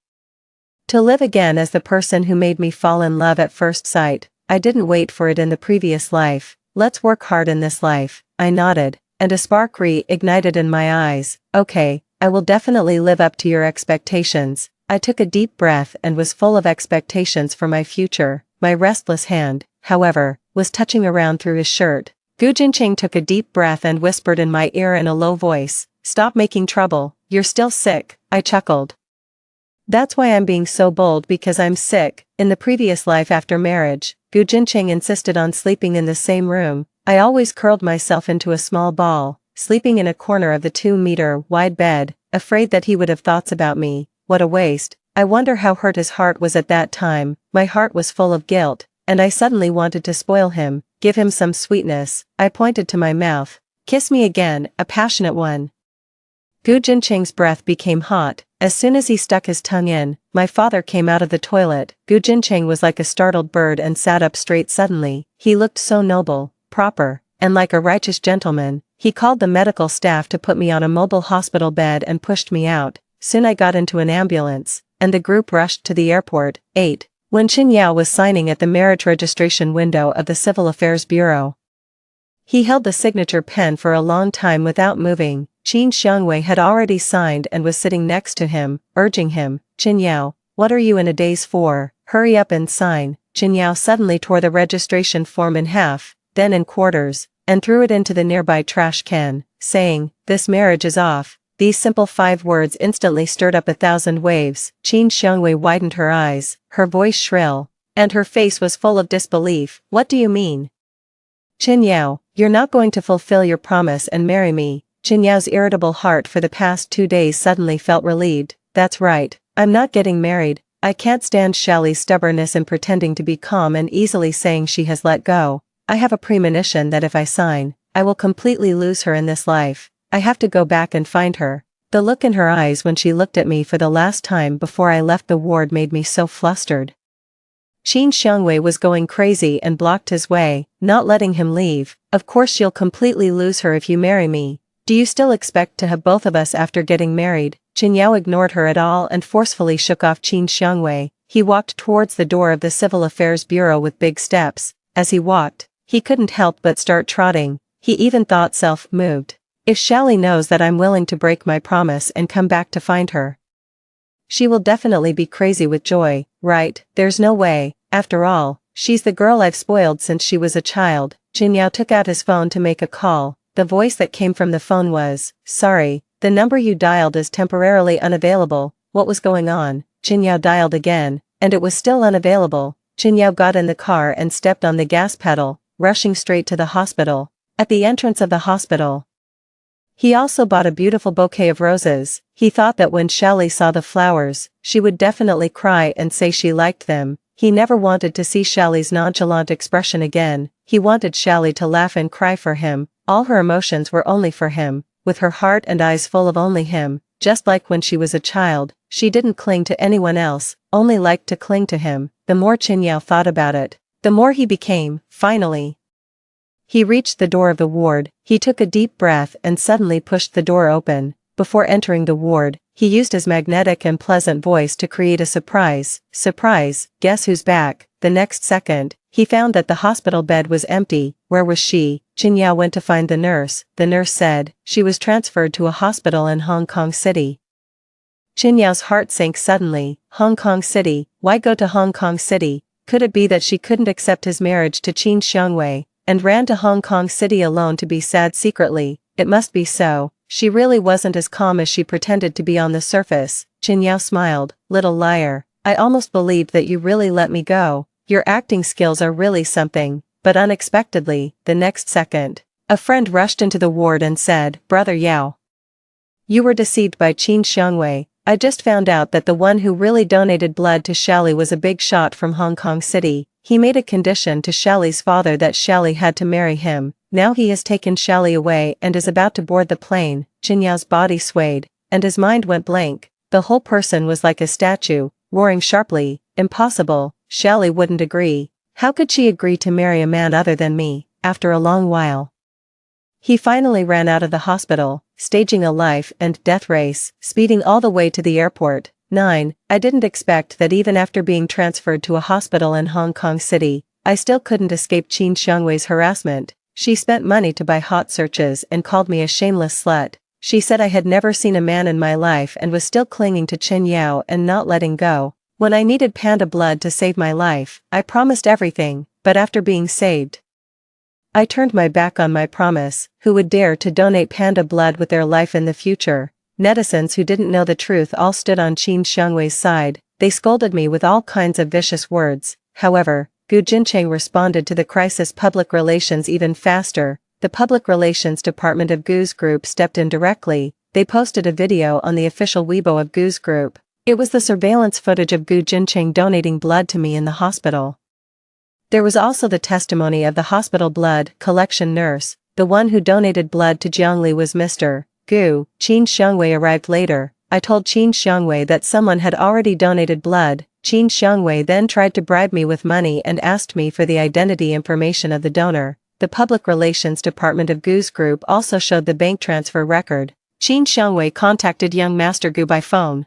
To live again as the person who made me fall in love at first sight. I didn't wait for it in the previous life. Let's work hard in this life." I nodded, and a spark re-ignited in my eyes. "Okay, I will definitely live up to your expectations." I took a deep breath and was full of expectations for my future. My restless hand, however, was touching around through his shirt. Gu Jincheng took a deep breath and whispered in my ear in a low voice, "Stop making trouble, you're still sick." I chuckled. "That's why I'm being so bold, because I'm sick." In the previous life after marriage, Gu Jincheng insisted on sleeping in the same room. I always curled myself into a small ball, sleeping in a corner of the 2-meter-wide bed, afraid that he would have thoughts about me. What a waste. I wonder how hurt his heart was at that time. My heart was full of guilt, and I suddenly wanted to spoil him, give him some sweetness. I pointed to my mouth. "Kiss me again, a passionate one." Gu Jincheng's breath became hot. As soon as he stuck his tongue in, my father came out of the toilet. Gu Jincheng was like a startled bird and sat up straight suddenly. He looked so noble, proper, and like a righteous gentleman. He called the medical staff to put me on a mobile hospital bed and pushed me out. Soon I got into an ambulance, and the group rushed to the airport. 8. When Qin Yao was signing at the marriage registration window of the Civil Affairs Bureau, he held the signature pen for a long time without moving. Qin Xiangwei had already signed and was sitting next to him, urging him. "Qin Yao, what are you in a daze for? Hurry up and sign." Qin Yao suddenly tore the registration form in half, then in quarters, and threw it into the nearby trash can, saying, "This marriage is off." These simple 5 words instantly stirred up 1,000 waves. Qin Xiangwei widened her eyes, her voice shrill. And her face was full of disbelief. What do you mean? Qin Yao, you're not going to fulfill your promise and marry me. Qin Yao's irritable heart for the past 2 days suddenly felt relieved. That's right, I'm not getting married. I can't stand Shelly's stubbornness and pretending to be calm and easily saying she has let go. I have a premonition that if I sign, I will completely lose her in this life. I have to go back and find her. The look in her eyes when she looked at me for the last time before I left the ward made me so flustered. Qin Xiangwei was going crazy and blocked his way, not letting him leave. Of course you'll completely lose her if you marry me. Do you still expect to have both of us after getting married? Qin Yao ignored her at all and forcefully shook off Qin Xiangwei. He walked towards the door of the Civil Affairs Bureau with big steps. As he walked, he couldn't help but start trotting. He even thought self-moved. If Shally knows that I'm willing to break my promise and come back to find her, she will definitely be crazy with joy, right? There's no way. After all, she's the girl I've spoiled since she was a child. Qin Yao took out his phone to make a call. The voice that came from the phone was, "Sorry, the number you dialed is temporarily unavailable." What was going on? Qin Yao dialed again, and it was still unavailable. Qin Yao got in the car and stepped on the gas pedal, rushing straight to the hospital. At the entrance of the hospital, he also bought a beautiful bouquet of roses. He thought that when Shally saw the flowers, she would definitely cry and say she liked them. He never wanted to see Shally's nonchalant expression again. He wanted Shally to laugh and cry for him. All her emotions were only for him, with her heart and eyes full of only him. Just like when she was a child, she didn't cling to anyone else, only liked to cling to him. The more Qin Yao thought about it, the more he became. Finally, he reached the door of the ward. He took a deep breath and suddenly pushed the door open. Before entering the ward, he used his magnetic and pleasant voice to create a surprise. Surprise, guess who's back? The next second, he found that the hospital bed was empty. Where was she? Qin Yao went to find the nurse. The nurse said she was transferred to a hospital in Hong Kong City. Qin Yao's heart sank suddenly. Hong Kong City? Why go to Hong Kong City? Could it be that she couldn't accept his marriage to Qin Xiangwei, and ran to Hong Kong City alone to be sad secretly? It must be so. She really wasn't as calm as she pretended to be on the surface. Qin Yao smiled. Little liar. I almost believed that you really let me go. Your acting skills are really something. But unexpectedly, the next second, a friend rushed into the ward and said, "Brother Yao, you were deceived by Qin Xiangwei. I just found out that the one who really donated blood to Shally was a big shot from Hong Kong City. He made a condition to Shally's father that Shally had to marry him. Now he has taken Shally away and is about to board the plane." Qin Yao's body swayed, and his mind went blank. The whole person was like a statue, roaring sharply. Impossible. Shally wouldn't agree. How could she agree to marry a man other than me? After a long while, he finally ran out of the hospital, staging a life and death race, speeding all the way to the airport. 9. I didn't expect that even after being transferred to a hospital in Hong Kong City, I still couldn't escape Qin Xiangwei's harassment. She spent money to buy hot searches and called me a shameless slut. She said I had never seen a man in my life and was still clinging to Qin Yao and not letting go. When I needed panda blood to save my life, I promised everything, but after being saved, I turned my back on my promise. Who would dare to donate panda blood with their life in the future? Netizens who didn't know the truth all stood on Qin Xiangwei's side. They scolded me with all kinds of vicious words. However, Gu Jincheng responded to the crisis public relations even faster. The public relations department of Gu's group stepped in directly. They posted a video on the official Weibo of Gu's group. It was the surveillance footage of Gu Jincheng donating blood to me in the hospital. There was also the testimony of the hospital blood collection nurse. The one who donated blood to Jiangli was Mr. Gu. Qin Xiangwei arrived later. I told Qin Xiangwei that someone had already donated blood. Qin Xiangwei then tried to bribe me with money and asked me for the identity information of the donor. The public relations department of Gu's group also showed the bank transfer record. Qin Xiangwei contacted young Master Gu by phone.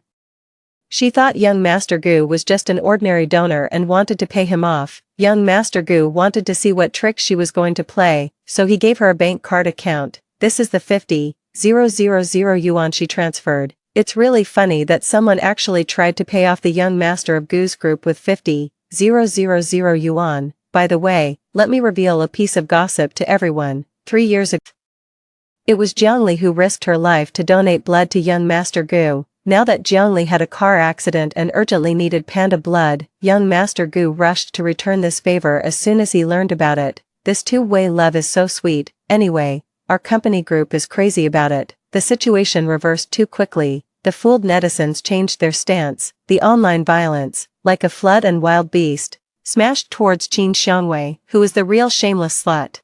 She thought young Master Gu was just an ordinary donor and wanted to pay him off. Young Master Gu wanted to see what tricks she was going to play, so he gave her a bank card account. This is the 50,000 yuan she transferred. It's really funny that someone actually tried to pay off the young master of Gu's group with 50,000 yuan. By the way, let me reveal a piece of gossip to everyone. 3 years ago, it was Jiangli who risked her life to donate blood to young Master Gu. Now that Jiangli had a car accident and urgently needed panda blood, young Master Gu rushed to return this favor as soon as he learned about it. This two-way love is so sweet. Anyway, our company group is crazy about it. The situation reversed too quickly. The fooled netizens changed their stance. The online violence, like a flood and wild beast, smashed towards Qin Xiangwei, who was the real shameless slut.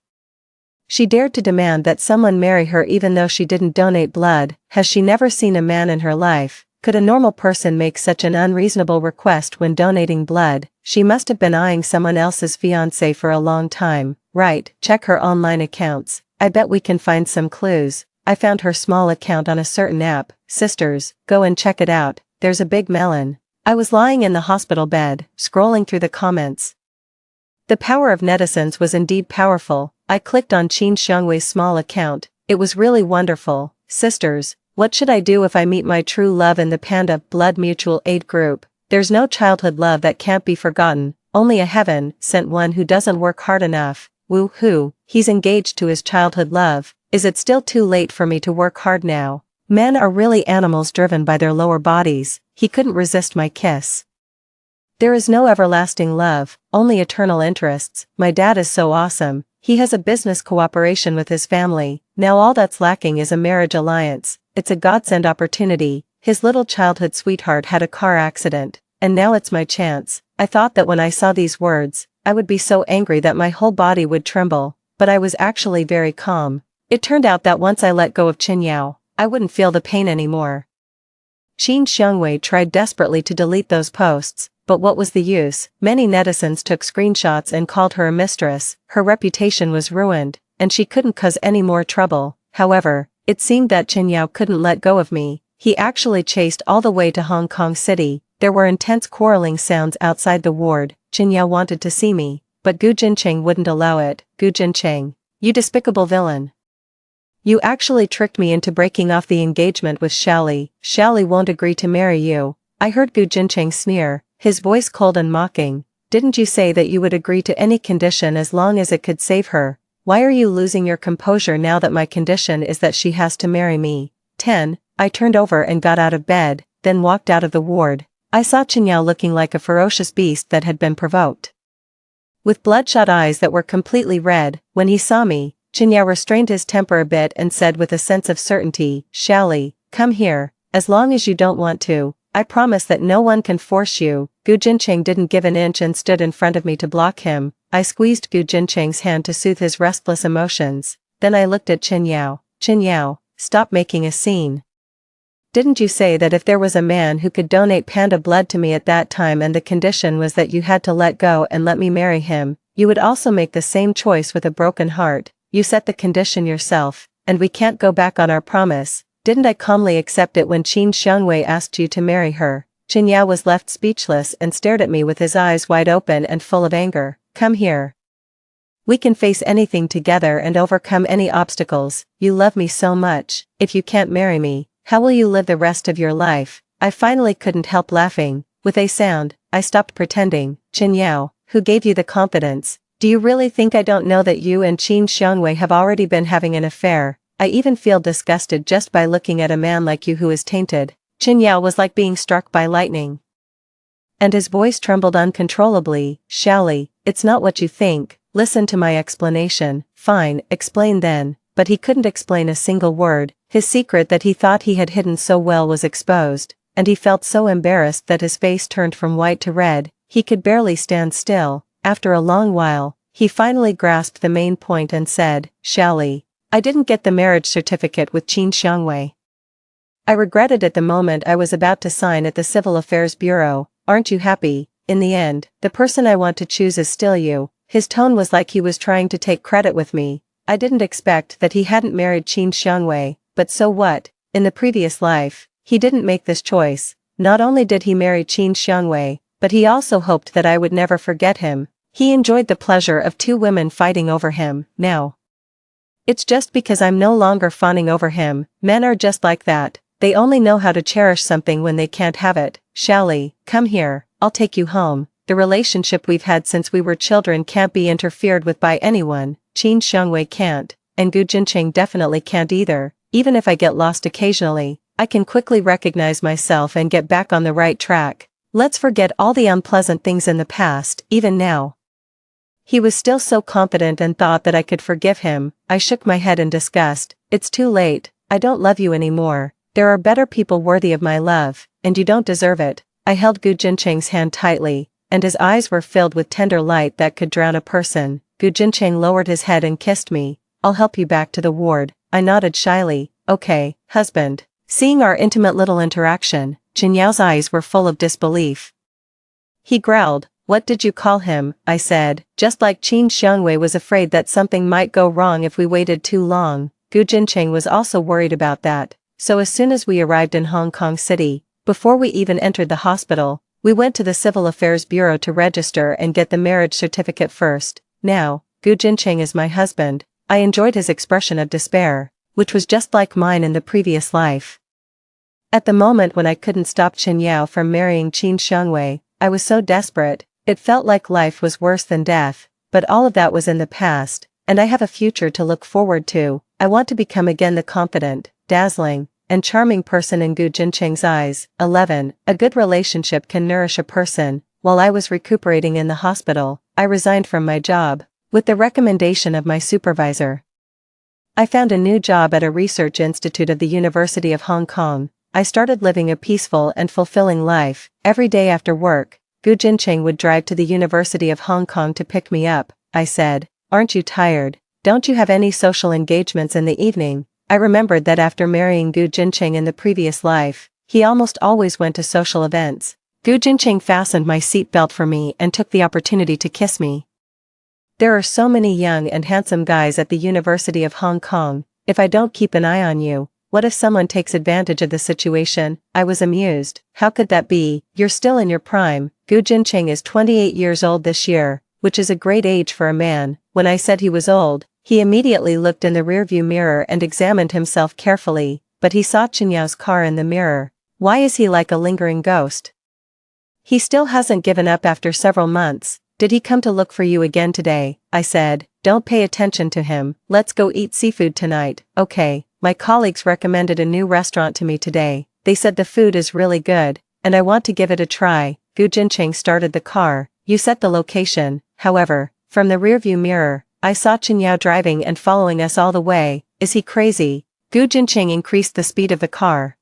She dared to demand that someone marry her even though she didn't donate blood. Has she never seen a man in her life? Could a normal person make such an unreasonable request when donating blood? She must have been eyeing someone else's fiancé for a long time. Right, check her online accounts. I bet we can find some clues. I found her small account on a certain app. Sisters, go and check it out. There's a big melon. I was lying in the hospital bed, scrolling through the comments. The power of netizens was indeed powerful. I clicked on Qin Xiangwei's small account. It was really wonderful. Sisters, what should I do if I meet my true love in the Panda Blood Mutual Aid group? There's no childhood love that can't be forgotten, only a heaven-sent one who doesn't work hard enough. Woo-hoo, he's engaged to his childhood love. Is it still too late for me to work hard now? Men are really animals driven by their lower bodies. He couldn't resist my kiss. There is no everlasting love, only eternal interests. My dad is so awesome. He has a business cooperation with his family. Now all that's lacking is a marriage alliance. It's a godsend opportunity. His little childhood sweetheart had a car accident, and now it's my chance. I thought that when I saw these words, I would be so angry that my whole body would tremble, but I was actually very calm. It turned out that once I let go of Qin Yao, I wouldn't feel the pain anymore. Qin Xiangwei tried desperately to delete those posts, but what was the use? Many netizens took screenshots and called her a mistress. Her reputation was ruined, and she couldn't cause any more trouble. However, it seemed that Qin Yao couldn't let go of me. He actually chased all the way to Hong Kong City. There were intense quarreling sounds outside the ward. Qin Yao wanted to see me, but Gu Jincheng wouldn't allow it. Gu Jincheng, you despicable villain. You actually tricked me into breaking off the engagement with Xiaoli. Xiaoli won't agree to marry you. I heard Gu Jincheng sneer, his voice cold and mocking. Didn't you say that you would agree to any condition as long as it could save her? Why are you losing your composure now that my condition is that she has to marry me? 10. I turned over and got out of bed, then walked out of the ward. I saw Qin Yao looking like a ferocious beast that had been provoked. With bloodshot eyes that were completely red, when he saw me, Qin Yao restrained his temper a bit and said with a sense of certainty, Xiaoli, come here. As long as you don't want to, I promise that no one can force you. Gu Jincheng didn't give an inch and stood in front of me to block him. I squeezed Gu Jincheng's hand to soothe his restless emotions. Then I looked at Qin Yao. Qin Yao, stop making a scene. Didn't you say that if there was a man who could donate panda blood to me at that time and the condition was that you had to let go and let me marry him, you would also make the same choice with a broken heart? You set the condition yourself, and we can't go back on our promise. Didn't I calmly accept it when Qin Xiangwei asked you to marry her? Qin Yao was left speechless and stared at me with his eyes wide open and full of anger. Come here. We can face anything together and overcome any obstacles. You love me so much. If you can't marry me, how will you live the rest of your life? I finally couldn't help laughing. With a sound, I stopped pretending. Qin Yao, who gave you the confidence? Do you really think I don't know that you and Qin Xiangwei have already been having an affair? I even feel disgusted just by looking at a man like you who is tainted. Qin Yao was like being struck by lightning. And his voice trembled uncontrollably. Xiaoli, it's not what you think. Listen to my explanation. Fine, explain then. But he couldn't explain a single word. His secret that he thought he had hidden so well was exposed, and he felt so embarrassed that his face turned from white to red. He could barely stand still. After a long while, he finally grasped the main point and said, Xiaoli, I didn't get the marriage certificate with Qin Xiangwei. I regretted it the moment I was about to sign at the Civil Affairs Bureau. Aren't you happy? In the end, the person I want to choose is still you. His tone was like he was trying to take credit with me. I didn't expect that he hadn't married Qin Xiangwei, but so what? In the previous life, he didn't make this choice. Not only did he marry Qin Xiangwei, but he also hoped that I would never forget him. He enjoyed the pleasure of two women fighting over him. Now, it's just because I'm no longer fawning over him. Men are just like that. They only know how to cherish something when they can't have it. Xiaoli, come here, I'll take you home. The relationship we've had since we were children can't be interfered with by anyone. Qin Xiangwei can't, and Gu Jincheng definitely can't either. Even if I get lost occasionally, I can quickly recognize myself and get back on the right track. Let's forget all the unpleasant things in the past, even now. He was still so confident and thought that I could forgive him. I shook my head in disgust. It's too late. I don't love you anymore. There are better people worthy of my love, and you don't deserve it. I held Gu Jincheng's hand tightly, and his eyes were filled with tender light that could drown a person. Gu Jincheng lowered his head and kissed me. I'll help you back to the ward. I nodded shyly. Okay, husband. Seeing our intimate little interaction, Chen Yao's eyes were full of disbelief. He growled. What did you call him? I said, just like Qin Xiangwei was afraid that something might go wrong if we waited too long. Gu Jincheng was also worried about that. So as soon as we arrived in Hong Kong City, before we even entered the hospital, we went to the Civil Affairs Bureau to register and get the marriage certificate first. Now, Gu Jincheng is my husband. I enjoyed his expression of despair, which was just like mine in the previous life. At the moment when I couldn't stop Chen Yao from marrying Qin Xiangwei, I was so desperate, it felt like life was worse than death, but all of that was in the past, and I have a future to look forward to. I want to become again the confident, dazzling, and charming person in Gu Jincheng's eyes. 11. A good relationship can nourish a person. While I was recuperating in the hospital, I resigned from my job, with the recommendation of my supervisor. I found a new job at a research institute of the University of Hong Kong. I started living a peaceful and fulfilling life. Every day after work, Gu Jincheng would drive to the University of Hong Kong to pick me up. I said, aren't you tired? Don't you have any social engagements in the evening? I remembered that after marrying Gu Jincheng in the previous life, he almost always went to social events. Gu Jincheng fastened my seatbelt for me and took the opportunity to kiss me. There are so many young and handsome guys at the University of Hong Kong. If I don't keep an eye on you, what if someone takes advantage of the situation? I was amused. How could that be? You're still in your prime. Gu Jincheng is 28 years old this year, which is a great age for a man. When I said he was old, he immediately looked in the rearview mirror and examined himself carefully, but he saw Chen Yao's car in the mirror. Why is he like a lingering ghost? He still hasn't given up after several months. Did he come to look for you again today? I said, don't pay attention to him. Let's go eat seafood tonight. Okay. My colleagues recommended a new restaurant to me today. They said the food is really good, and I want to give it a try. Gu Jincheng started the car. You set the location. However, from the rearview mirror, I saw Chen Yao driving and following us all the way. Is he crazy? Gu Jincheng increased the speed of the car.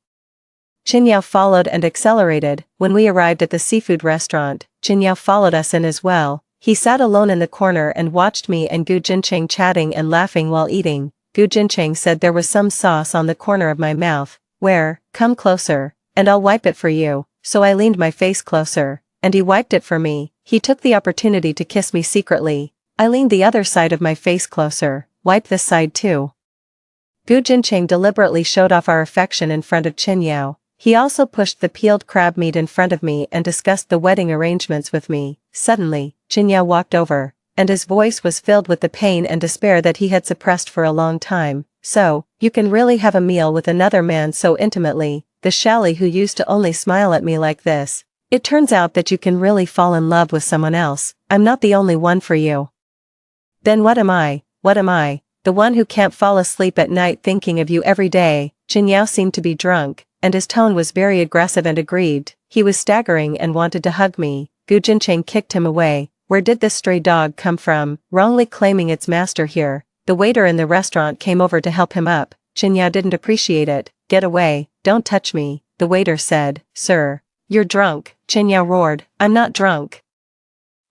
Chen Yao followed and accelerated. When we arrived at the seafood restaurant, Chen Yao followed us in as well. He sat alone in the corner and watched me and Gu Jincheng chatting and laughing while eating. Gu Jincheng said there was some sauce on the corner of my mouth. Where? Come closer, and I'll wipe it for you. So I leaned my face closer, and he wiped it for me. He took the opportunity to kiss me secretly. I leaned the other side of my face closer. Wipe this side too. Gu Jincheng deliberately showed off our affection in front of Chen Yao. He also pushed the peeled crab meat in front of me and discussed the wedding arrangements with me. Suddenly, Chen Yao walked over, and his voice was filled with the pain and despair that he had suppressed for a long time. So, you can really have a meal with another man so intimately, the Shally who used to only smile at me like this. It turns out that you can really fall in love with someone else. I'm not the only one for you. Then what am I? What am I? The one who can't fall asleep at night thinking of you every day. Chen Yao seemed to be drunk, and his tone was very aggressive and aggrieved. He was staggering and wanted to hug me. Gu Jincheng kicked him away. Where did this stray dog come from? Wrongly claiming its master here. The waiter in the restaurant came over to help him up. Chen Yao didn't appreciate it. Get away, don't touch me, the waiter said. Sir, you're drunk, Chen Yao roared. I'm not drunk.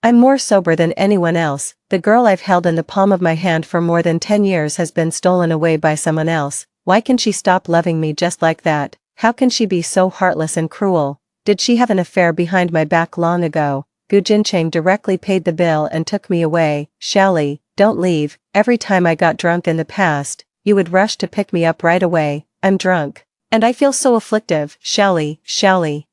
I'm more sober than anyone else. The girl I've held in the palm of my hand for more than 10 years has been stolen away by someone else. Why can she stop loving me just like that? How can she be so heartless and cruel? Did she have an affair behind my back long ago? Gu Jincheng directly paid the bill and took me away. Shally, don't leave. Every time I got drunk in the past, you would rush to pick me up right away. I'm drunk. And I feel so afflictive. Shally, Shally.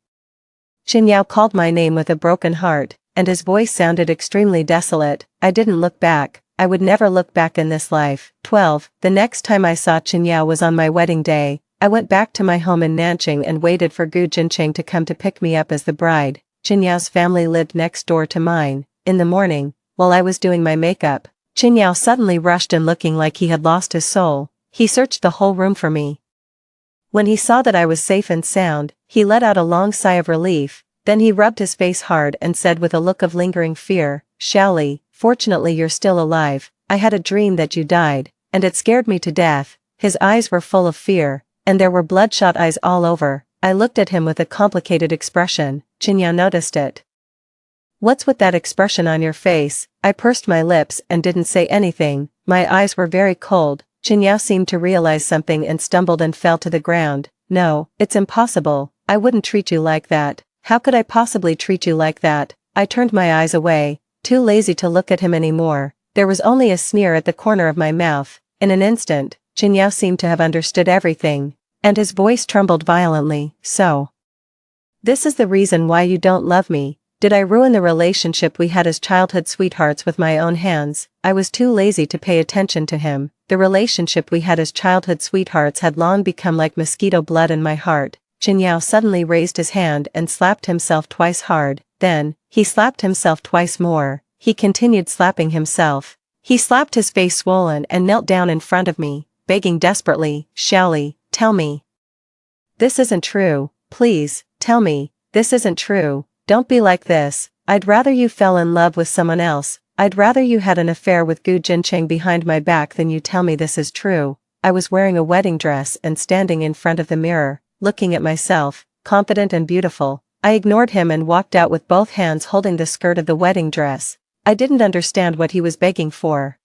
Chen Yao called my name with a broken heart, and his voice sounded extremely desolate. I didn't look back. I would never look back in this life. 12. The next time I saw Chen Yao was on my wedding day. I went back to my home in Nanjing and waited for Gu Jincheng to come to pick me up as the bride. Chen Yao's family lived next door to mine. In the morning, while I was doing my makeup, Chen Yao suddenly rushed in looking like he had lost his soul. He searched the whole room for me. When he saw that I was safe and sound, he let out a long sigh of relief, then he rubbed his face hard and said with a look of lingering fear, "Shally, fortunately you're still alive. I had a dream that you died, and it scared me to death." His eyes were full of fear, and there were bloodshot eyes all over. I looked at him with a complicated expression. Chinyao noticed it. "What's with that expression on your face?" I pursed my lips and didn't say anything. My eyes were very cold. Chinyao seemed to realize something and stumbled and fell to the ground. "No, it's impossible. I wouldn't treat you like that. How could I possibly treat you like that?" I turned my eyes away, too lazy to look at him anymore. There was only a sneer at the corner of my mouth. In an instant, Chinyao seemed to have understood everything, and his voice trembled violently. "So, this is the reason why you don't love me? Did I ruin the relationship we had as childhood sweethearts with my own hands?" I was too lazy to pay attention to him. The relationship we had as childhood sweethearts had long become like mosquito blood in my heart. Chinyao suddenly raised his hand and slapped himself twice hard. Then, he slapped himself twice more. He continued slapping himself. He slapped his face swollen and knelt down in front of me, begging desperately, "Shally, tell me. This isn't true. Please, tell me. This isn't true. Don't be like this. I'd rather you fell in love with someone else. I'd rather you had an affair with Gu Jincheng behind my back than you tell me this is true." I was wearing a wedding dress and standing in front of the mirror, looking at myself, confident and beautiful. I ignored him and walked out with both hands holding the skirt of the wedding dress. I didn't understand what he was begging for.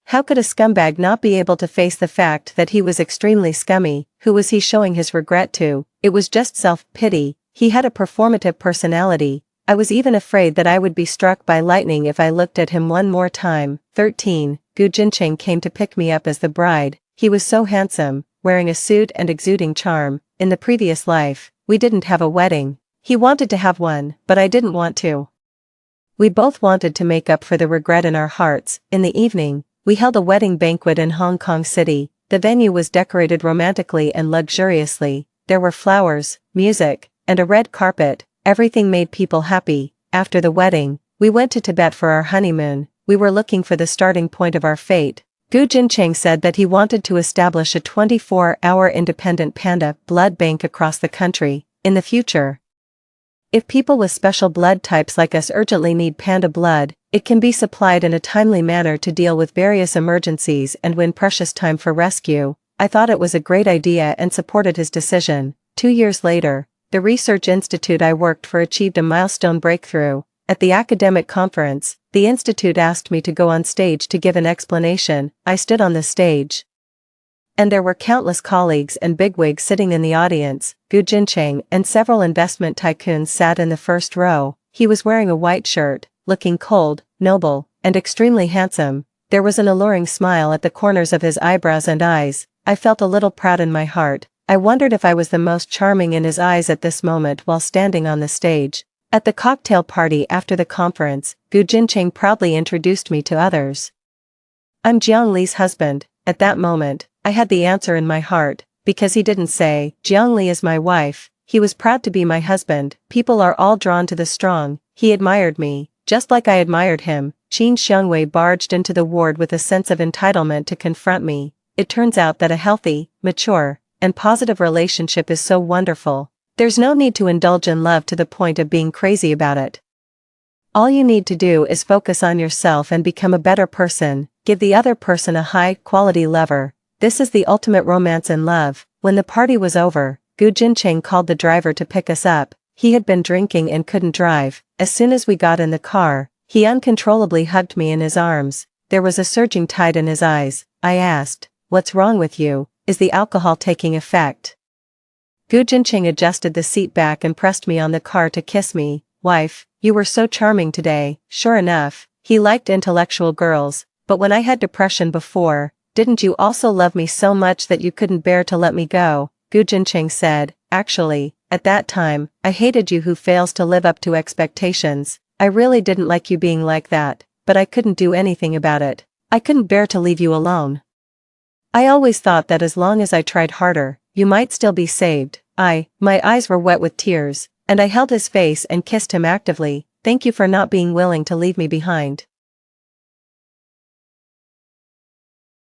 How could a scumbag not be able to face the fact that he was extremely scummy? Who was he showing his regret to? It was just self-pity. He had a performative personality. I was even afraid that I would be struck by lightning if I looked at him one more time. 13. Gu Jincheng came to pick me up as the bride. He was so handsome, wearing a suit and exuding charm. In the previous life, we didn't have a wedding. He wanted to have one, but I didn't want to. We both wanted to make up for the regret in our hearts. In the evening, we held a wedding banquet in Hong Kong City. The venue was decorated romantically and luxuriously. There were flowers, music, and a red carpet. Everything made people happy. After the wedding, we went to Tibet for our honeymoon. We were looking for the starting point of our fate. Gu Jincheng said that he wanted to establish a 24-hour independent panda blood bank across the country. In the future, if people with special blood types like us urgently need panda blood, it can be supplied in a timely manner to deal with various emergencies and win precious time for rescue. I thought it was a great idea and supported his decision. 2 years later, the research institute I worked for achieved a milestone breakthrough. At the academic conference, the institute asked me to go on stage to give an explanation. I stood on the stage, and there were countless colleagues and bigwigs sitting in the audience. Gu Jincheng and several investment tycoons sat in the first row. He was wearing a white shirt, looking cold, noble, and extremely handsome. There was an alluring smile at the corners of his eyebrows and eyes. I felt a little proud in my heart. I wondered if I was the most charming in his eyes at this moment while standing on the stage. At the cocktail party after the conference, Gu Jincheng proudly introduced me to others. "I'm Jiang Li's husband." At that moment, I had the answer in my heart, because he didn't say, "Jiang Li is my wife." He was proud to be my husband. People are all drawn to the strong. He admired me, just like I admired him. Qin Xiangwei barged into the ward with a sense of entitlement to confront me. It turns out that a healthy, mature, and positive relationship is so wonderful. There's no need to indulge in love to the point of being crazy about it. All you need to do is focus on yourself and become a better person. Give the other person a high-quality lover. This is the ultimate romance in love. When the party was over, Gu Jincheng called the driver to pick us up. He had been drinking and couldn't drive. As soon as we got in the car, he uncontrollably hugged me in his arms. There was a surging tide in his eyes. I asked, "What's wrong with you? Is the alcohol taking effect?" Gu Jincheng adjusted the seat back and pressed me on the car to kiss me. "Wife, you were so charming today." Sure enough, he liked intellectual girls, but when I had depression before, didn't you also love me so much that you couldn't bear to let me go? Gu Jincheng said, "Actually, at that time, I hated you who fails to live up to expectations. I really didn't like you being like that, but I couldn't do anything about it. I couldn't bear to leave you alone. I always thought that as long as I tried harder, you might still be saved." My eyes were wet with tears, and I held his face and kissed him actively. "Thank you for not being willing to leave me behind."